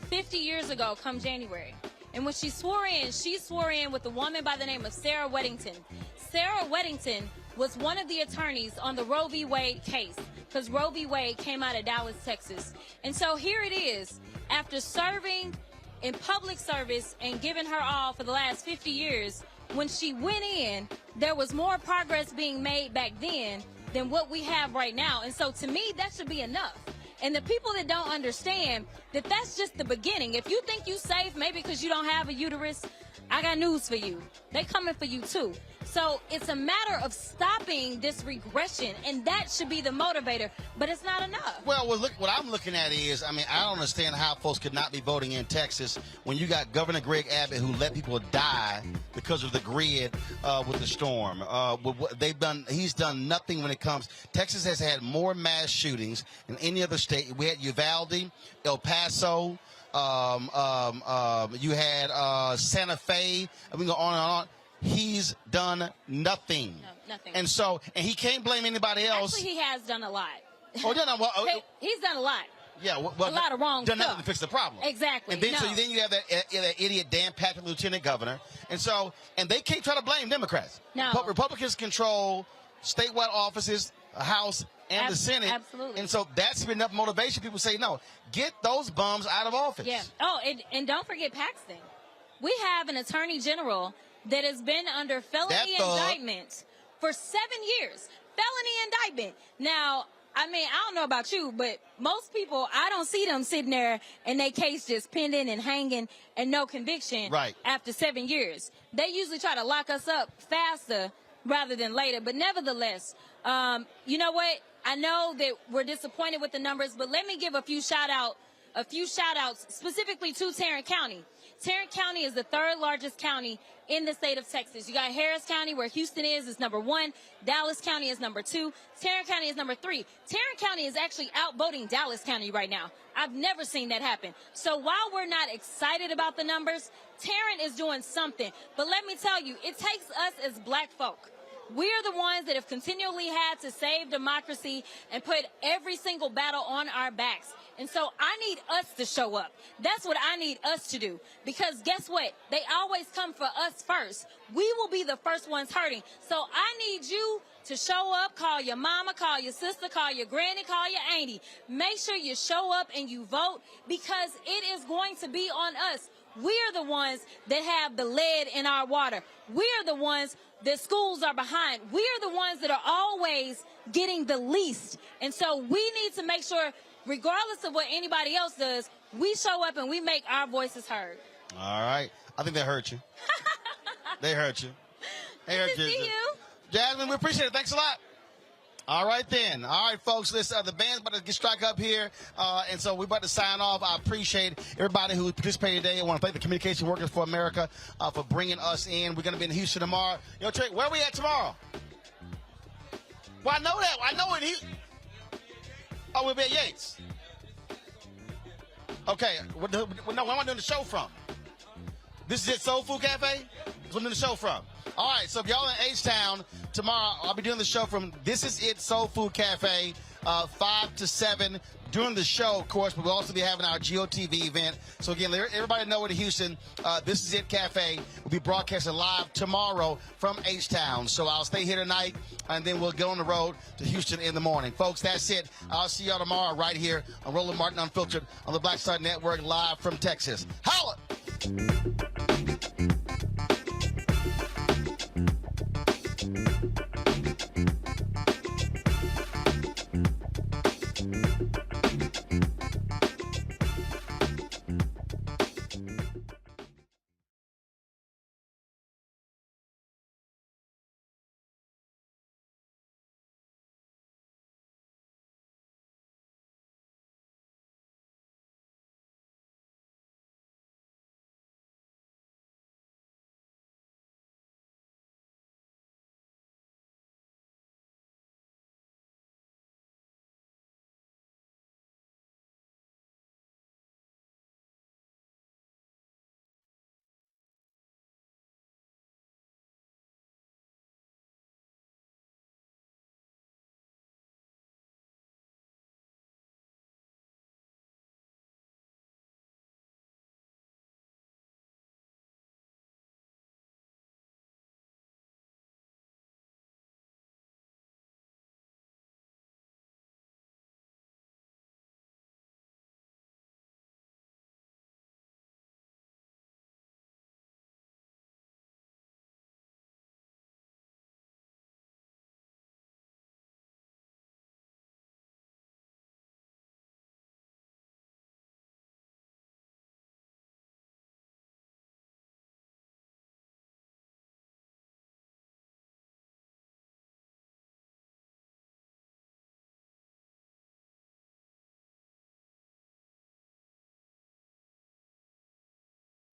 50 years ago come January. And when she swore in with a woman by the name of Sarah Weddington. Sarah Weddington was one of the attorneys on the Roe v. Wade case, because Roe v. Wade came out of Dallas, Texas. And so here it is, after serving in public service and giving her all for the last 50 years, when she went in, there was more progress being made back then than what we have right now. And so to me, that should be enough. And the people that don't understand that that's just the beginning. If you think you safe, maybe because you don't have a uterus, I got news for you. They coming for you too. So it's a matter of stopping this regression, and that should be the motivator, but it's not enough. Well, look, what I'm looking at is, I don't understand how folks could not be voting in Texas when you got Governor Greg Abbott who let people die because of the grid with the storm. He's done nothing when it comes. Texas has had more mass shootings than any other state. We had Uvalde, El Paso, you had Santa Fe, and we can go on and on. He's done nothing. No, nothing. And he can't blame anybody else. Actually, he has done a lot. Oh, no. He's done a lot. Yeah, a lot of wrong done stuff. nothing to fix the problem. Exactly. And then, so then you have that idiot Dan Patrick, lieutenant governor. And they can't try to blame Democrats. No. But Republicans control statewide offices, the House, and the Senate. Absolutely. And so that's been enough motivation. People say, no, get those bums out of office. Yeah. Oh, and don't forget Paxton. We have an attorney general that has been under felony indictment for 7 years. Felony indictment. Now, I don't know about you, but most people, I don't see them sitting there and their case just pending and hanging and no conviction after 7 years. They usually try to lock us up faster rather than later. But nevertheless, you know what? I know that we're disappointed with the numbers, but let me give a few shout outs specifically to Tarrant County. Tarrant County is the third largest county in the state of Texas. You got Harris County, where Houston is number 1. Dallas County is number 2. Tarrant County is number 3. Tarrant County is actually outvoting Dallas County right now. I've never seen that happen. So while we're not excited about the numbers, Tarrant is doing something. But let me tell you, it takes us as black folk. We're the ones that have continually had to save democracy and put every single battle on our backs. And so I need us to show up. That's what I need us to do. Because guess what? They always come for us first. We will be the first ones hurting. So I need you to show up, call your mama, call your sister, call your granny, call your auntie. Make sure you show up and you vote, because it is going to be on us. We're the ones that have the lead in our water. We're the ones that schools are behind. We're the ones that are always getting the least. And so we need to make sure, regardless of what anybody else does, we show up and we make our voices heard. All right. I think they hurt you. They hurt you. They hurt you. See you. Jasmine, we appreciate it. Thanks a lot. All right, then. All right, folks. Listen, the band's about to get strike up here, and so we're about to sign off. I appreciate everybody who participated today. I want to thank the Communication Workers for America for bringing us in. We're going to be in Houston tomorrow. Yo, Trey, where are we at tomorrow? Well, I know that. I know it. Oh, we'll be at Yates. Okay. No, where am I doing the show from? This is it, Soul Food Cafe? That's where I'm doing the show from. All right, so if y'all in H-Town, tomorrow I'll be doing the show from This Is It Soul Food Cafe, 5 to 7 during the show, of course, but we'll also be having our GOTV event. So again, let everybody know in Houston, This Is It Cafe will be broadcasting live tomorrow from H-Town. So I'll stay here tonight, and then we'll go on the road to Houston in the morning. Folks, that's it. I'll see y'all tomorrow right here on Roland Martin Unfiltered on the Black Star Network, live from Texas. Holla!